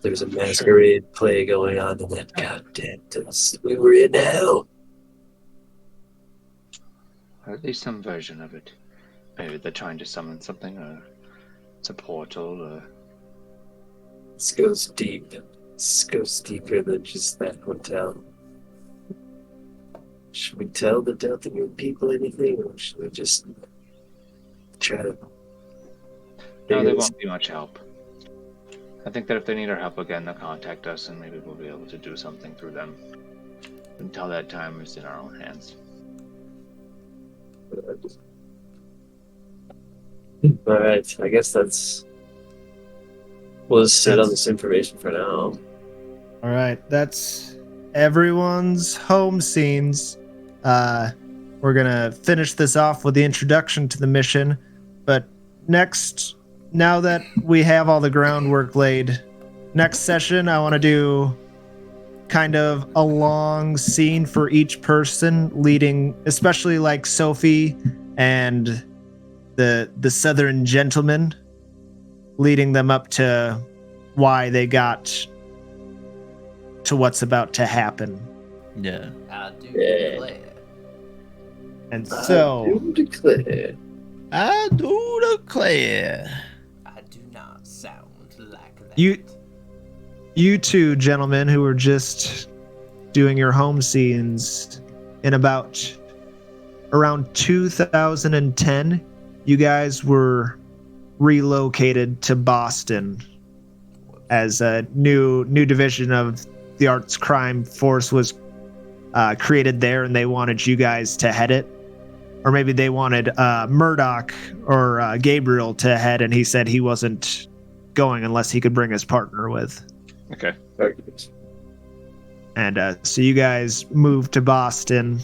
There was a masquerade play going on in that goddamn dust. We were in hell. Or at least some version of it. Maybe they're trying to summon something, or it's a portal, or... This goes deep. This goes deeper than just that hotel. Should we tell the Delta Green people anything, or should we just try to... No, they won't be much help. I think that if they need our help again, they'll contact us, and maybe we'll be able to do something through them. Until that time, it's in our own hands. Alright, I guess that's... We'll just sit on this information for now. All right, that's everyone's home scenes. We're gonna finish this off with the introduction to the mission, but next, now that we have all the groundwork laid, next session I want to do kind of a long scene for each person, leading, especially like Sophie and the Southern gentleman, leading them up to why they got to what's about to happen. Yeah. I do declare. And so, I do declare. I do declare. I do not sound like that. You two gentlemen who were just doing your home scenes in around 2010, you guys were relocated to Boston as a new division of the Arts Crime Force was created there, and they wanted you guys to head it. Or maybe they wanted Murdoch or Gabriel to head, and he said he wasn't going unless he could bring his partner with. Okay. And so you guys moved to Boston.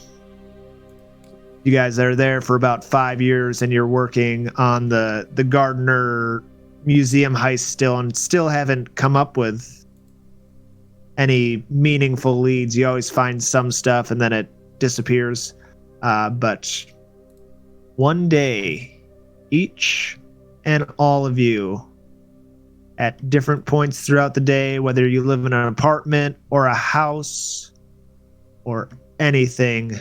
You guys are there for about 5 years, and you're working on the Gardner Museum heist still, and still haven't come up with any meaningful leads. You always find some stuff, and then it disappears. But one day, each and all of you, at different points throughout the day, whether you live in an apartment or a house or anything,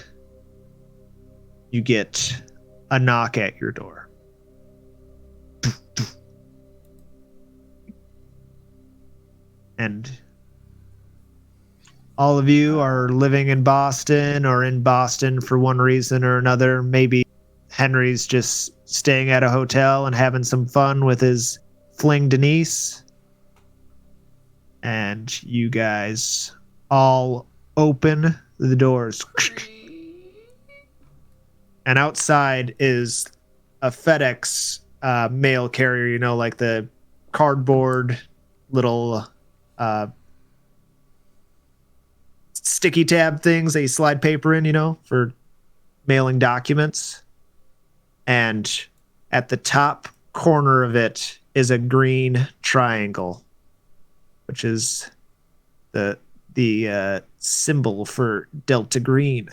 you get a knock at your door. And all of you are living in Boston or in Boston for one reason or another. Maybe Henry's just staying at a hotel and having some fun with his fling Denise. And you guys all open the doors. And outside is a FedEx mail carrier, you know, like the cardboard little sticky tab things that you slide paper in, you know, for mailing documents. And at the top corner of it is a green triangle, which is the symbol for Delta Green.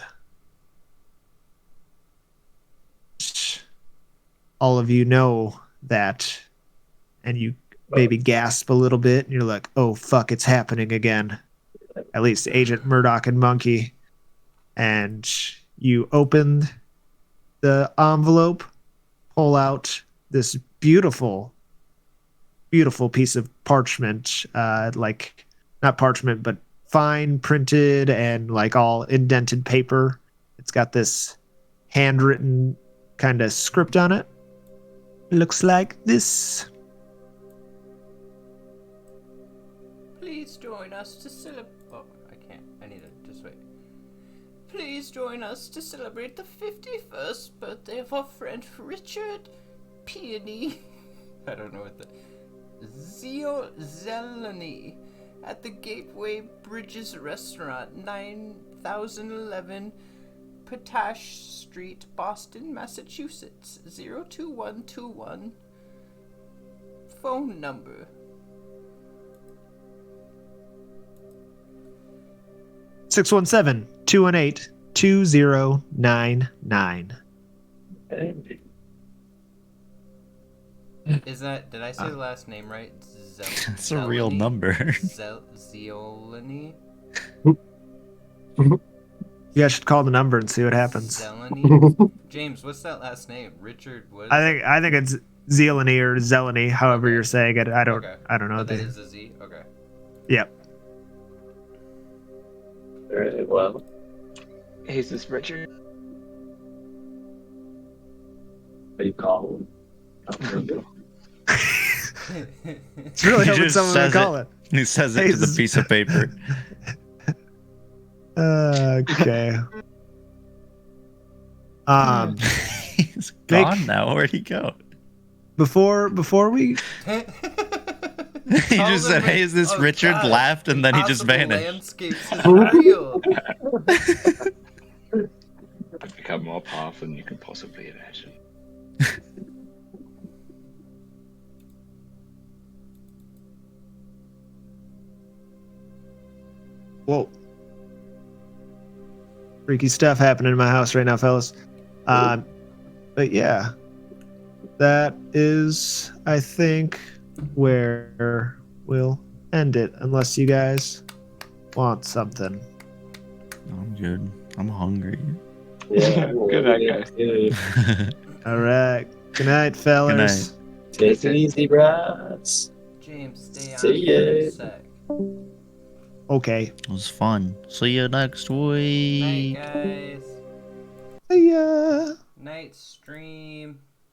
All of you know that, and you maybe gasp a little bit, and you're like, oh, fuck, it's happening again. At least Agent Murdoch and Monkey. And you open the envelope, pull out this beautiful piece of parchment, like not parchment, but fine printed and like all indented paper. It's got this handwritten kind of script on it. Looks like this. Please join us to celebrate. Oh, I can't. I need to just wait. Please join us to celebrate the 51st birthday of our friend Richard Peony. I don't know what the. Zeleny at the Gateway Bridges Restaurant, 9011 Potash Street, Boston, Massachusetts, 02121. Phone number 617-218-2099. Is that, did I say the last name right? That's a real number. Zeleny? You guys should call the number and see what happens. Zeleny? James, what's that last name? Richard what? I think it's Zeleny or Zeleny, however you're saying it. I don't know. But that is a Z? Okay. Yep. Alright, well. Hey, is this Richard? What do you call him? It's really He hoping just someone would says call it. He says it to the piece of paper. Okay. He's gone now. Where'd he go? Before we He just said, "Hey, is this Richard?" Laughed, and then he just vanished. Landscapes is real. I've become more powerful than you can possibly imagine. Whoa. Freaky stuff happening in my house right now, fellas. But yeah. That is, I think, where we'll end it, unless you guys want something. I'm good. I'm hungry. Yeah, Good night, guys. All right. Good night, fellas. Good night. Take it easy, brats. James, stay on See for a ya. sec. Okay. It was fun. See you next week. Night, guys. See ya. Night stream.